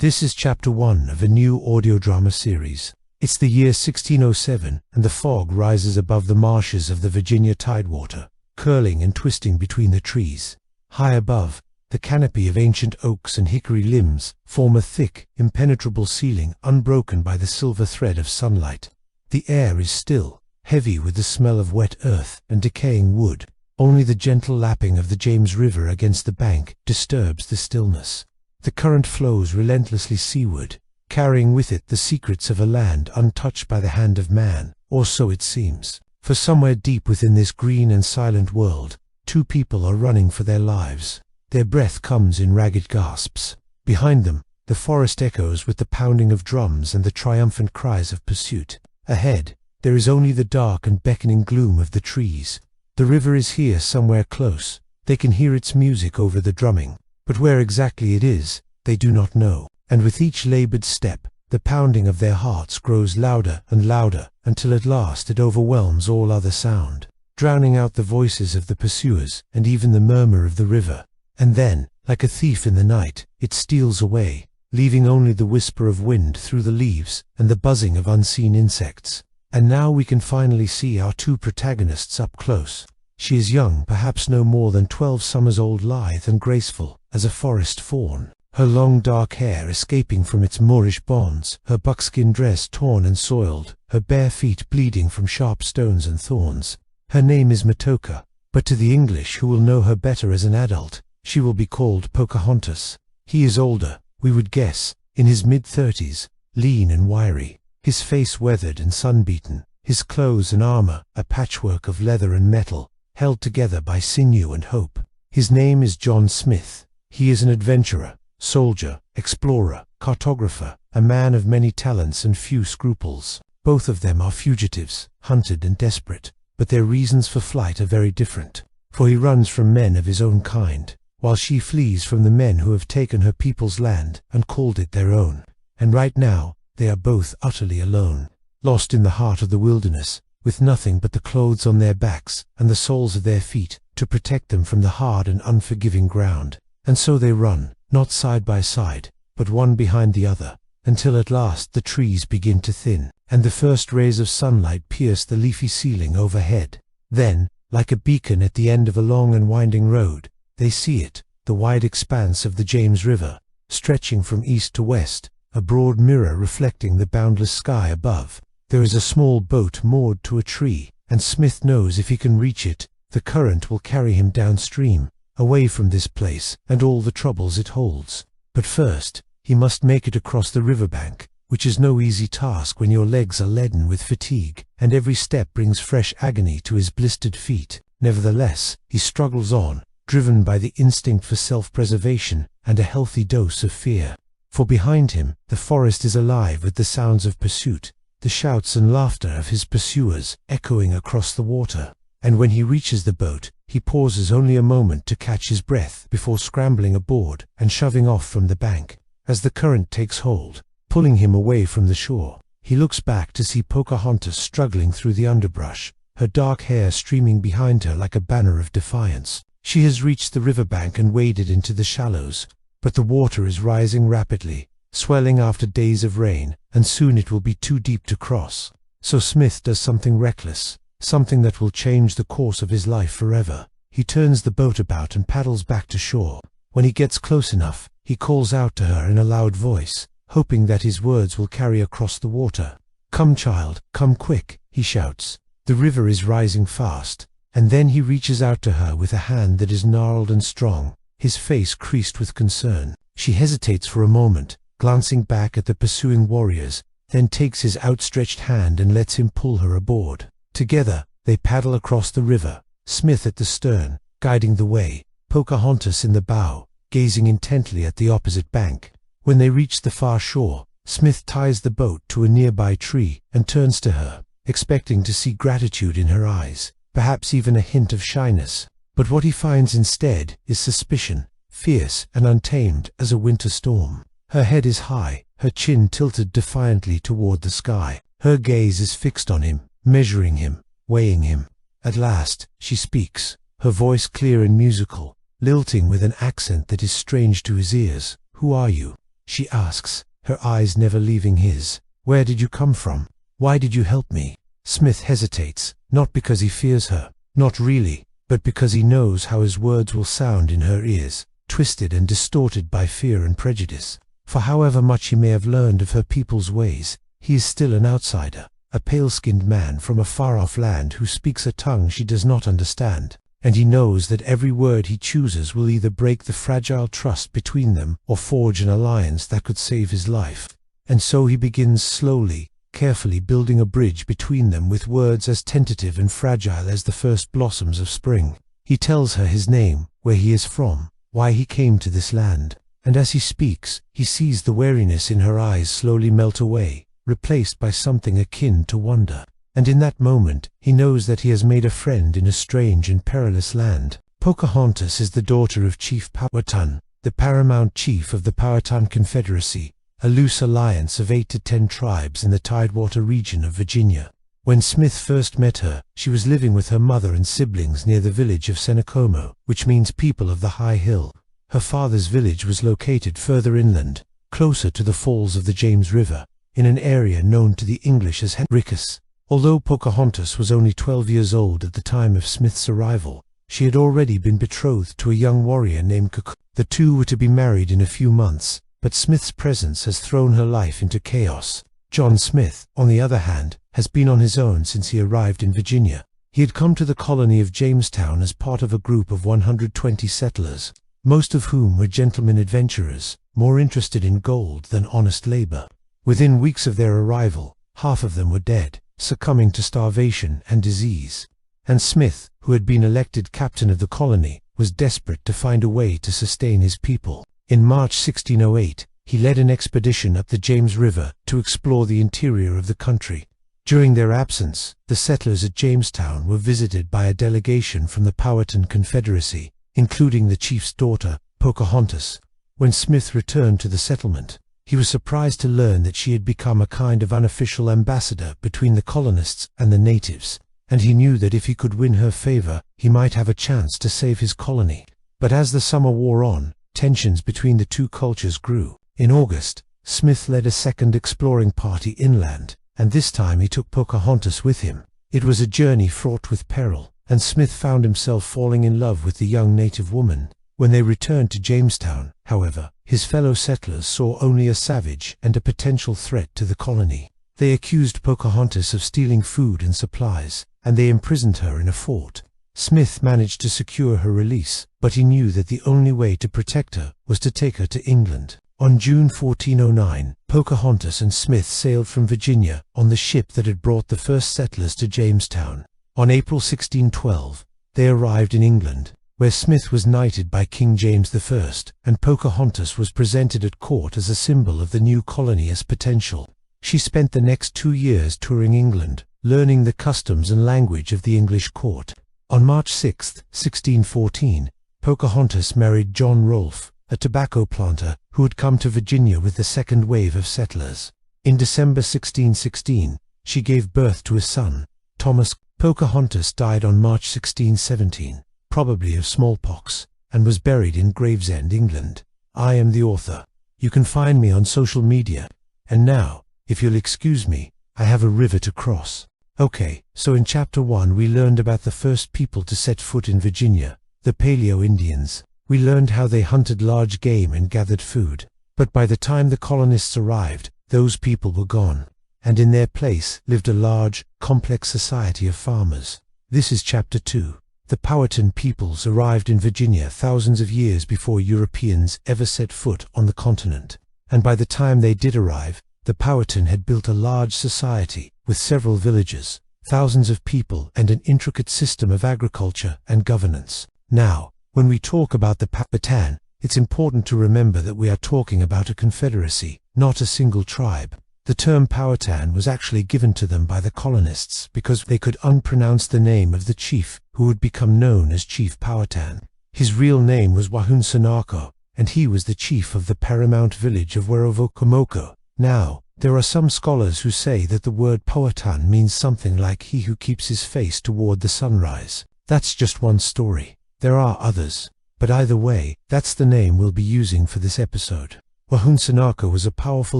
This is chapter 1 of a new audio drama series. It's the year 1607, and the fog rises above the marshes of the Virginia tidewater, curling and twisting between the trees. High above, the canopy of ancient oaks and hickory limbs form a thick, impenetrable ceiling unbroken by the silver thread of sunlight. The air is still, heavy with the smell of wet earth and decaying wood. Only the gentle lapping of the James River against the bank disturbs the stillness. The current flows relentlessly seaward, carrying with it the secrets of a land untouched by the hand of man, or so it seems. For somewhere deep within this green and silent world, two people are running for their lives. Their breath comes in ragged gasps. Behind them, the forest echoes with the pounding of drums and the triumphant cries of pursuit. Ahead, there is only the dark and beckoning gloom of the trees. The river is here somewhere close. They can hear its music over the drumming, but where exactly it is, they do not know. And with each labored step, the pounding of their hearts grows louder and louder, until at last it overwhelms all other sound, drowning out the voices of the pursuers and even the murmur of the river. And then, like a thief in the night, it steals away, leaving only the whisper of wind through the leaves and the buzzing of unseen insects. And now we can finally see our two protagonists up close. She is young, perhaps no more than 12 summers old, lithe and graceful as a forest fawn, her long dark hair escaping from its Moorish bonds, her buckskin dress torn and soiled, her bare feet bleeding from sharp stones and thorns. Her name is Matoaka, but to the English who will know her better as an adult, she will be called Pocahontas. He is older, we would guess, in his mid-30s, lean and wiry, his face weathered and sun-beaten, his clothes and armor a patchwork of leather and metal, held together by sinew and hope. His name is John Smith. He is an adventurer, soldier, explorer, cartographer, a man of many talents and few scruples. Both of them are fugitives, hunted and desperate, but their reasons for flight are very different. For he runs from men of his own kind, while she flees from the men who have taken her people's land and called it their own. And right now, they are both utterly alone, lost in the heart of the wilderness, with nothing but the clothes on their backs and the soles of their feet to protect them from the hard and unforgiving ground. And so they run, not side by side, but one behind the other, until at last the trees begin to thin, and the first rays of sunlight pierce the leafy ceiling overhead. Then, like a beacon at the end of a long and winding road, they see it, the wide expanse of the James River, stretching from east to west, a broad mirror reflecting the boundless sky above. There is a small boat moored to a tree, and Smith knows if he can reach it, the current will carry him downstream, away from this place and all the troubles it holds. But first, he must make it across the riverbank, which is no easy task when your legs are leaden with fatigue, and every step brings fresh agony to his blistered feet. Nevertheless, he struggles on, driven by the instinct for self-preservation and a healthy dose of fear. For behind him, the forest is alive with the sounds of pursuit, the shouts and laughter of his pursuers echoing across the water. And when he reaches the boat, he pauses only a moment to catch his breath before scrambling aboard and shoving off from the bank. As the current takes hold, pulling him away from the shore, he looks back to see Pocahontas struggling through the underbrush, her dark hair streaming behind her like a banner of defiance. She has reached the riverbank and waded into the shallows, but the water is rising rapidly, swelling after days of rain, and soon it will be too deep to cross. So Smith does something reckless, something that will change the course of his life forever. He turns the boat about and paddles back to shore. When he gets close enough, he calls out to her in a loud voice, hoping that his words will carry across the water. "Come, child, come quick," he shouts. The river is rising fast, and then he reaches out to her with a hand that is gnarled and strong, his face creased with concern. She hesitates for a moment, glancing back at the pursuing warriors, then takes his outstretched hand and lets him pull her aboard. Together, they paddle across the river, Smith at the stern, guiding the way, Pocahontas in the bow, gazing intently at the opposite bank. When they reach the far shore, Smith ties the boat to a nearby tree and turns to her, expecting to see gratitude in her eyes, perhaps even a hint of shyness. But what he finds instead is suspicion, fierce and untamed as a winter storm. Her head is high, her chin tilted defiantly toward the sky. Her gaze is fixed on him, measuring him, weighing him. At last, she speaks, her voice clear and musical, lilting with an accent that is strange to his ears. "Who are you?" she asks, her eyes never leaving his. "Where did you come from? Why did you help me?" Smith hesitates, not because he fears her, not really, but because he knows how his words will sound in her ears, twisted and distorted by fear and prejudice. For however much he may have learned of her people's ways, he is still an outsider, a pale-skinned man from a far-off land who speaks a tongue she does not understand, and he knows that every word he chooses will either break the fragile trust between them or forge an alliance that could save his life. And so he begins slowly, carefully building a bridge between them with words as tentative and fragile as the first blossoms of spring. He tells her his name, where he is from, why he came to this land, and as he speaks, he sees the wariness in her eyes slowly melt away, replaced by something akin to wonder. And in that moment, he knows that he has made a friend in a strange and perilous land. Pocahontas is the daughter of Chief Powhatan, the paramount chief of the Powhatan Confederacy, a loose alliance of 8 to 10 tribes in the Tidewater region of Virginia. When Smith first met her, she was living with her mother and siblings near the village of Senecomo, which means people of the high hill. Her father's village was located further inland, closer to the falls of the James River, in an area known to the English as Henricus. Although Pocahontas was only 12 years old at the time of Smith's arrival, she had already been betrothed to a young warrior named Cook. The two were to be married in a few months, but Smith's presence has thrown her life into chaos. John Smith, on the other hand, has been on his own since he arrived in Virginia. He had come to the colony of Jamestown as part of a group of 120 settlers, most of whom were gentlemen adventurers, more interested in gold than honest labor. Within weeks of their arrival, half of them were dead, succumbing to starvation and disease. And Smith, who had been elected captain of the colony, was desperate to find a way to sustain his people. In March 1608, he led an expedition up the James River to explore the interior of the country. During their absence, the settlers at Jamestown were visited by a delegation from the Powhatan Confederacy, including the chief's daughter, Pocahontas. When Smith returned to the settlement, he was surprised to learn that she had become a kind of unofficial ambassador between the colonists and the natives, and he knew that if he could win her favor, he might have a chance to save his colony. But as the summer wore on, tensions between the two cultures grew. In August, Smith led a second exploring party inland, and this time he took Pocahontas with him. It was a journey fraught with peril, and Smith found himself falling in love with the young native woman. When they returned to Jamestown, however, his fellow settlers saw only a savage and a potential threat to the colony. They accused Pocahontas of stealing food and supplies, and they imprisoned her in a fort. Smith managed to secure her release, but he knew that the only way to protect her was to take her to England. On June 1409, Pocahontas and Smith sailed from Virginia on the ship that had brought the first settlers to Jamestown. On April 1612, they arrived in England, where Smith was knighted by King James I, and Pocahontas was presented at court as a symbol of the new colony's potential. She spent the next 2 years touring England, learning the customs and language of the English court. On March 6, 1614, Pocahontas married John Rolfe, a tobacco planter who had come to Virginia with the second wave of settlers. In December 1616, she gave birth to a son, Thomas. Pocahontas died on March 1617, probably of smallpox, and was buried in Gravesend, England. I am the author. You can find me on social media. And now, if you'll excuse me, I have a river to cross. Okay, so in Chapter 1 we learned about the first people to set foot in Virginia, the Paleo Indians. We learned how they hunted large game and gathered food. But by the time the colonists arrived, those people were gone, and in their place lived a large, complex society of farmers. This is Chapter 2. The Powhatan peoples arrived in Virginia thousands of years before Europeans ever set foot on the continent. And by the time they did arrive, the Powhatan had built a large society with several villages, thousands of people, and an intricate system of agriculture and governance. Now, when we talk about the Powhatan, it's important to remember that we are talking about a confederacy, not a single tribe. The term Powhatan was actually given to them by the colonists because they could unpronounce the name of the chief who would become known as Chief Powhatan. His real name was Wahunsanako, and he was the chief of the paramount village of Werovokomoko. Now, there are some scholars who say that the word Powhatan means something like he who keeps his face toward the sunrise. That's just one story. There are others, but either way, that's the name we'll be using for this episode. Wahunsanaka was a powerful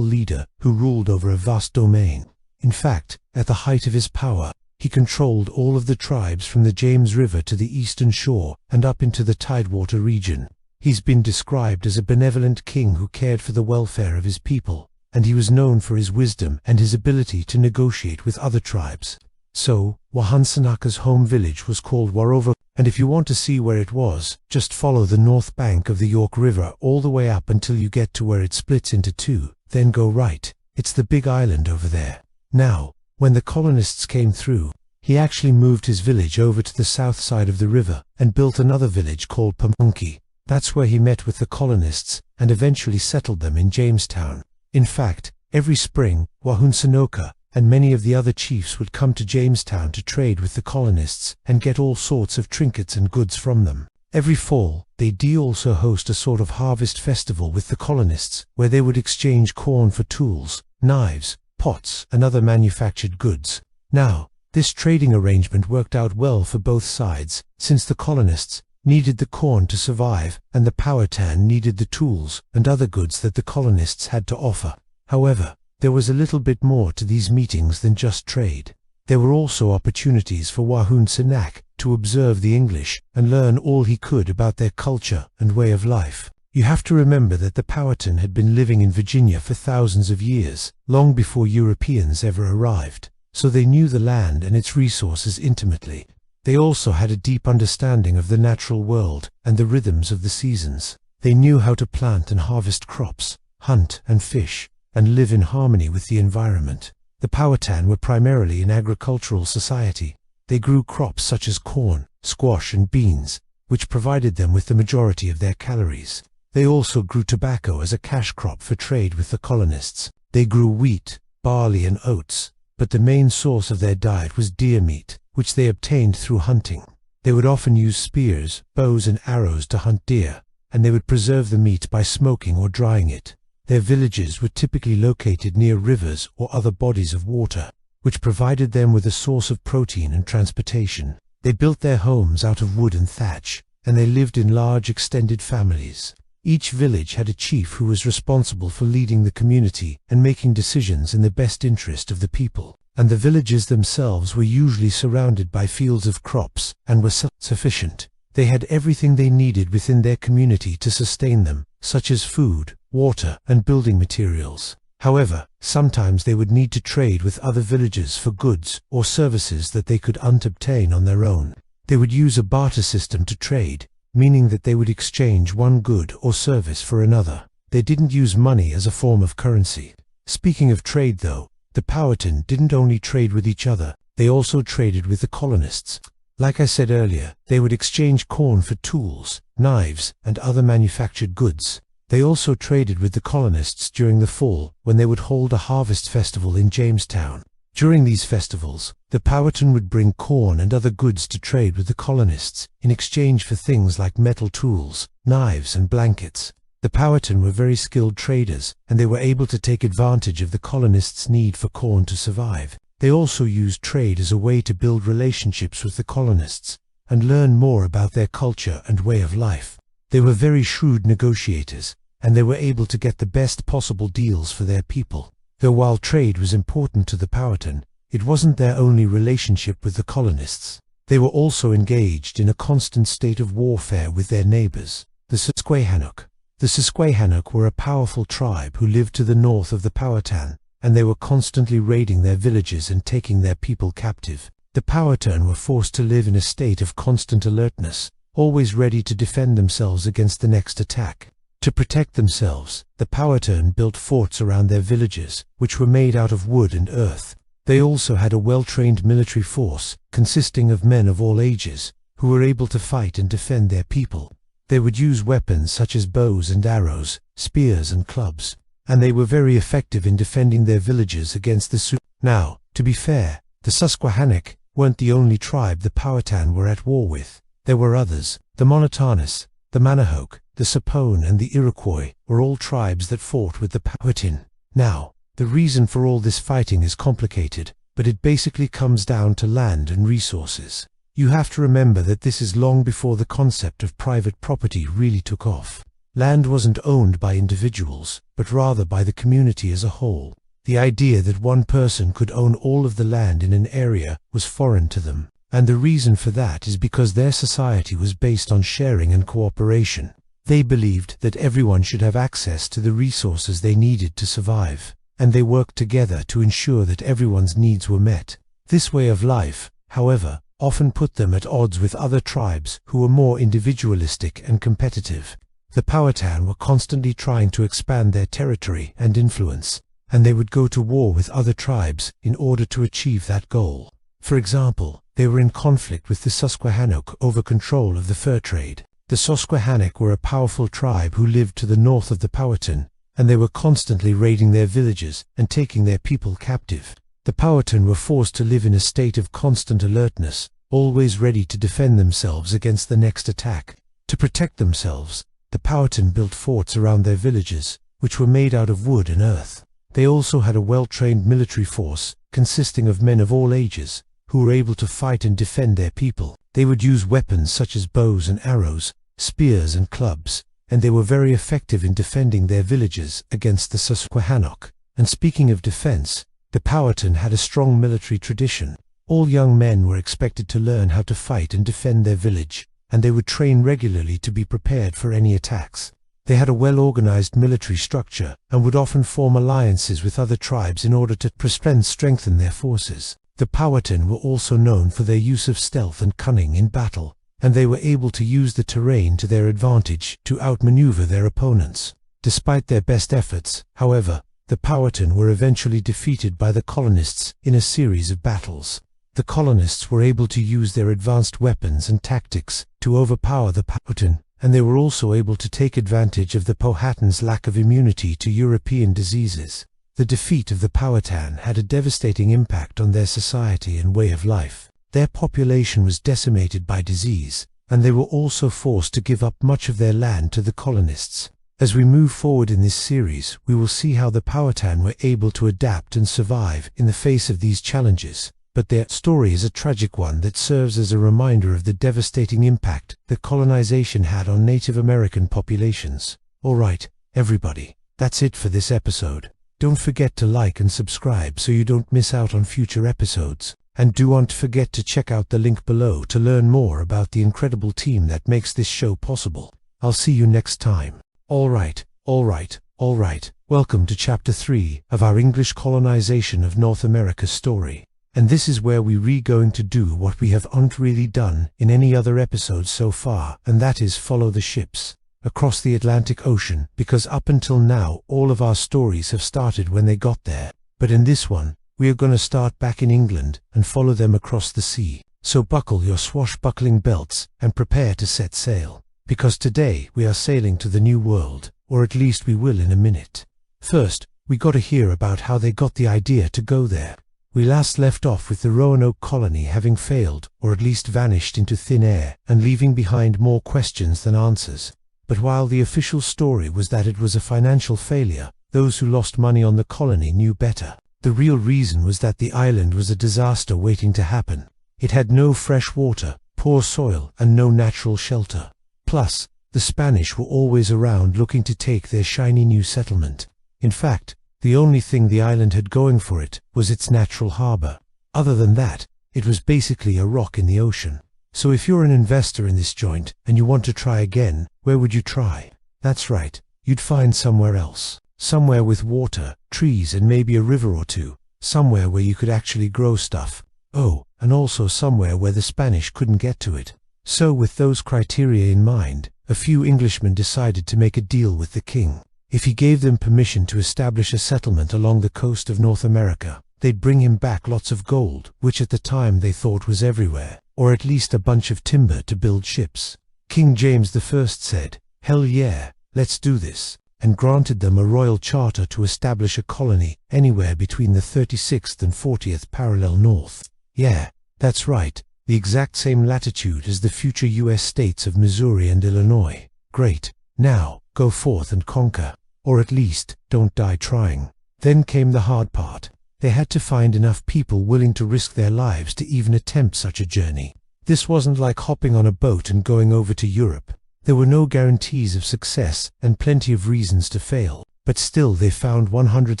leader who ruled over a vast domain. In fact, at the height of his power, he controlled all of the tribes from the James River to the eastern shore and up into the Tidewater region. He's been described as a benevolent king who cared for the welfare of his people, and he was known for his wisdom and his ability to negotiate with other tribes. So, Wahunsanaka's home village was called Warova, and if you want to see where it was, just follow the north bank of the York River all the way up until you get to where it splits into two, then go right. It's the big island over there. Now, when the colonists came through, he actually moved his village over to the south side of the river and built another village called Pamunki. That's where he met with the colonists and eventually settled them in Jamestown. In fact, every spring, Wahunsanaka and many of the other chiefs would come to Jamestown to trade with the colonists and get all sorts of trinkets and goods from them. Every fall, they'd also host a sort of harvest festival with the colonists, where they would exchange corn for tools, knives, pots, and other manufactured goods. Now, this trading arrangement worked out well for both sides, since the colonists needed the corn to survive, and the Powhatan needed the tools and other goods that the colonists had to offer. However, there was a little bit more to these meetings than just trade. There were also opportunities for Wahunsanaka to observe the English and learn all he could about their culture and way of life. You have to remember that the Powhatan had been living in Virginia for thousands of years, long before Europeans ever arrived, so they knew the land and its resources intimately. They also had a deep understanding of the natural world and the rhythms of the seasons. They knew how to plant and harvest crops, hunt and fish, and live in harmony with the environment. The Powhatan were primarily an agricultural society. They grew crops such as corn, squash and beans, which provided them with the majority of their calories. They also grew tobacco as a cash crop for trade with the colonists. They grew wheat, barley and oats, but the main source of their diet was deer meat, which they obtained through hunting. They would often use spears, bows and arrows to hunt deer, and they would preserve the meat by smoking or drying it. Their villages were typically located near rivers or other bodies of water, which provided them with a source of protein and transportation. They built their homes out of wood and thatch, and they lived in large extended families. Each village had a chief who was responsible for leading the community and making decisions in the best interest of the people, and the villages themselves were usually surrounded by fields of crops and were self-sufficient. They had everything they needed within their community to sustain them, such as food, water, and building materials. However, sometimes they would need to trade with other villages for goods or services that they could not obtain on their own. They would use a barter system to trade, meaning that they would exchange one good or service for another. They didn't use money as a form of currency. Speaking of trade though, the Powhatan didn't only trade with each other, they also traded with the colonists. Like I said earlier, they would exchange corn for tools, knives, and other manufactured goods. They also traded with the colonists during the fall, when they would hold a harvest festival in Jamestown. During these festivals, the Powhatan would bring corn and other goods to trade with the colonists, in exchange for things like metal tools, knives and blankets. The Powhatan were very skilled traders, and they were able to take advantage of the colonists' need for corn to survive. They also used trade as a way to build relationships with the colonists, and learn more about their culture and way of life. They were very shrewd negotiators, and they were able to get the best possible deals for their people. Though while trade was important to the Powhatan, it wasn't their only relationship with the colonists. They were also engaged in a constant state of warfare with their neighbors, the Susquehannock. The Susquehannock were a powerful tribe who lived to the north of the Powhatan, and they were constantly raiding their villages and taking their people captive. The Powhatan were forced to live in a state of constant alertness, always ready to defend themselves against the next attack. To protect themselves, the Powhatan built forts around their villages, which were made out of wood and earth. They also had a well-trained military force, consisting of men of all ages, who were able to fight and defend their people. They would use weapons such as bows and arrows, spears and clubs, and they were very effective in defending their villages against the Sioux. Now, to be fair, the Susquehannock weren't the only tribe the Powhatan were at war with. There were others. The Montagnais, the Manahoac, the Sapone and the Iroquois were all tribes that fought with the Powhatan. Now, the reason for all this fighting is complicated, but it basically comes down to land and resources. You have to remember that this is long before the concept of private property really took off. Land wasn't owned by individuals, but rather by the community as a whole. The idea that one person could own all of the land in an area was foreign to them, and the reason for that is because their society was based on sharing and cooperation. They believed that everyone should have access to the resources they needed to survive, and they worked together to ensure that everyone's needs were met. This way of life, however, often put them at odds with other tribes who were more individualistic and competitive. The Powhatan were constantly trying to expand their territory and influence, and they would go to war with other tribes in order to achieve that goal. For example, they were in conflict with the Susquehannock over control of the fur trade. The Susquehannock were a powerful tribe who lived to the north of the Powhatan, and they were constantly raiding their villages and taking their people captive. The Powhatan were forced to live in a state of constant alertness, always ready to defend themselves against the next attack. To protect themselves, the Powhatan built forts around their villages, which were made out of wood and earth. They also had a well-trained military force, consisting of men of all ages, who were able to fight and defend their people. They would use weapons such as bows and arrows, spears and clubs, and they were very effective in defending their villages against the Susquehannock. And speaking of defense, the Powhatan had a strong military tradition. All young men were expected to learn how to fight and defend their village, and they would train regularly to be prepared for any attacks. They had a well-organized military structure and would often form alliances with other tribes in order to strengthen their forces. The Powhatan were also known for their use of stealth and cunning in battle, and they were able to use the terrain to their advantage to outmaneuver their opponents. Despite their best efforts, however, the Powhatan were eventually defeated by the Colonists in a series of battles. The Colonists were able to use their advanced weapons and tactics to overpower the Powhatan, and they were also able to take advantage of the Powhatan's lack of immunity to European diseases. The defeat of the Powhatan had a devastating impact on their society and way of life. Their population was decimated by disease, and they were also forced to give up much of their land to the Colonists. As we move forward in this series, we will see how the Powhatan were able to adapt and survive in the face of these challenges. But their story is a tragic one that serves as a reminder of the devastating impact that colonization had on Native American populations. Alright, everybody, that's it for this episode. Don't forget to like and subscribe so you don't miss out on future episodes. And don't forget to check out the link below to learn more about the incredible team that makes this show possible. I'll see you next time. Alright. Welcome to Chapter 3 of our English colonization of North America story. And this is where we're going to do what we haven't really done in any other episodes so far, and that is follow the ships across the Atlantic Ocean, because up until now all of our stories have started when they got there. But in this one, we are going to start back in England and follow them across the sea. So buckle your swashbuckling belts and prepare to set sail, because today we are sailing to the New World, or at least we will in a minute. First, we got to hear about how they got the idea to go there. We last left off with the Roanoke colony having failed, or at least vanished into thin air, and leaving behind more questions than answers. But while the official story was that it was a financial failure, those who lost money on the colony knew better. The real reason was that the island was a disaster waiting to happen. It had no fresh water, poor soil, and no natural shelter. Plus, the Spanish were always around looking to take their shiny new settlement. In fact, the only thing the island had going for it was its natural harbor. Other than that, it was basically a rock in the ocean. So if you're an investor in this joint and you want to try again, where would you try? That's right, you'd find somewhere else. Somewhere with water, trees, and maybe a river or two. Somewhere where you could actually grow stuff. Oh, and also somewhere where the Spanish couldn't get to it. So with those criteria in mind, a few Englishmen decided to make a deal with the king. If he gave them permission to establish a settlement along the coast of North America, they'd bring him back lots of gold, which at the time they thought was everywhere, or at least a bunch of timber to build ships. King James I said, "Hell yeah, let's do this," and granted them a royal charter to establish a colony anywhere between the 36th and 40th parallel north. Yeah, that's right, the exact same latitude as the future US states of Missouri and Illinois. Great, now, go forth and conquer, or at least, don't die trying. Then came the hard part. They had to find enough people willing to risk their lives to even attempt such a journey. This wasn't like hopping on a boat and going over to Europe. There were no guarantees of success and plenty of reasons to fail, but still they found 100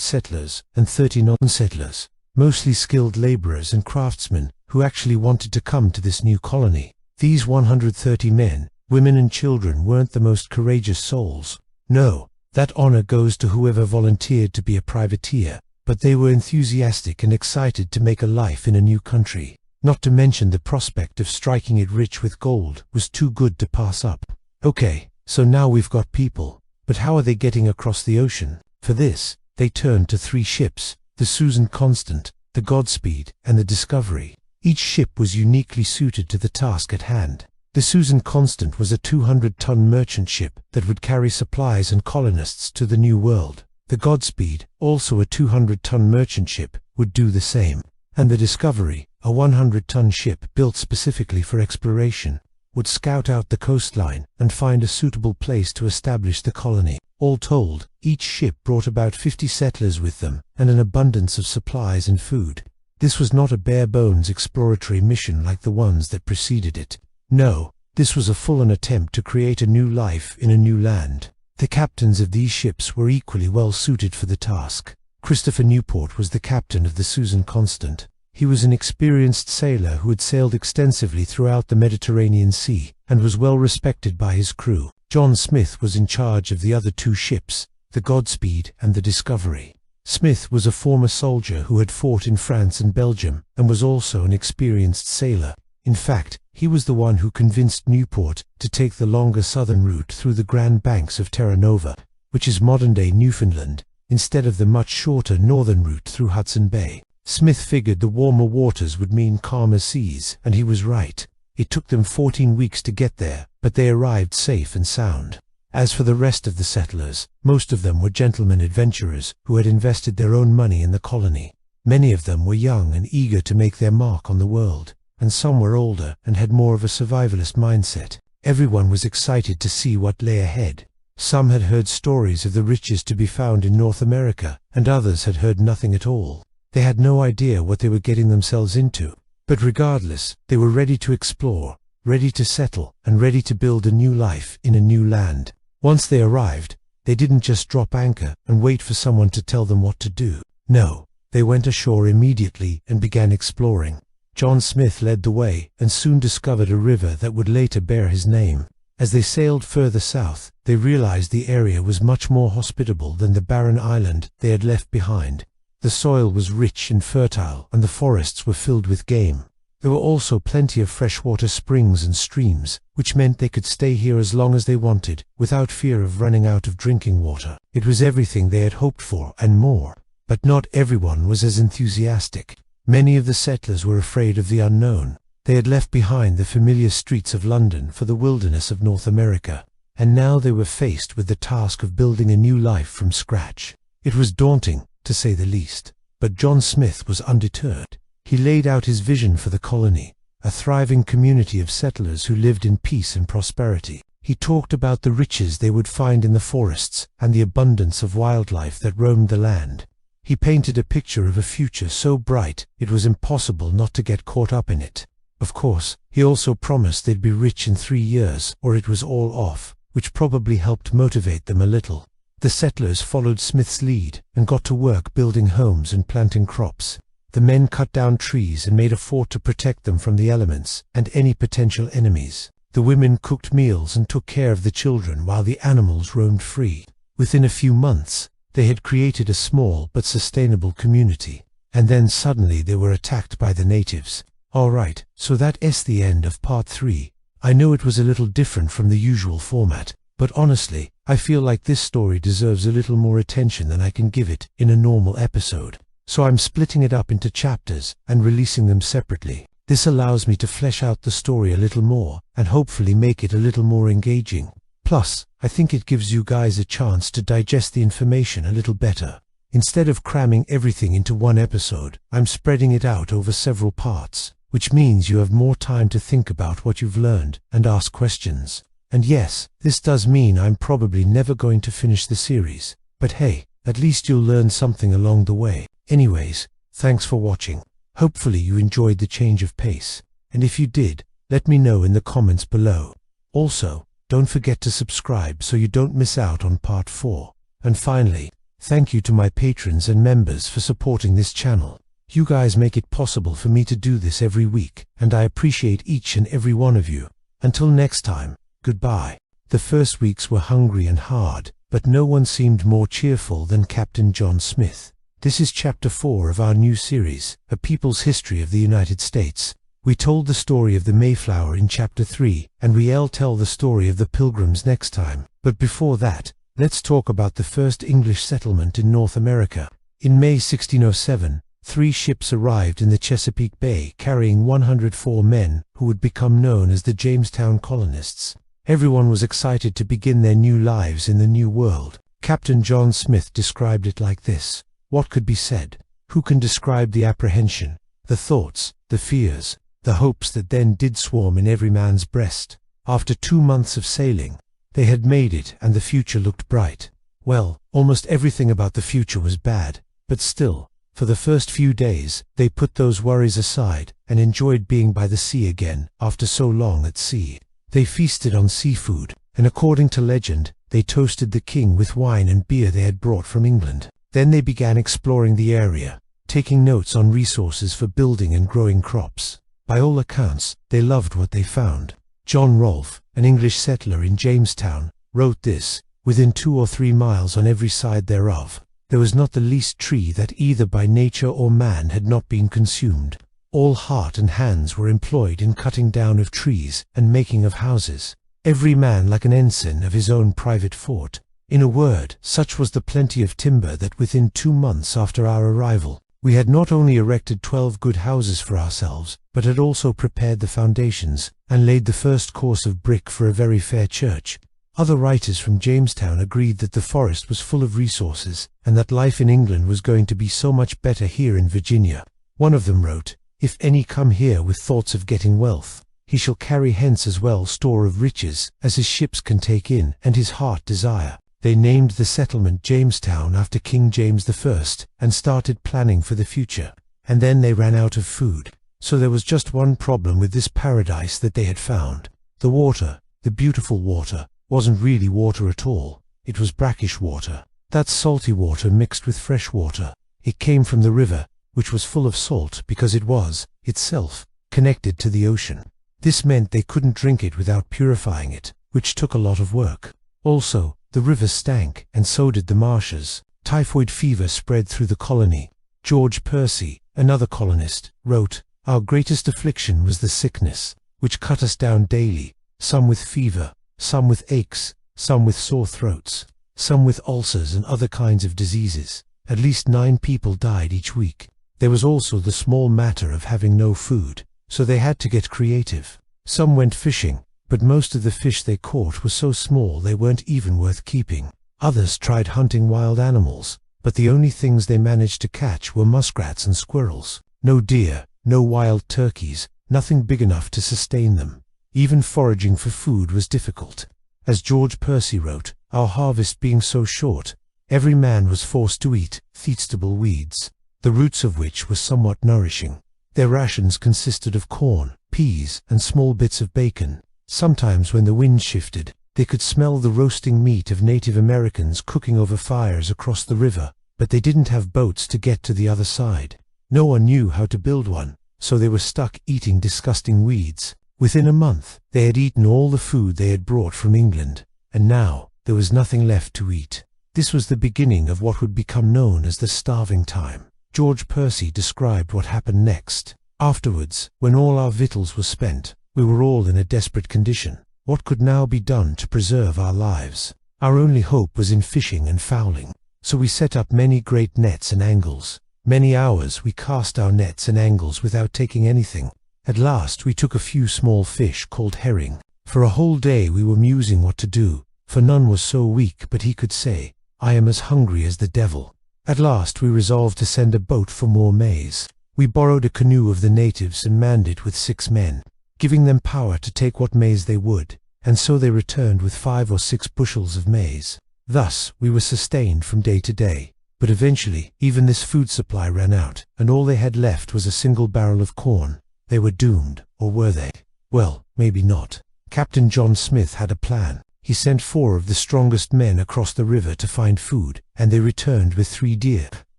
settlers and 30 non-settlers, mostly skilled laborers and craftsmen who actually wanted to come to this new colony. These 130 men, women and children weren't the most courageous souls. No, that honor goes to whoever volunteered to be a privateer, but they were enthusiastic and excited to make a life in a new country. Not to mention the prospect of striking it rich with gold was too good to pass up. Okay, so now we've got people, but how are they getting across the ocean? For this, they turned to 3 ships, the Susan Constant, the Godspeed, and the Discovery. Each ship was uniquely suited to the task at hand. The Susan Constant was a 200-ton merchant ship that would carry supplies and colonists to the New World. The Godspeed, also a 200-ton merchant ship, would do the same. And the Discovery, a 100-ton ship built specifically for exploration, would scout out the coastline and find a suitable place to establish the colony. All told, each ship brought about 50 settlers with them and an abundance of supplies and food. This was not a bare-bones exploratory mission like the ones that preceded it. No, this was a full-on attempt to create a new life in a new land. The captains of these ships were equally well suited for the task. Christopher Newport was the captain of the Susan Constant. He was an experienced sailor who had sailed extensively throughout the Mediterranean Sea and was well respected by his crew. John Smith was in charge of the other 2 ships, the Godspeed and the Discovery. Smith was a former soldier who had fought in France and Belgium and was also an experienced sailor. In fact, he was the one who convinced Newport to take the longer southern route through the Grand Banks of Terra Nova, which is modern-day Newfoundland, instead of the much shorter northern route through Hudson Bay. Smith figured the warmer waters would mean calmer seas, and he was right. It took them 14 weeks to get there, but they arrived safe and sound. As for the rest of the settlers, most of them were gentlemen adventurers who had invested their own money in the colony. Many of them were young and eager to make their mark on the world, and some were older and had more of a survivalist mindset. Everyone was excited to see what lay ahead. Some had heard stories of the riches to be found in North America, and others had heard nothing at all. They had no idea what they were getting themselves into. But regardless, they were ready to explore, ready to settle, and ready to build a new life in a new land. Once they arrived, they didn't just drop anchor and wait for someone to tell them what to do. No, they went ashore immediately and began exploring. John Smith led the way and soon discovered a river that would later bear his name. As they sailed further south, they realized the area was much more hospitable than the barren island they had left behind. The soil was rich and fertile, and the forests were filled with game. There were also plenty of freshwater springs and streams, which meant they could stay here as long as they wanted, without fear of running out of drinking water. It was everything they had hoped for, and more. But not everyone was as enthusiastic. Many of the settlers were afraid of the unknown. They had left behind the familiar streets of London for the wilderness of North America, and now they were faced with the task of building a new life from scratch. It was daunting, to say the least, but John Smith was undeterred. He laid out his vision for the colony, a thriving community of settlers who lived in peace and prosperity. He talked about the riches they would find in the forests and the abundance of wildlife that roamed the land. He painted a picture of a future so bright it was impossible not to get caught up in it. Of course, he also promised they'd be rich in 3 years, or it was all off, which probably helped motivate them a little. The settlers followed Smith's lead and got to work building homes and planting crops. The men cut down trees and made a fort to protect them from the elements and any potential enemies. The women cooked meals and took care of the children while the animals roamed free. Within a few months, they had created a small but sustainable community. And then suddenly they were attacked by the natives. Alright, so that's the end of part 3. I know it was a little different from the usual format, but honestly, I feel like this story deserves a little more attention than I can give it in a normal episode. So I'm splitting it up into chapters and releasing them separately. This allows me to flesh out the story a little more and hopefully make it a little more engaging. Plus, I think it gives you guys a chance to digest the information a little better. Instead of cramming everything into one episode, I'm spreading it out over several parts, which means you have more time to think about what you've learned and ask questions. And yes, this does mean I'm probably never going to finish the series, but hey, at least you'll learn something along the way. Anyways, thanks for watching. Hopefully you enjoyed the change of pace, and if you did, let me know in the comments below. Also, don't forget to subscribe so you don't miss out on part 4. And finally, thank you to my patrons and members for supporting this channel. You guys make it possible for me to do this every week, and I appreciate each and every one of you. Until next time, goodbye. The first weeks were hungry and hard, but no one seemed more cheerful than Captain John Smith. This is Chapter 4 of our new series, A People's History of the United States. We told the story of the Mayflower in Chapter 3, and we'll tell the story of the Pilgrims next time. But before that, let's talk about the first English settlement in North America. In May 1607, 3 ships arrived in the Chesapeake Bay carrying 104 men who would become known as the Jamestown Colonists. Everyone was excited to begin their new lives in the New World. Captain John Smith described it like this: "What could be said? Who can describe the apprehension, the thoughts, the fears, the hopes that then did swarm in every man's breast? After 2 months of sailing, they had made it and the future looked bright. Well, almost everything about the future was bad, but still, for the first few days, they put those worries aside and enjoyed being by the sea again after so long at sea. They feasted on seafood, and according to legend, they toasted the king with wine and beer they had brought from England. Then they began exploring the area, taking notes on resources for building and growing crops. By all accounts, they loved what they found. John Rolfe, an English settler in Jamestown, wrote this: "Within 2 or 3 miles on every side thereof, there was not the least tree that either by nature or man had not been consumed. All heart and hands were employed in cutting down of trees and making of houses, every man like an ensign of his own private fort. In a word, such was the plenty of timber that within 2 months after our arrival, we had not only erected 12 good houses for ourselves, but had also prepared the foundations, and laid the first course of brick for a very fair church." Other writers from Jamestown agreed that the forest was full of resources, and that life in England was going to be so much better here in Virginia. One of them wrote, "If any come here with thoughts of getting wealth, he shall carry hence as well store of riches as his ships can take in, and his heart desire." They named the settlement Jamestown after King James I, and started planning for the future. And then they ran out of food. So there was just one problem with this paradise that they had found. The water, the beautiful water, wasn't really water at all. It was brackish water. That's salty water mixed with fresh water. It came from the river, which was full of salt because it was, itself, connected to the ocean. This meant they couldn't drink it without purifying it, which took a lot of work. Also, the river stank, and so did the marshes. Typhoid fever spread through the colony. George Percy, another colonist, wrote, "Our greatest affliction was the sickness, which cut us down daily, some with fever, some with aches, some with sore throats, some with ulcers and other kinds of diseases. At least 9 people died each week." There was also the small matter of having no food, so they had to get creative. Some went fishing, but most of the fish they caught were so small they weren't even worth keeping. Others tried hunting wild animals, but the only things they managed to catch were muskrats and squirrels. No deer, no wild turkeys, nothing big enough to sustain them. Even foraging for food was difficult. As George Percy wrote, "Our harvest being so short, every man was forced to eat vegetable weeds, the roots of which were somewhat nourishing. Their rations consisted of corn, peas, and small bits of bacon. Sometimes when the wind shifted, they could smell the roasting meat of Native Americans cooking over fires across the river, but they didn't have boats to get to the other side. No one knew how to build one, so they were stuck eating disgusting weeds. Within a month, they had eaten all the food they had brought from England, and now there was nothing left to eat." This was the beginning of what would become known as the starving time. George Percy described what happened next. "Afterwards, when all our victuals were spent, we were all in a desperate condition. What could now be done to preserve our lives? Our only hope was in fishing and fowling. So we set up many great nets and angles. Many hours we cast our nets and angles without taking anything. At last we took a few small fish called herring. For a whole day we were musing what to do, for none was so weak but he could say, 'I am as hungry as the devil.' At last we resolved to send a boat for more maize. We borrowed a canoe of the natives and manned it with 6 men, giving them power to take what maize they would, and so they returned with 5 or 6 bushels of maize. Thus we were sustained from day to day. But eventually even this food supply ran out, and all they had left was a single barrel of corn. They were doomed, or were they? Well, maybe not. Captain John Smith had a plan. He sent 4 of the strongest men across the river to find food, and they returned with 3 deer.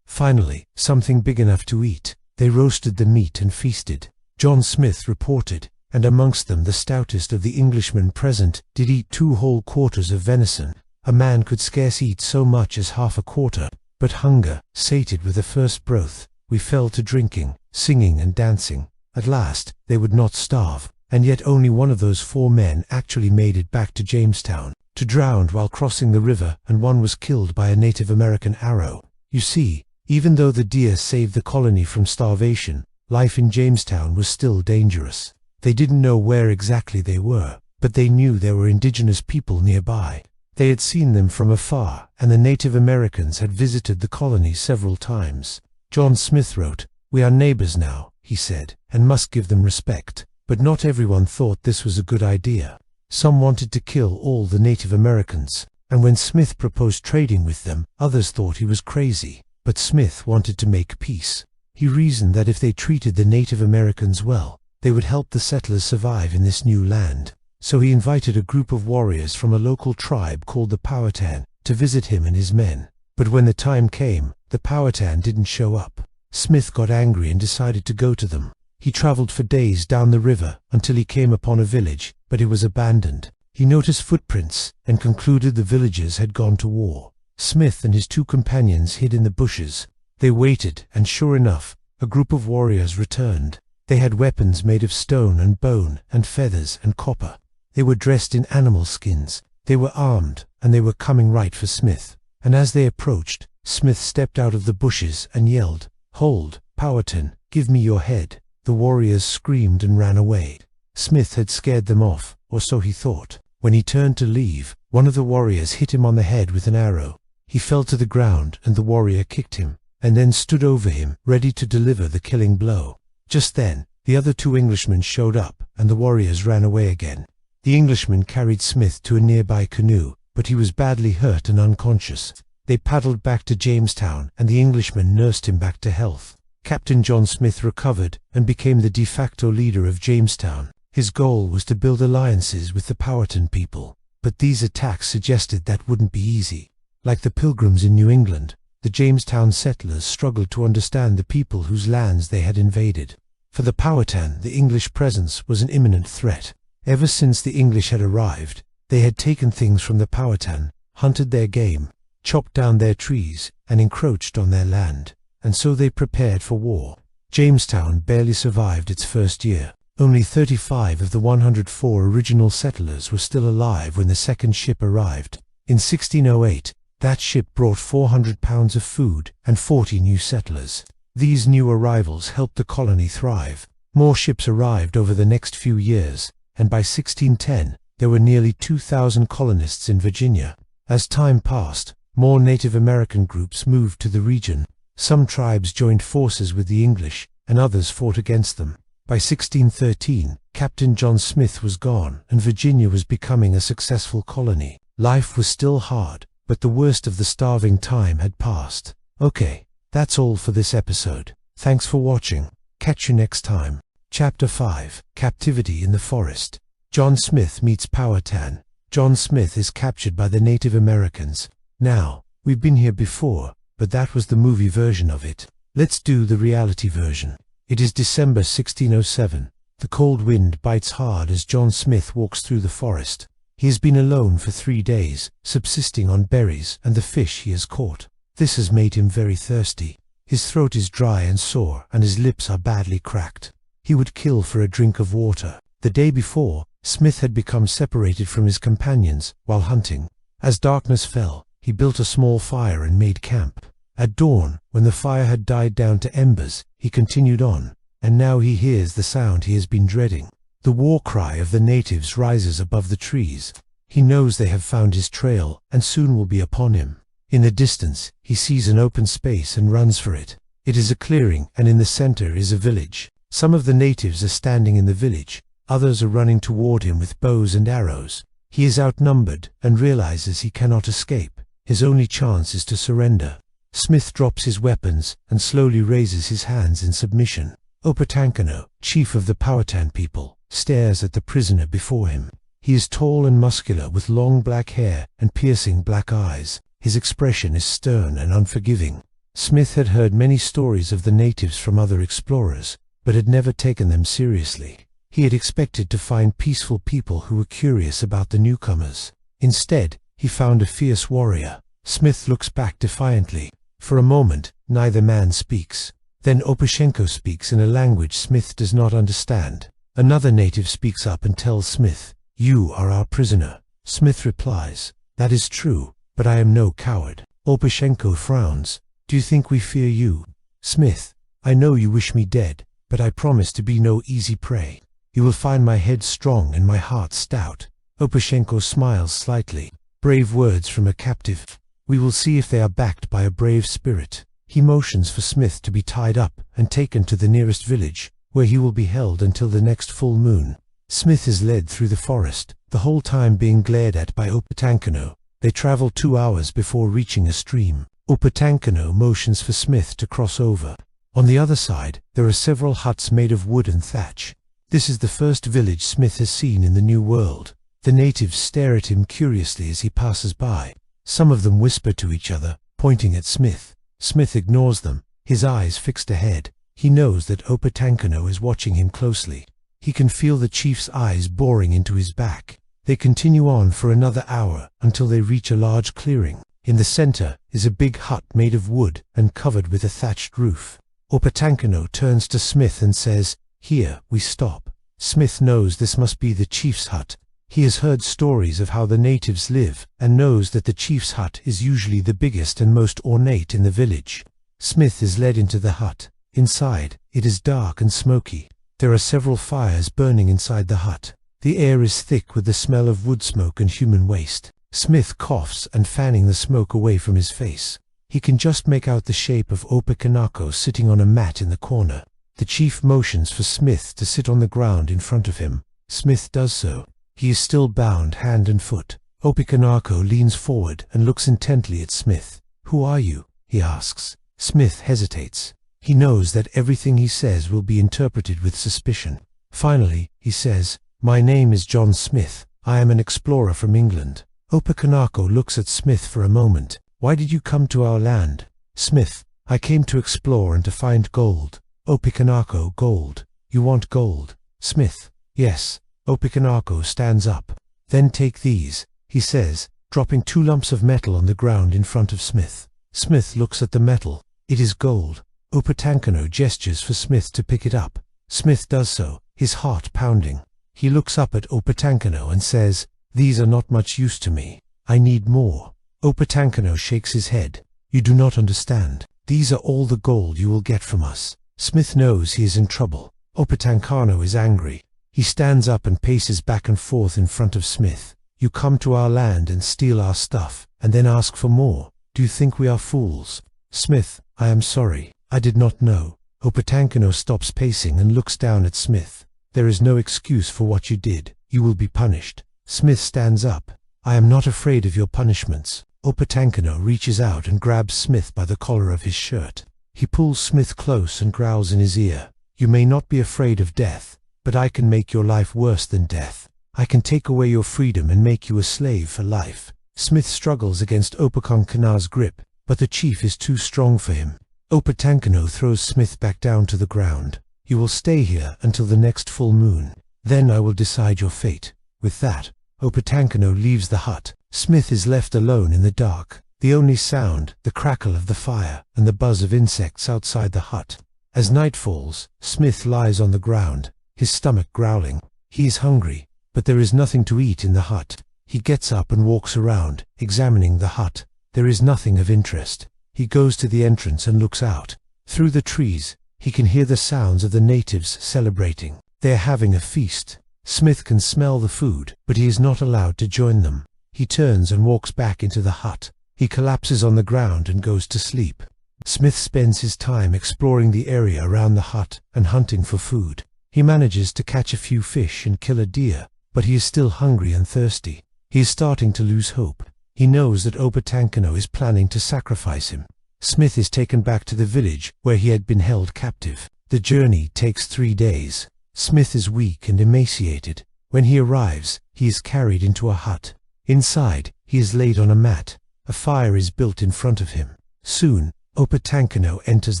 Finally, something big enough to eat. They roasted the meat and feasted. John Smith reported, and amongst them the stoutest of the Englishmen present did eat 2 whole quarters of venison. A man could scarce eat so much as half a quarter, but hunger, sated with the first broth, we fell to drinking, singing and dancing. At last, they would not starve, and yet only one of those 4 men actually made it back to Jamestown, to drown while crossing the river, and one was killed by a Native American arrow. You see, even though the deer saved the colony from starvation, life in Jamestown was still dangerous. They didn't know where exactly they were, but they knew there were indigenous people nearby. They had seen them from afar, and the Native Americans had visited the colony several times. John Smith wrote, "We are neighbors now," he said, "and must give them respect." But not everyone thought this was a good idea. Some wanted to kill all the Native Americans, and when Smith proposed trading with them, others thought he was crazy. But Smith wanted to make peace. He reasoned that if they treated the Native Americans well, they would help the settlers survive in this new land. So he invited a group of warriors from a local tribe called the Powhatan to visit him and his men. But when the time came, the Powhatan didn't show up. Smith got angry and decided to go to them. He traveled for days down the river until he came upon a village, but it was abandoned. He noticed footprints and concluded the villagers had gone to war. Smith and his 2 companions hid in the bushes. They waited, and sure enough, a group of warriors returned. They had weapons made of stone and bone and feathers and copper. They were dressed in animal skins. They were armed, and they were coming right for Smith. And as they approached, Smith stepped out of the bushes and yelled, "Hold, Powhatan, give me your head." The warriors screamed and ran away. Smith had scared them off, or so he thought. When he turned to leave, one of the warriors hit him on the head with an arrow. He fell to the ground, and the warrior kicked him, and then stood over him, ready to deliver the killing blow. Just then, the other 2 Englishmen showed up, and the warriors ran away again. The Englishmen carried Smith to a nearby canoe, but he was badly hurt and unconscious. They paddled back to Jamestown, and the Englishmen nursed him back to health. Captain John Smith recovered and became the de facto leader of Jamestown. His goal was to build alliances with the Powhatan people, but these attacks suggested that wouldn't be easy. Like the Pilgrims in New England, the Jamestown settlers struggled to understand the people whose lands they had invaded. For the Powhatan, the English presence was an imminent threat. Ever since the English had arrived, they had taken things from the Powhatan, hunted their game, chopped down their trees, and encroached on their land, and so they prepared for war. Jamestown barely survived its first year. Only 35 of the 104 original settlers were still alive when the second ship arrived. In 1608, that ship brought 400 pounds of food and 40 new settlers. These new arrivals helped the colony thrive. More ships arrived over the next few years, and by 1610, there were nearly 2,000 colonists in Virginia. As time passed, more Native American groups moved to the region. Some tribes joined forces with the English, and others fought against them. By 1613, Captain John Smith was gone, and Virginia was becoming a successful colony. Life was still hard, but the worst of the starving time had passed. Okay, that's all for this episode. Thanks for watching. Catch you next time. Chapter 5, Captivity in the Forest. John Smith meets Powhatan. John Smith is captured by the Native Americans. Now, we've been here before, but that was the movie version of it. Let's do the reality version. It is December 1607. The cold wind bites hard as John Smith walks through the forest. He has been alone for 3 days, subsisting on berries and the fish he has caught. This has made him very thirsty. His throat is dry and sore, and his lips are badly cracked. He would kill for a drink of water. The day before, Smith had become separated from his companions while hunting. As darkness fell, he built a small fire and made camp. At dawn, when the fire had died down to embers, he continued on, and now he hears the sound he has been dreading. The war cry of the natives rises above the trees. He knows they have found his trail and soon will be upon him. In the distance, he sees an open space and runs for it. It is a clearing, and in the center is a village. Some of the natives are standing in the village. Others are running toward him with bows and arrows. He is outnumbered and realizes he cannot escape. His only chance is to surrender. Smith drops his weapons and slowly raises his hands in submission. Opatankano, chief of the Powhatan people, stares at the prisoner before him. He is tall and muscular with long black hair and piercing black eyes. His expression is stern and unforgiving. Smith had heard many stories of the natives from other explorers, but had never taken them seriously. He had expected to find peaceful people who were curious about the newcomers. Instead, he found a fierce warrior. Smith looks back defiantly. For a moment, neither man speaks. Then Opashenko speaks in a language Smith does not understand. Another native speaks up and tells Smith, "You are our prisoner." Smith replies, "That is true, but I am no coward." Opashenko frowns. "Do you think we fear you?" Smith, "I know you wish me dead, but I promise to be no easy prey. You will find my head strong and my heart stout." Opashenko smiles slightly. "Brave words from a captive. We will see if they are backed by a brave spirit." He motions for Smith to be tied up and taken to the nearest village, where he will be held until the next full moon. Smith is led through the forest, the whole time being glared at by Opatankano. They travel 2 hours before reaching a stream. Opatankano motions for Smith to cross over. On the other side, there are several huts made of wood and thatch. This is the first village Smith has seen in the New World. The natives stare at him curiously as he passes by. Some of them whisper to each other, pointing at Smith. Smith ignores them, his eyes fixed ahead. He knows that Opatankano is watching him closely. He can feel the chief's eyes boring into his back. They continue on for another hour until they reach a large clearing. In the center is a big hut made of wood and covered with a thatched roof. Opatankano turns to Smith and says, "Here we stop." Smith knows this must be the chief's hut. He has heard stories of how the natives live and knows that the chief's hut is usually the biggest and most ornate in the village. Smith is led into the hut. Inside, it is dark and smoky. There are several fires burning inside the hut. The air is thick with the smell of wood smoke and human waste. Smith coughs and fanning the smoke away from his face. He can just make out the shape of Opakanako sitting on a mat in the corner. The chief motions for Smith to sit on the ground in front of him. Smith does so. He is still bound hand and foot. Opakanako leans forward and looks intently at Smith. "Who are you?" he asks. Smith hesitates. He knows that everything he says will be interpreted with suspicion. Finally, he says, "My name is John Smith. I am an explorer from England." Opakanako looks at Smith for a moment. "Why did you come to our land?" Smith, "I came to explore and to find gold." Opakanako, "Gold? You want gold?" Smith, "Yes." Opakanako stands up. "Then take these," he says, dropping 2 lumps of metal on the ground in front of Smith. Smith looks at the metal. It is gold. Opatankano gestures for Smith to pick it up. Smith does so, his heart pounding. He looks up at Opatankano and says, "These are not much use to me. I need more." Opatankano shakes his head. "You do not understand. These are all the gold you will get from us." Smith knows he is in trouble. Opatankano is angry. He stands up and paces back and forth in front of Smith. "You come to our land and steal our stuff, and then ask for more. Do you think we are fools?" Smith, "I am sorry. I did not know." Opatankano stops pacing and looks down at Smith. "There is no excuse for what you did. You will be punished." Smith stands up. "I am not afraid of your punishments." Opatankano reaches out and grabs Smith by the collar of his shirt. He pulls Smith close and growls in his ear, "You may not be afraid of death, but I can make your life worse than death. I can take away your freedom and make you a slave for life." Smith struggles against Opatankano's grip, but the chief is too strong for him. Opatankano throws Smith back down to the ground. "You will stay here until the next full moon. Then I will decide your fate." With that, Opatankano leaves the hut. Smith is left alone in the dark. The only sound, the crackle of the fire and the buzz of insects outside the hut. As night falls, Smith lies on the ground, his stomach growling. He is hungry, but there is nothing to eat in the hut. He gets up and walks around, examining the hut. There is nothing of interest. He goes to the entrance and looks out. Through the trees, he can hear the sounds of the natives celebrating. They are having a feast. Smith can smell the food, but he is not allowed to join them. He turns and walks back into the hut. He collapses on the ground and goes to sleep. Smith spends his time exploring the area around the hut and hunting for food. He manages to catch a few fish and kill a deer, but he is still hungry and thirsty. He is starting to lose hope. He knows that Opatankano is planning to sacrifice him. Smith is taken back to the village where he had been held captive. The journey takes 3 days. Smith is weak and emaciated. When he arrives, he is carried into a hut. Inside, he is laid on a mat. A fire is built in front of him. Soon, Opatankano enters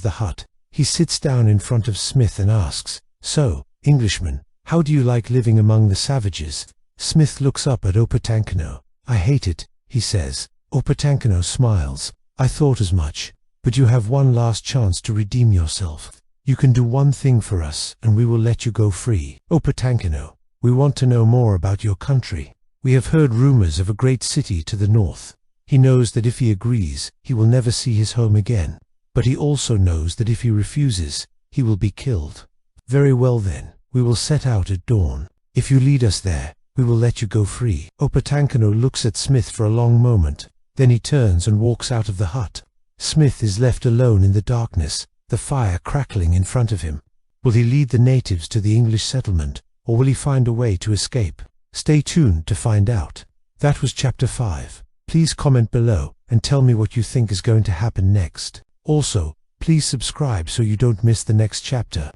the hut. He sits down in front of Smith and asks, "So, Englishman, how do you like living among the savages?" Smith looks up at Opatankano. "I hate it," he says. Opatankano smiles. "I thought as much. But you have one last chance to redeem yourself. You can do one thing for us, and we will let you go free." "Opatankano, we want to know more about your country. We have heard rumors of a great city to the north." He knows that if he agrees, he will never see his home again. But he also knows that if he refuses, he will be killed. "Very well then, we will set out at dawn. If you lead us there, we will let you go free." Opatankano looks at Smith for a long moment. Then he turns and walks out of the hut. Smith is left alone in the darkness, the fire crackling in front of him. Will he lead the natives to the English settlement, or will he find a way to escape? Stay tuned to find out. That was Chapter 5. Please comment below and tell me what you think is going to happen next. Also, please subscribe so you don't miss the next chapter.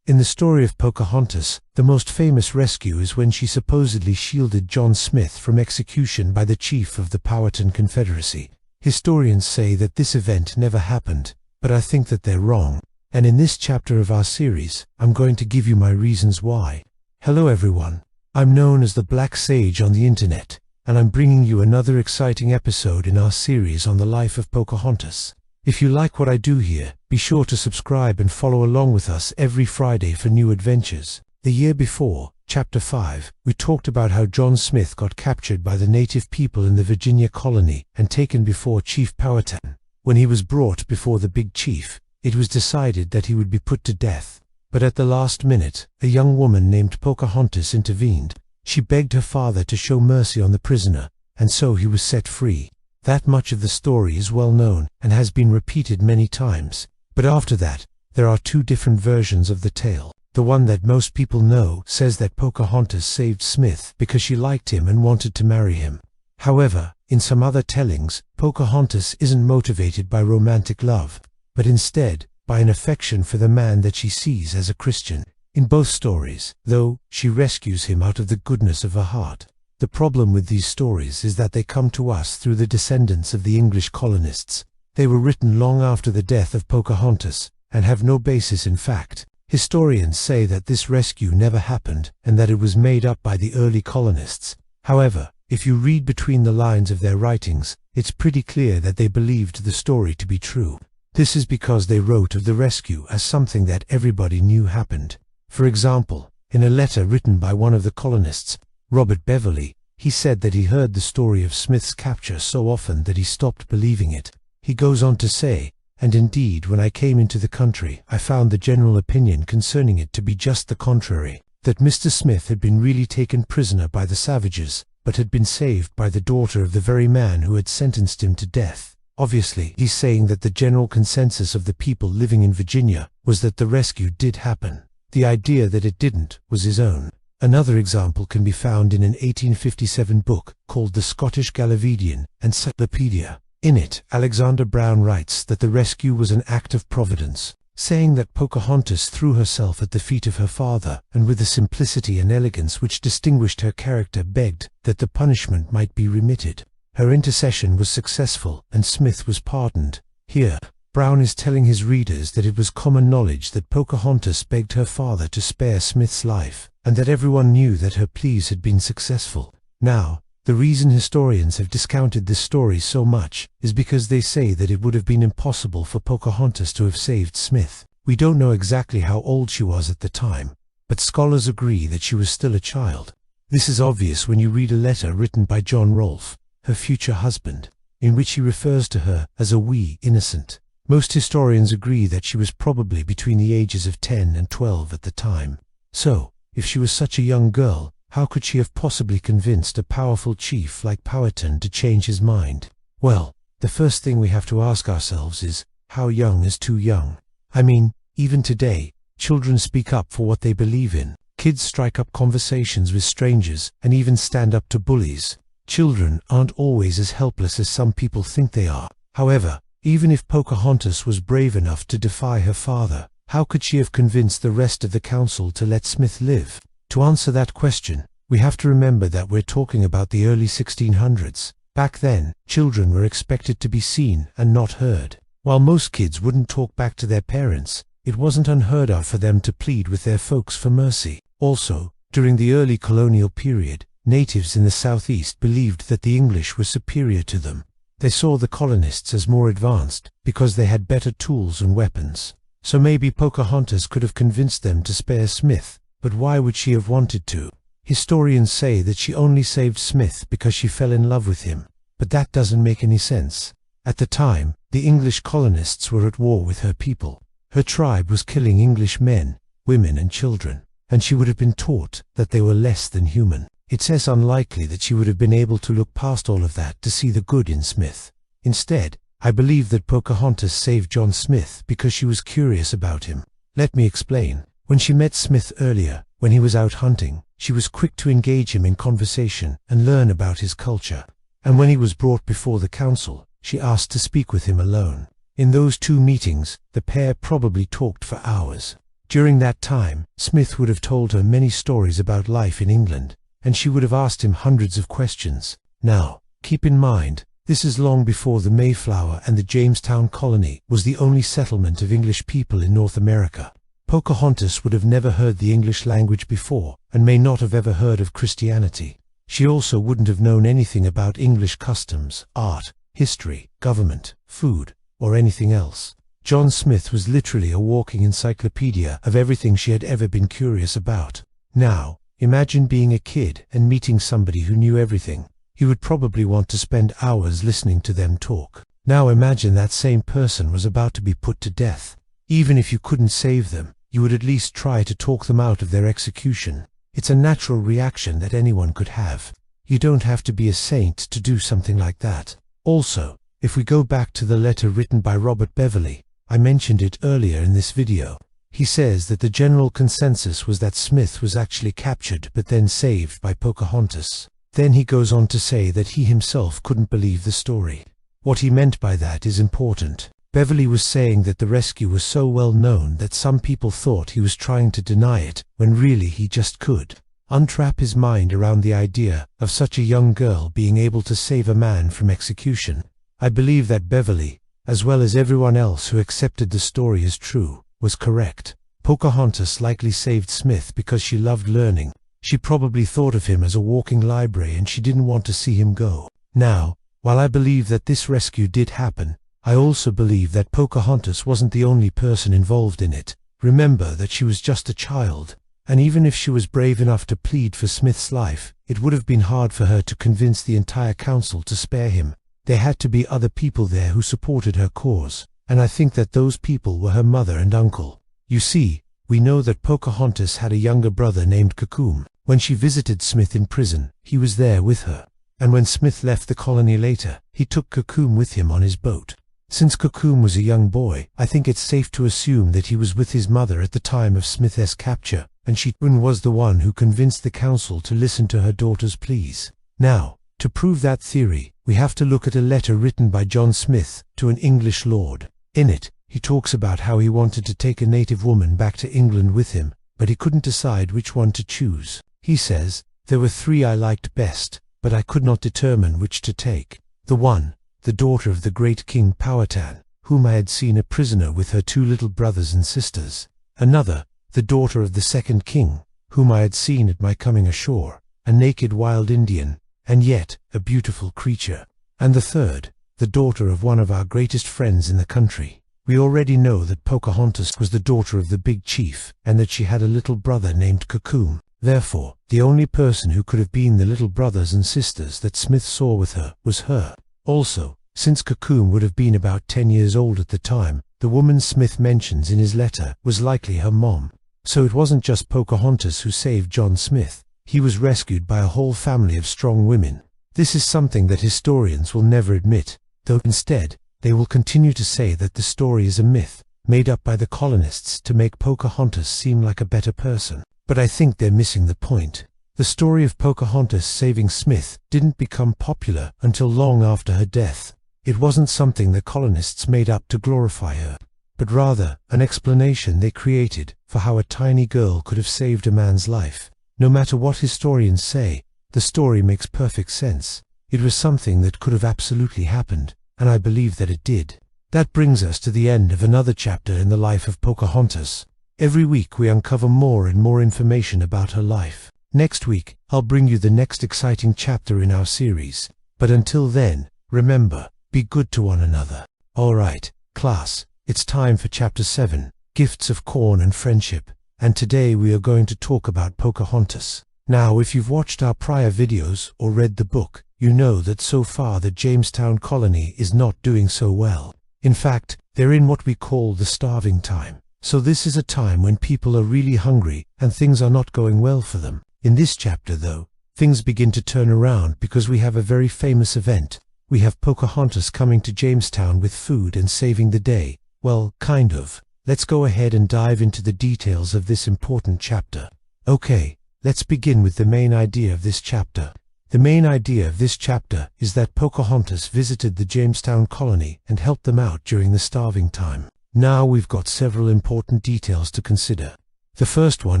In the story of Pocahontas, the most famous rescue is when she supposedly shielded John Smith from execution by the chief of the Powhatan Confederacy. Historians say that this event never happened, but I think that they're wrong. And in this chapter of our series, I'm going to give you my reasons why. Hello everyone. I'm known as the Black Sage on the internet, and I'm bringing you another exciting episode in our series on the life of Pocahontas. If you like what I do here, be sure to subscribe and follow along with us every Friday for new adventures. The year before, Chapter 5, we talked about how John Smith got captured by the native people in the Virginia colony and taken before Chief Powhatan. When he was brought before the big chief, it was decided that he would be put to death. But at the last minute, a young woman named Pocahontas intervened. She begged her father to show mercy on the prisoner, and so he was set free. That much of the story is well known and has been repeated many times. But after that, there are two different versions of the tale. The one that most people know says that Pocahontas saved Smith because she liked him and wanted to marry him. However, in some other tellings, Pocahontas isn't motivated by romantic love, but instead by an affection for the man that she sees as a Christian. In both stories, though, she rescues him out of the goodness of her heart. The problem with these stories is that they come to us through the descendants of the English colonists. They were written long after the death of Pocahontas, and have no basis in fact. Historians say that this rescue never happened, and that it was made up by the early colonists. However, if you read between the lines of their writings, it's pretty clear that they believed the story to be true. This is because they wrote of the rescue as something that everybody knew happened. For example, in a letter written by one of the colonists, Robert Beverley, he said that he heard the story of Smith's capture so often that he stopped believing it. He goes on to say, "And indeed, when I came into the country, I found the general opinion concerning it to be just the contrary, that Mr. Smith had been really taken prisoner by the savages, but had been saved by the daughter of the very man who had sentenced him to death." Obviously, he's saying that the general consensus of the people living in Virginia was that the rescue did happen. The idea that it didn't was his own. Another example can be found in an 1857 book called The Scottish Galliveedian Encyclopedia. In it, Alexander Brown writes that the rescue was an act of providence, saying that Pocahontas threw herself at the feet of her father, and with the simplicity and elegance which distinguished her character begged that the punishment might be remitted. Her intercession was successful, and Smith was pardoned. Here, Brown is telling his readers that it was common knowledge that Pocahontas begged her father to spare Smith's life, and that everyone knew that her pleas had been successful. Now, the reason historians have discounted this story so much is because they say that it would have been impossible for Pocahontas to have saved Smith. We don't know exactly how old she was at the time, but scholars agree that she was still a child. This is obvious when you read a letter written by John Rolfe, her future husband, in which he refers to her as a wee innocent. Most historians agree that she was probably between the ages of 10 and 12 at the time. So, if she was such a young girl, how could she have possibly convinced a powerful chief like Powhatan to change his mind? Well, the first thing we have to ask ourselves is, how young is too young? I mean, even today, children speak up for what they believe in. Kids strike up conversations with strangers and even stand up to bullies. Children aren't always as helpless as some people think they are. However, even if Pocahontas was brave enough to defy her father, how could she have convinced the rest of the council to let Smith live? To answer that question, We have to remember that we're talking about the early 1600s. Back then, children were expected to be seen and not heard. While most kids wouldn't talk back to their parents, it wasn't unheard of for them to plead with their folks for mercy. Also, during the early colonial period, natives in the southeast believed that the English were superior to them. They saw the colonists as more advanced because they had better tools and weapons. So maybe Pocahontas could have convinced them to spare Smith, but why would she have wanted to? Historians say that she only saved Smith because she fell in love with him, but that doesn't make any sense. At the time, the English colonists were at war with her people. Her tribe was killing English men, women and children, and she would have been taught that they were less than human. It's as unlikely that she would have been able to look past all of that to see the good in Smith. Instead, I believe that Pocahontas saved John Smith because she was curious about him. Let me explain. When she met Smith earlier, when he was out hunting, she was quick to engage him in conversation and learn about his culture. And when he was brought before the council, she asked to speak with him alone. In those 2 meetings, the pair probably talked for hours. During that time, Smith would have told her many stories about life in England, and she would have asked him hundreds of questions. Now, keep in mind, this is long before the Mayflower and the Jamestown colony was the only settlement of English people in North America. Pocahontas would have never heard the English language before, and may not have ever heard of Christianity. She also wouldn't have known anything about English customs, art, history, government, food, or anything else. John Smith was literally a walking encyclopedia of everything she had ever been curious about. Now, imagine being a kid and meeting somebody who knew everything. You would probably want to spend hours listening to them talk. Now imagine that same person was about to be put to death. Even if you couldn't save them, you would at least try to talk them out of their execution. It's a natural reaction that anyone could have. You don't have to be a saint to do something like that. Also, if we go back to the letter written by Robert Beverley, I mentioned it earlier in this video. He says that the general consensus was that Smith was actually captured but then saved by Pocahontas. Then he goes on to say that he himself couldn't believe the story. What he meant by that is important. Beverley was saying that the rescue was so well known that some people thought he was trying to deny it, when really he just could untrap his mind around the idea of such a young girl being able to save a man from execution. I believe that Beverley, as well as everyone else who accepted the story as true, was correct. Pocahontas likely saved Smith because she loved learning. She probably thought of him as a walking library and she didn't want to see him go. Now, while I believe that this rescue did happen, I also believe that Pocahontas wasn't the only person involved in it. Remember that she was just a child, and even if she was brave enough to plead for Smith's life, it would have been hard for her to convince the entire council to spare him. There had to be other people there who supported her cause, and I think that those people were her mother and uncle. You see, we know that Pocahontas had a younger brother named Cacum. When she visited Smith in prison, he was there with her, and when Smith left the colony later, he took Cacum with him on his boat. Since Cacum was a young boy, I think it's safe to assume that he was with his mother at the time of Smith's capture, and she was the one who convinced the council to listen to her daughter's pleas. Now, to prove that theory, we have to look at a letter written by John Smith to an English lord. In it, he talks about how he wanted to take a native woman back to England with him, but he couldn't decide which one to choose. He says, "There were 3 I liked best, but I could not determine which to take. The one, the daughter of the great King Powhatan, whom I had seen a prisoner with her 2 little brothers and sisters. Another, the daughter of the second king, whom I had seen at my coming ashore, a naked wild Indian, and yet a beautiful creature. And the third, the daughter of one of our greatest friends in the country." We already know that Pocahontas was the daughter of the big chief, and that she had a little brother named Cacum. Therefore, the only person who could have been the little brothers and sisters that Smith saw with her was her. Also, since Cacum would have been about 10 years old at the time, the woman Smith mentions in his letter was likely her mom. So it wasn't just Pocahontas who saved John Smith. He was rescued by a whole family of strong women. This is something that historians will never admit, though instead, they will continue to say that the story is a myth, made up by the colonists to make Pocahontas seem like a better person. But I think they're missing the point. The story of Pocahontas saving Smith didn't become popular until long after her death. It wasn't something the colonists made up to glorify her, but rather an explanation they created for how a tiny girl could have saved a man's life. No matter what historians say, the story makes perfect sense. It was something that could have absolutely happened, and I believe that it did. That brings us to the end of another chapter in the life of Pocahontas. Every week we uncover more and more information about her life. Next week, I'll bring you the next exciting chapter in our series. But until then, remember, be good to one another. Alright, class, it's time for Chapter 7, Gifts of Corn and Friendship. And today we are going to talk about Pocahontas. Now, if you've watched our prior videos or read the book, you know that so far the Jamestown colony is not doing so well. In fact, they're in what we call the starving time. So this is a time when people are really hungry and things are not going well for them. In this chapter, though, things begin to turn around because we have a very famous event. We have Pocahontas coming to Jamestown with food and saving the day. Well, kind of. Let's go ahead and dive into the details of this important chapter. Okay, let's begin with the main idea of this chapter. The main idea of this chapter is that Pocahontas visited the Jamestown colony and helped them out during the starving time. Now we've got several important details to consider. The first one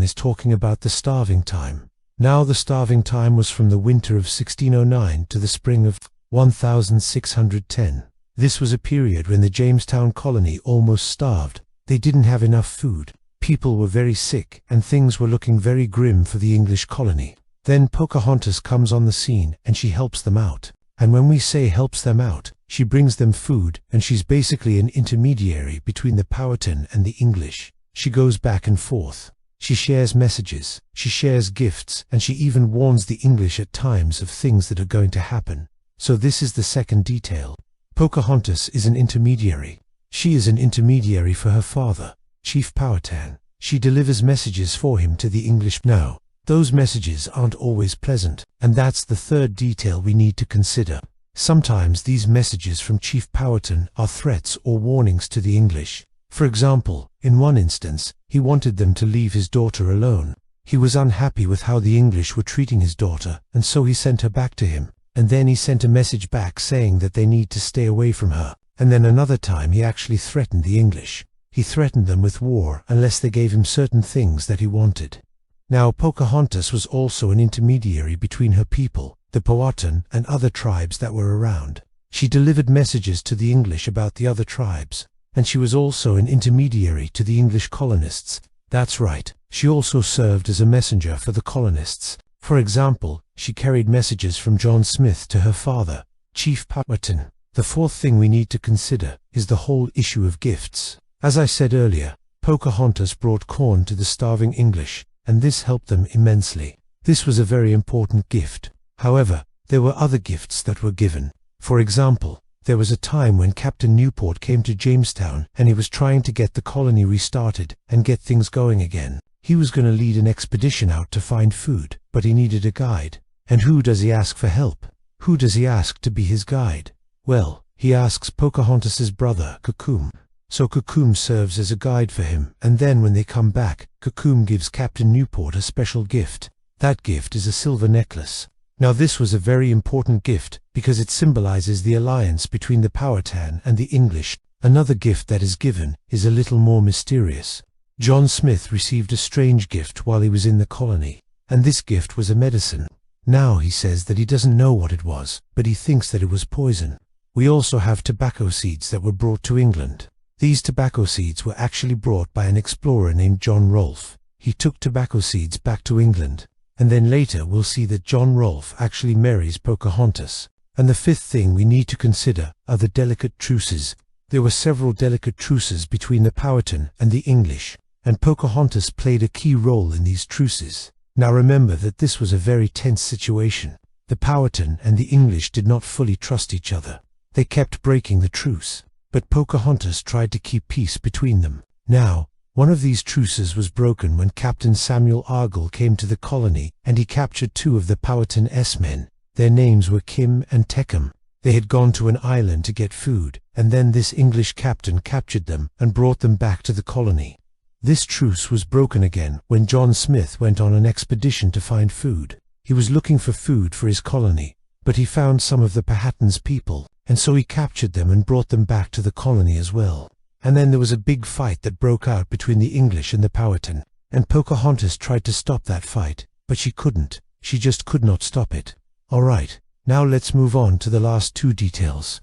is talking about the starving time. Now the starving time was from the winter of 1609 to the spring of 1610. This was a period when the Jamestown colony almost starved. They didn't have enough food. People were very sick and things were looking very grim for the English colony. Then Pocahontas comes on the scene and she helps them out. And when we say helps them out, she brings them food and she's basically an intermediary between the Powhatan and the English. She goes back and forth. She shares messages, she shares gifts, and she even warns the English at times of things that are going to happen. So this is the second detail. Pocahontas is an intermediary. She is an intermediary for her father, Chief Powhatan. She delivers messages for him to the English. Now, those messages aren't always pleasant, and that's the third detail we need to consider. Sometimes these messages from Chief Powhatan are threats or warnings to the English. For example, in one instance, he wanted them to leave his daughter alone. He was unhappy with how the English were treating his daughter, and so he sent her back to him. And then he sent a message back saying that they need to stay away from her. And then another time he actually threatened the English. He threatened them with war unless they gave him certain things that he wanted. Now Pocahontas was also an intermediary between her people, the Powhatan, and other tribes that were around. She delivered messages to the English about the other tribes, and she was also an intermediary to the English colonists. That's right, she also served as a messenger for the colonists. For example, she carried messages from John Smith to her father, Chief Powhatan. The fourth thing we need to consider is the whole issue of gifts. As I said earlier, Pocahontas brought corn to the starving English, and this helped them immensely. This was a very important gift. However, there were other gifts that were given. For example, there was a time when Captain Newport came to Jamestown and he was trying to get the colony restarted and get things going again. He was going to lead an expedition out to find food, but he needed a guide. And who does he ask for help? Who does he ask to be his guide? Well, he asks Pocahontas's brother, Kocoum. So Kocoum serves as a guide for him, and then when they come back, Kocoum gives Captain Newport a special gift. That gift is a silver necklace. Now this was a very important gift because it symbolizes the alliance between the Powhatan and the English. Another gift that is given is a little more mysterious. John Smith received a strange gift while he was in the colony, and this gift was a medicine. Now he says that he doesn't know what it was, but he thinks that it was poison. We also have tobacco seeds that were brought to England. These tobacco seeds were actually brought by an explorer named John Rolfe. He took tobacco seeds back to England. And then later we'll see that John Rolfe actually marries Pocahontas. And the fifth thing we need to consider are the delicate truces. There were several delicate truces between the Powhatan and the English, and Pocahontas played a key role in these truces. Now remember that this was a very tense situation. The Powhatan and the English did not fully trust each other. They kept breaking the truce, but Pocahontas tried to keep peace between them. Now, one of these truces was broken when Captain Samuel Argall came to the colony and he captured two of the Powhatan's men. Their names were Kim and Tecum. They had gone to an island to get food, and then this English captain captured them and brought them back to the colony. This truce was broken again when John Smith went on an expedition to find food. He was looking for food for his colony, but he found some of the Powhatan's people, and so he captured them and brought them back to the colony as well. And then there was a big fight that broke out between the English and the Powhatan, and Pocahontas tried to stop that fight. but she couldn't. She just could not stop it. Alright, now let's move on to the last two details.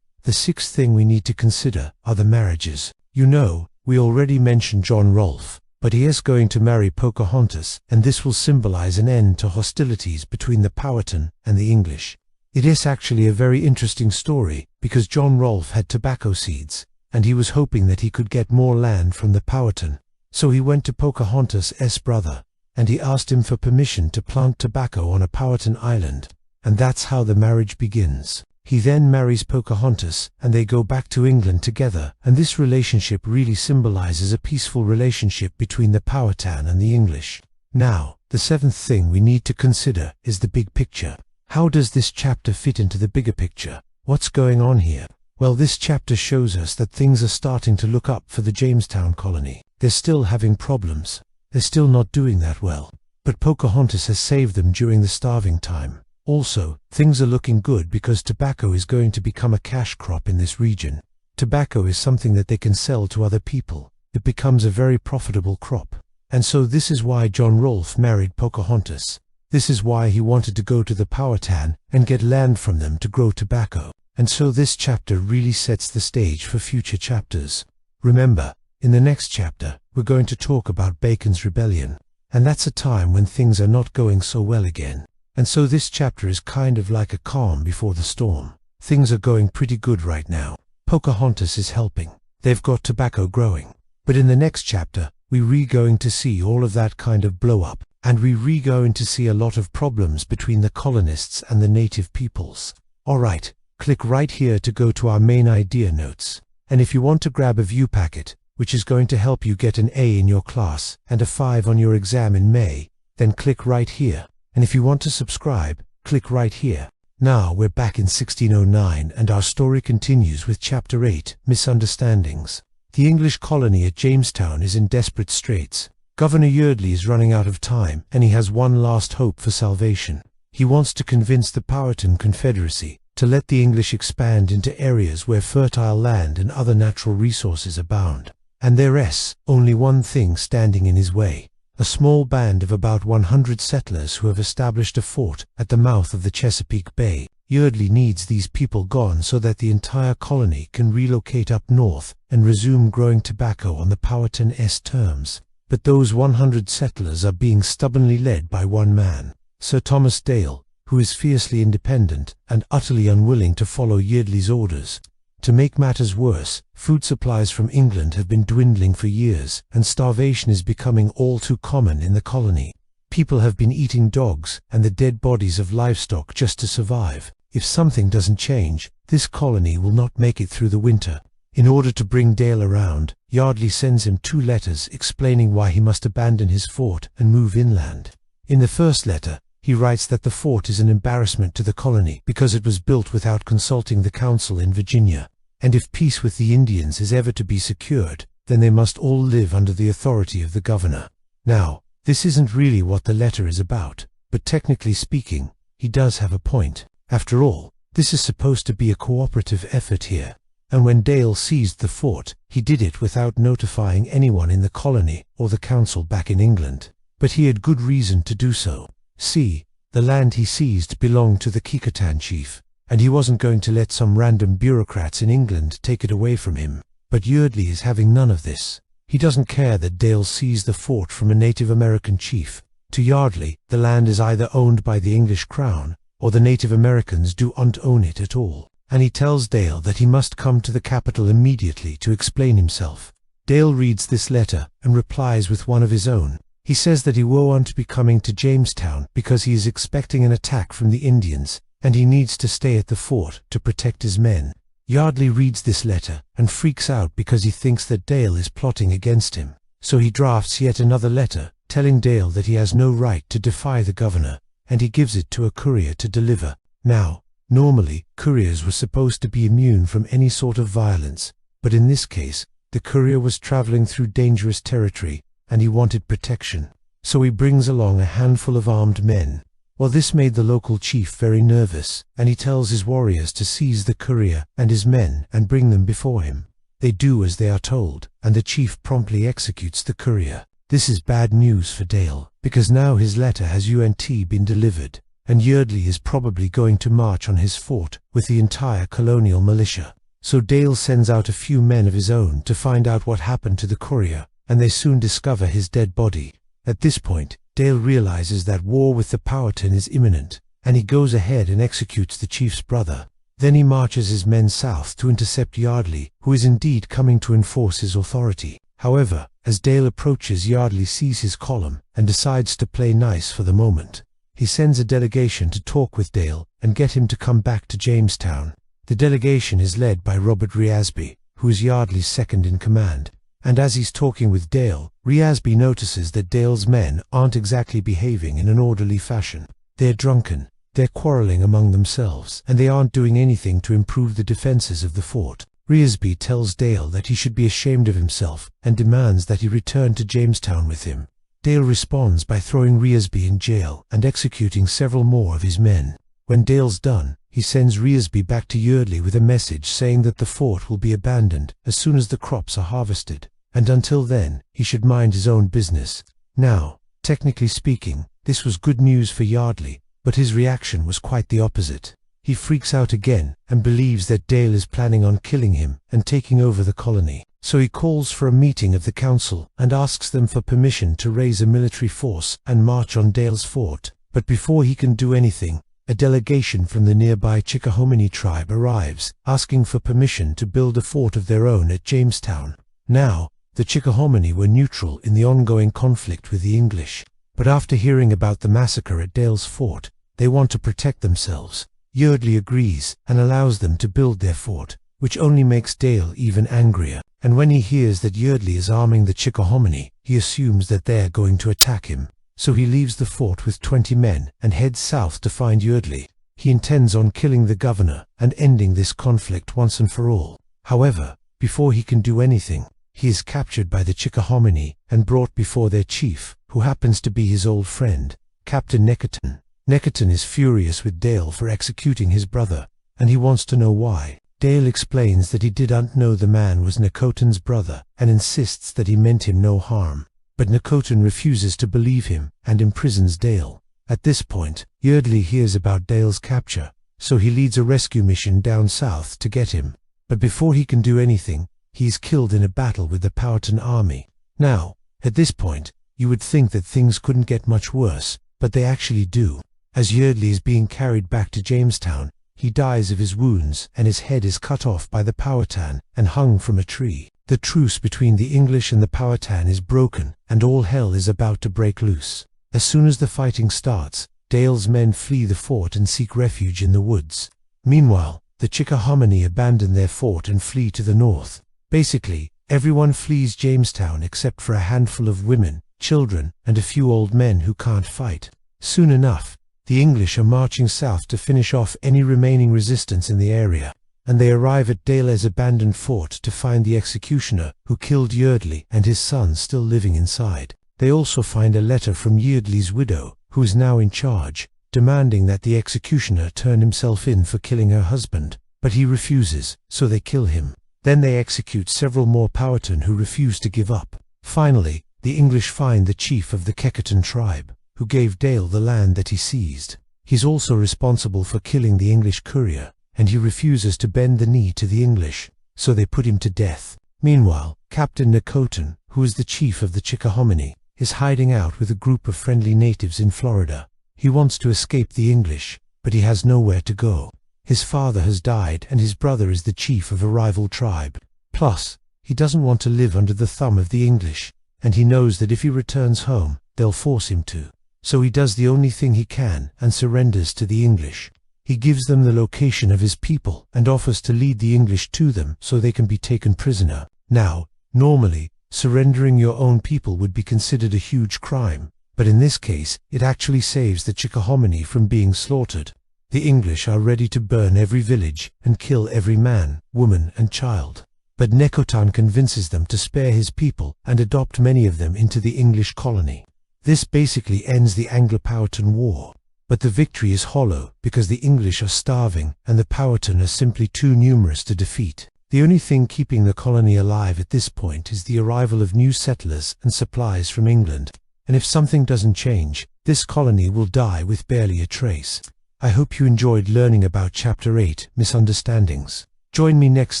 The sixth thing we need to consider are the marriages. You know, we already mentioned John Rolfe, but he is going to marry Pocahontas, and this will symbolize an end to hostilities between the Powhatan and the English. It is actually a very interesting story, because John Rolfe had tobacco seeds, and he was hoping that he could get more land from the Powhatan. So he went to Pocahontas' brother, and he asked him for permission to plant tobacco on a Powhatan island, and that's how the marriage begins. He then marries Pocahontas, and they go back to England together, and this relationship really symbolizes a peaceful relationship between the Powhatan and the English. Now, the seventh thing we need to consider is the big picture. How does this chapter fit into the bigger picture? What's going on here? Well, this chapter shows us that things are starting to look up for the Jamestown colony. They're still having problems. They're still not doing that well. But Pocahontas has saved them during the starving time. Also, things are looking good because tobacco is going to become a cash crop in this region. Tobacco is something that they can sell to other people. It becomes a very profitable crop. And so this is why John Rolfe married Pocahontas. This is why he wanted to go to the Powhatan and get land from them to grow tobacco. And so this chapter really sets the stage for future chapters. Remember, in the next chapter, we're going to talk about Bacon's Rebellion. And that's a time when things are not going so well again. And so this chapter is kind of like a calm before the storm. Things are going pretty good right now. Pocahontas is helping. They've got tobacco growing. But in the next chapter, we're going to see all of that kind of blow up. And we're going to see a lot of problems between the colonists and the native peoples. Alright, click right here to go to our main idea notes. And if you want to grab a view packet, which is going to help you get an A in your class and a 5 on your exam in May, then click right here. And if you want to subscribe, click right here. Now we're back in 1609 and our story continues with Chapter 8, Misunderstandings. The English colony at Jamestown is in desperate straits. Governor Yeardley is running out of time and he has one last hope for salvation. He wants to convince the Powhatan Confederacy to let the English expand into areas where fertile land and other natural resources abound. And there's only one thing standing in his way. A small band of about 100 settlers who have established a fort at the mouth of the Chesapeake Bay. Yeardley needs these people gone so that the entire colony can relocate up north and resume growing tobacco on the Powhatan's terms. But those 100 settlers are being stubbornly led by one man, Sir Thomas Dale, who is fiercely independent and utterly unwilling to follow Yeardley's orders. To make matters worse, food supplies from England have been dwindling for years, and starvation is becoming all too common in the colony. People have been eating dogs and the dead bodies of livestock just to survive. If something doesn't change, this colony will not make it through the winter. In order to bring Dale around, Yeardley sends him 2 letters explaining why he must abandon his fort and move inland. In the first letter, he writes that the fort is an embarrassment to the colony because it was built without consulting the council in Virginia, and if peace with the Indians is ever to be secured, then they must all live under the authority of the governor. Now, this isn't really what the letter is about, but technically speaking, he does have a point. After all, this is supposed to be a cooperative effort here, and when Dale seized the fort, he did it without notifying anyone in the colony or the council back in England. But he had good reason to do so. See, the land he seized belonged to the Powhatan chief, and he wasn't going to let some random bureaucrats in England take it away from him. But Yeardley is having none of this. He doesn't care that Dale seized the fort from a Native American chief. To Yeardley, the land is either owned by the English crown, or the Native Americans don't own it at all. And he tells Dale that he must come to the capital immediately to explain himself. Dale reads this letter and replies with one of his own. He says that he won't be coming to Jamestown because he is expecting an attack from the Indians, and he needs to stay at the fort to protect his men. Yeardley reads this letter and freaks out because he thinks that Dale is plotting against him. So he drafts yet another letter, telling Dale that he has no right to defy the governor, and he gives it to a courier to deliver. Now, normally, couriers were supposed to be immune from any sort of violence, but in this case, the courier was traveling through dangerous territory, and he wanted protection. So he brings along a handful of armed men. Well, this made the local chief very nervous, and he tells his warriors to seize the courier and his men and bring them before him. They do as they are told, and the chief promptly executes the courier. This is bad news for Dale, because now his letter has been delivered, and Yeardley is probably going to march on his fort with the entire colonial militia. So Dale sends out a few men of his own to find out what happened to the courier, and they soon discover his dead body. At this point, Dale realizes that war with the Powhatan is imminent, and he goes ahead and executes the chief's brother. Then he marches his men south to intercept Yeardley, who is indeed coming to enforce his authority. However, as Dale approaches, Yeardley sees his column and decides to play nice for the moment. He sends a delegation to talk with Dale and get him to come back to Jamestown. The delegation is led by Robert Riasby, who is Yeardley's second in command. And as he's talking with Dale, Riasby notices that Dale's men aren't exactly behaving in an orderly fashion. They're drunken, they're quarreling among themselves, and they aren't doing anything to improve the defenses of the fort. Riasby tells Dale that he should be ashamed of himself and demands that he return to Jamestown with him. Dale responds by throwing Riasby in jail and executing several more of his men. When Dale's done, he sends Riasby back to Yeardley with a message saying that the fort will be abandoned as soon as the crops are harvested, and until then, he should mind his own business. Now, technically speaking, this was good news for Yeardley, but his reaction was quite the opposite. He freaks out again and believes that Dale is planning on killing him and taking over the colony. So he calls for a meeting of the council and asks them for permission to raise a military force and march on Dale's fort. But before he can do anything, a delegation from the nearby Chickahominy tribe arrives, asking for permission to build a fort of their own at Jamestown. Now, the Chickahominy were neutral in the ongoing conflict with the English, but after hearing about the massacre at Dale's fort, they want to protect themselves. Yeardley agrees and allows them to build their fort, which only makes Dale even angrier. And when he hears that Yeardley is arming the Chickahominy, he assumes that they're going to attack him. So he leaves the fort with 20 men and heads south to find Yeardley. He intends on killing the governor and ending this conflict once and for all. However, before he can do anything, he is captured by the Chickahominy and brought before their chief, who happens to be his old friend, Captain Neckerton. Neckerton is furious with Dale for executing his brother, and he wants to know why. Dale explains that he didn't know the man was Neckerton's brother and insists that he meant him no harm. But Neckerton refuses to believe him and imprisons Dale. At this point, Yeardley hears about Dale's capture, so he leads a rescue mission down south to get him. But before he can do anything, he is killed in a battle with the Powhatan army. Now, at this point, you would think that things couldn't get much worse, but they actually do. As Yeardley is being carried back to Jamestown, he dies of his wounds and his head is cut off by the Powhatan and hung from a tree. The truce between the English and the Powhatan is broken and all hell is about to break loose. As soon as the fighting starts, Dale's men flee the fort and seek refuge in the woods. Meanwhile, the Chickahominy abandon their fort and flee to the north. Basically, everyone flees Jamestown except for a handful of women, children, and a few old men who can't fight. Soon enough, the English are marching south to finish off any remaining resistance in the area, and they arrive at Dale's abandoned fort to find the executioner who killed Yeardley and his son still living inside. They also find a letter from Yeardley's widow, who is now in charge, demanding that the executioner turn himself in for killing her husband, but he refuses, so they kill him. Then they execute several more Powhatan who refuse to give up. Finally, the English find the chief of the Keckerton tribe, who gave Dale the land that he seized. He's also responsible for killing the English courier, and he refuses to bend the knee to the English, so they put him to death. Meanwhile, Captain Neckerton, who is the chief of the Chickahominy, is hiding out with a group of friendly natives in Florida. He wants to escape the English, but he has nowhere to go. His father has died and his brother is the chief of a rival tribe. Plus, he doesn't want to live under the thumb of the English, and he knows that if he returns home, they'll force him to. So he does the only thing he can and surrenders to the English. He gives them the location of his people and offers to lead the English to them so they can be taken prisoner. Now, normally, surrendering your own people would be considered a huge crime, but in this case, it actually saves the Chickahominy from being slaughtered. The English are ready to burn every village and kill every man, woman, and child. But Neckerton convinces them to spare his people and adopt many of them into the English colony. This basically ends the Anglo-Powhatan War. But the victory is hollow because the English are starving and the Powhatan are simply too numerous to defeat. The only thing keeping the colony alive at this point is the arrival of new settlers and supplies from England, and if something doesn't change, this colony will die with barely a trace. I hope you enjoyed learning about Chapter 8, Misunderstandings. Join me next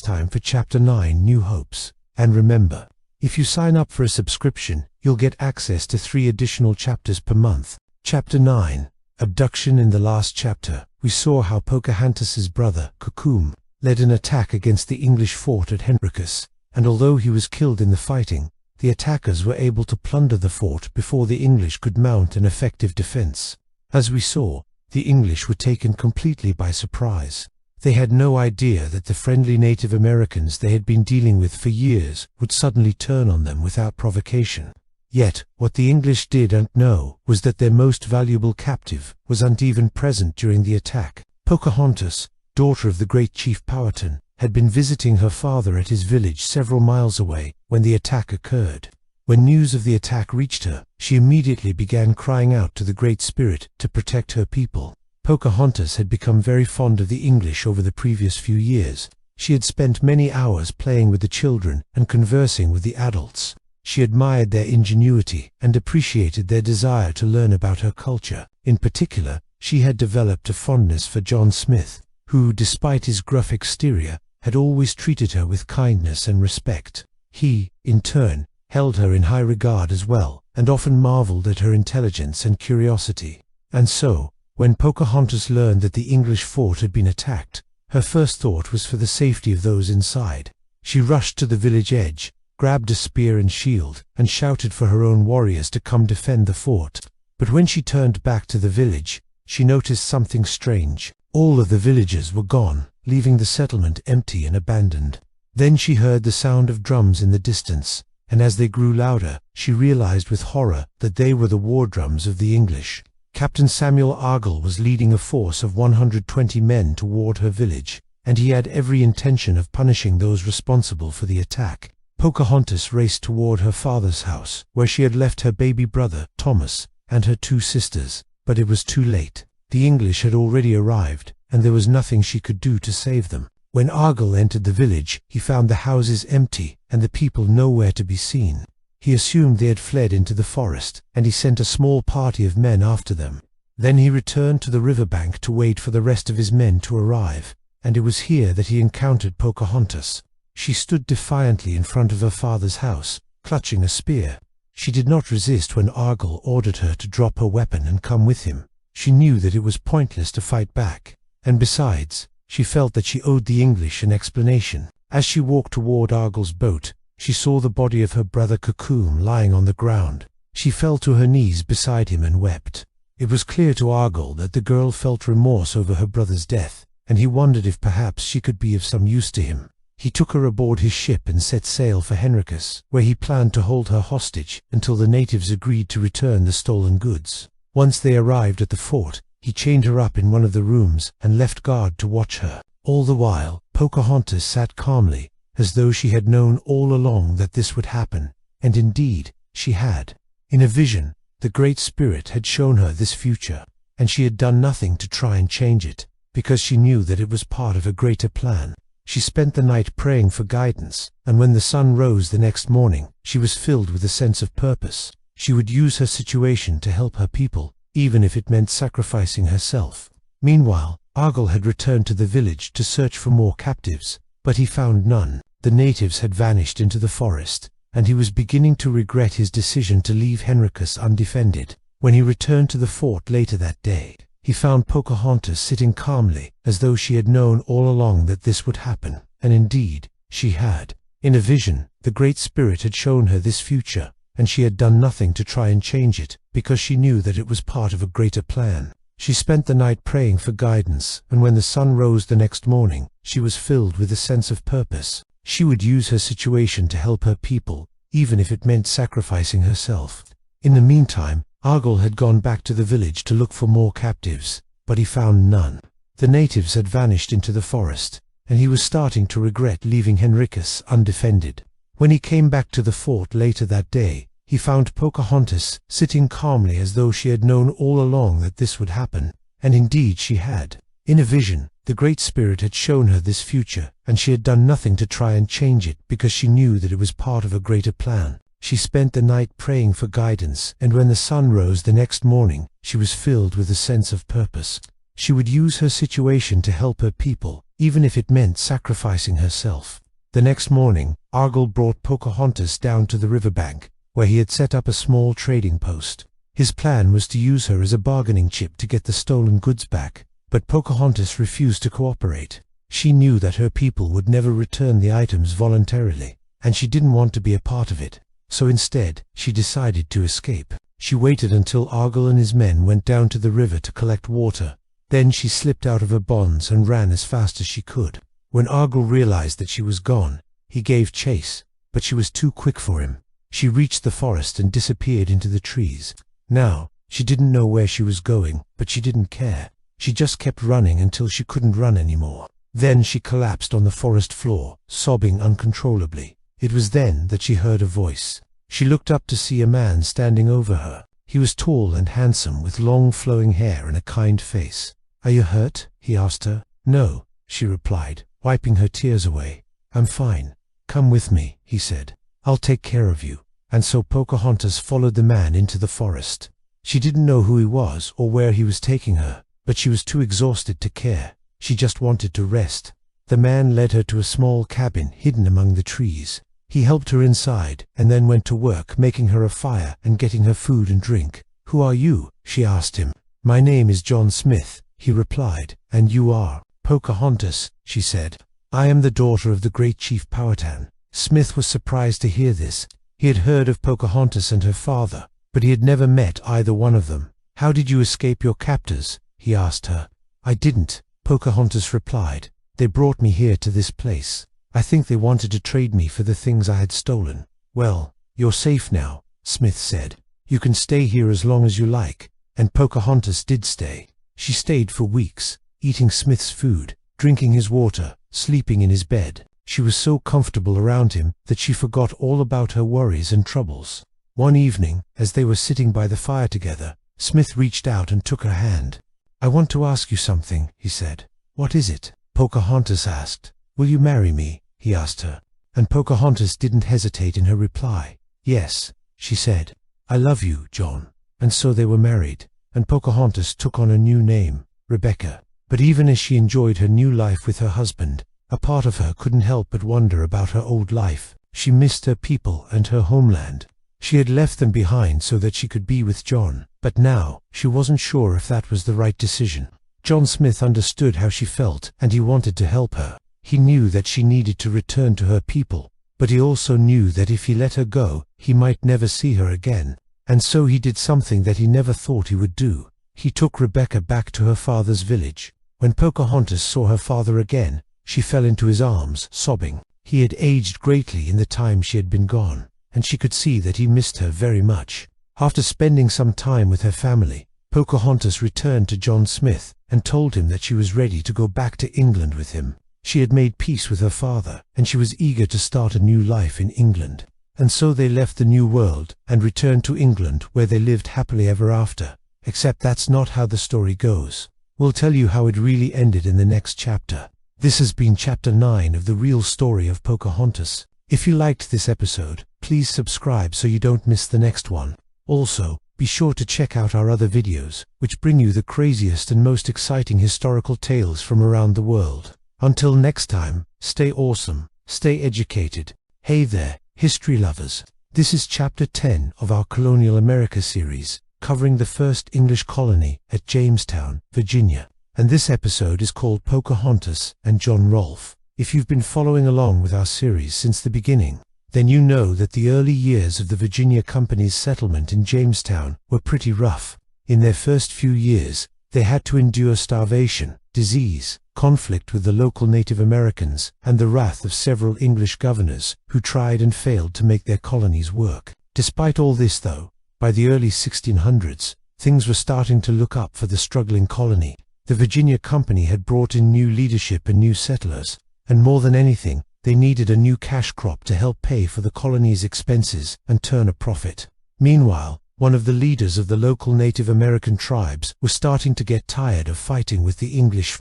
time for Chapter 9, New Hopes. And remember, if you sign up for a subscription, you'll get access to 3 additional chapters per month. Chapter 9, Abduction. In the last chapter, we saw how Pocahontas's brother, Kokum, led an attack against the English fort at Henricus, and although he was killed in the fighting, the attackers were able to plunder the fort before the English could mount an effective defense. As we saw, the English were taken completely by surprise. They had no idea that the friendly Native Americans they had been dealing with for years would suddenly turn on them without provocation. Yet, what the English didn't know was that their most valuable captive wasn't even present during the attack. Pocahontas, daughter of the great chief Powhatan, had been visiting her father at his village several miles away when the attack occurred. When news of the attack reached her, she immediately began crying out to the Great Spirit to protect her people. Pocahontas had become very fond of the English over the previous few years. She had spent many hours playing with the children and conversing with the adults. She admired their ingenuity and appreciated their desire to learn about her culture. In particular, she had developed a fondness for John Smith, who, despite his gruff exterior, had always treated her with kindness and respect. He, in turn, held her in high regard as well, and often marveled at her intelligence and curiosity. And so, when Pocahontas learned that the English fort had been attacked, her first thought was for the safety of those inside. She rushed to the village edge, grabbed a spear and shield, and shouted for her own warriors to come defend the fort. But when she turned back to the village, she noticed something strange. All of the villagers were gone, leaving the settlement empty and abandoned. Then she heard the sound of drums in the distance, and as they grew louder, she realized with horror that they were the war drums of the English. Captain Samuel Argall was leading a force of 120 men toward her village, and he had every intention of punishing those responsible for the attack. Pocahontas raced toward her father's house, where she had left her baby brother, Thomas, and her 2 sisters, but it was too late. The English had already arrived, and there was nothing she could do to save them. When Argall entered the village, he found the houses empty and the people nowhere to be seen. He assumed they had fled into the forest, and he sent a small party of men after them. Then he returned to the riverbank to wait for the rest of his men to arrive, and it was here that he encountered Pocahontas. She stood defiantly in front of her father's house, clutching a spear. She did not resist when Argall ordered her to drop her weapon and come with him. She knew that it was pointless to fight back, and besides, she felt that she owed the English an explanation. As she walked toward Argall's boat, she saw the body of her brother Kokum lying on the ground. She fell to her knees beside him and wept. It was clear to Argall that the girl felt remorse over her brother's death, and he wondered if perhaps she could be of some use to him. He took her aboard his ship and set sail for Henricus, where he planned to hold her hostage until the natives agreed to return the stolen goods. Once they arrived at the fort, he chained her up in one of the rooms and left guard to watch her. All the while, Pocahontas sat calmly, as though she had known all along that this would happen, and indeed, she had. In a vision, the Great Spirit had shown her this future, and she had done nothing to try and change it, because she knew that it was part of a greater plan. She spent the night praying for guidance, and when the sun rose the next morning, she was filled with a sense of purpose. She would use her situation to help her people, even if it meant sacrificing herself. Meanwhile, Argall had returned to the village to search for more captives, but he found none. The natives had vanished into the forest, and he was beginning to regret his decision to leave Henricus undefended. When he returned to the fort later that day, he found Pocahontas sitting calmly, as though she had known all along that this would happen, and indeed, she had. In a vision, the Great Spirit had shown her this future, and she had done nothing to try and change it, because she knew that it was part of a greater plan. She spent the night praying for guidance, and when the sun rose the next morning, she was filled with a sense of purpose. She would use her situation to help her people, even if it meant sacrificing herself. In the meantime, Argall had gone back to the village to look for more captives, but he found none. The natives had vanished into the forest, and he was starting to regret leaving Henricus undefended. When he came back to the fort later that day, he found Pocahontas sitting calmly as though she had known all along that this would happen, and indeed she had. In a vision, The Great Spirit had shown her this future, and she had done nothing to try and change it because she knew that it was part of a greater plan. She spent the night praying for guidance, and when the sun rose the next morning, she was filled with a sense of purpose. She would use her situation to help her people, even if it meant sacrificing herself. The next morning, Argyll brought Pocahontas down to the riverbank, where he had set up a small trading post. His plan was to use her as a bargaining chip to get the stolen goods back, but Pocahontas refused to cooperate. She knew that her people would never return the items voluntarily, and she didn't want to be a part of it. So instead, she decided to escape. She waited until Argyll and his men went down to the river to collect water. Then she slipped out of her bonds and ran as fast as she could. When Argyll realized that she was gone, he gave chase, but she was too quick for him. She reached the forest and disappeared into the trees. Now, she didn't know where she was going, but she didn't care. She just kept running until she couldn't run anymore. Then she collapsed on the forest floor, sobbing uncontrollably. It was then that she heard a voice. She looked up to see a man standing over her. He was tall and handsome, with long flowing hair and a kind face. "Are you hurt?" he asked her. "No," she replied, wiping her tears away. "I'm fine. Come with me," he said. "I'll take care of you." And so Pocahontas followed the man into the forest. She didn't know who he was or where he was taking her, but she was too exhausted to care. She just wanted to rest. The man led her to a small cabin hidden among the trees. He helped her inside and then went to work making her a fire and getting her food and drink. "Who are you?" she asked him. "My name is John Smith," he replied. "And you are?" "Pocahontas," she said. "I am the daughter of the great chief Powhatan." Smith was surprised to hear this. He had heard of Pocahontas and her father, but he had never met either one of them. "How did you escape your captors?" he asked her. "I didn't," Pocahontas replied. "They brought me here to this place. I think they wanted to trade me for the things I had stolen." "Well, you're safe now," Smith said. "You can stay here as long as you like." And Pocahontas did stay. She stayed for weeks, eating Smith's food, drinking his water, sleeping in his bed. She was so comfortable around him that she forgot all about her worries and troubles. One evening, as they were sitting by the fire together, Smith reached out and took her hand. "I want to ask you something," he said. "What is it?" Pocahontas asked. "Will you marry me?" he asked her. And Pocahontas didn't hesitate in her reply. "Yes," she said. "I love you, John." And so they were married, and Pocahontas took on a new name, Rebecca. But even as she enjoyed her new life with her husband, a part of her couldn't help but wonder about her old life. She missed her people and her homeland. She had left them behind so that she could be with John, but now she wasn't sure if that was the right decision. John Smith understood how she felt, and he wanted to help her. He knew that she needed to return to her people, but he also knew that if he let her go, he might never see her again. And so he did something that he never thought he would do. He took Rebecca back to her father's village. When Pocahontas saw her father again, she fell into his arms, sobbing. He had aged greatly in the time she had been gone, and she could see that he missed her very much. After spending some time with her family, Pocahontas returned to John Smith and told him that she was ready to go back to England with him. She had made peace with her father, and she was eager to start a new life in England. And so they left the New World and returned to England, where they lived happily ever after. Except that's not how the story goes. We'll tell you how it really ended in the next chapter. This has been Chapter 9 of the real story of Pocahontas. If you liked this episode, please subscribe so you don't miss the next one. Also, be sure to check out our other videos, which bring you the craziest and most exciting historical tales from around the world. Until next time, stay awesome, stay educated. Hey there, history lovers. This is Chapter 10 of our Colonial America series, covering the first English colony at Jamestown, Virginia. And this episode is called Pocahontas and John Rolfe. If you've been following along with our series since the beginning, then you know that the early years of the Virginia Company's settlement in Jamestown were pretty rough. In their first few years, they had to endure starvation, disease, conflict with the local Native Americans, and the wrath of several English governors who tried and failed to make their colonies work. Despite all this, though, by the early 1600s, things were starting to look up for the struggling colony. The Virginia Company had brought in new leadership and new settlers, and more than anything, they needed a new cash crop to help pay for the colony's expenses and turn a profit. Meanwhile, one of the leaders of the local Native American tribes was starting to get tired of fighting with the English.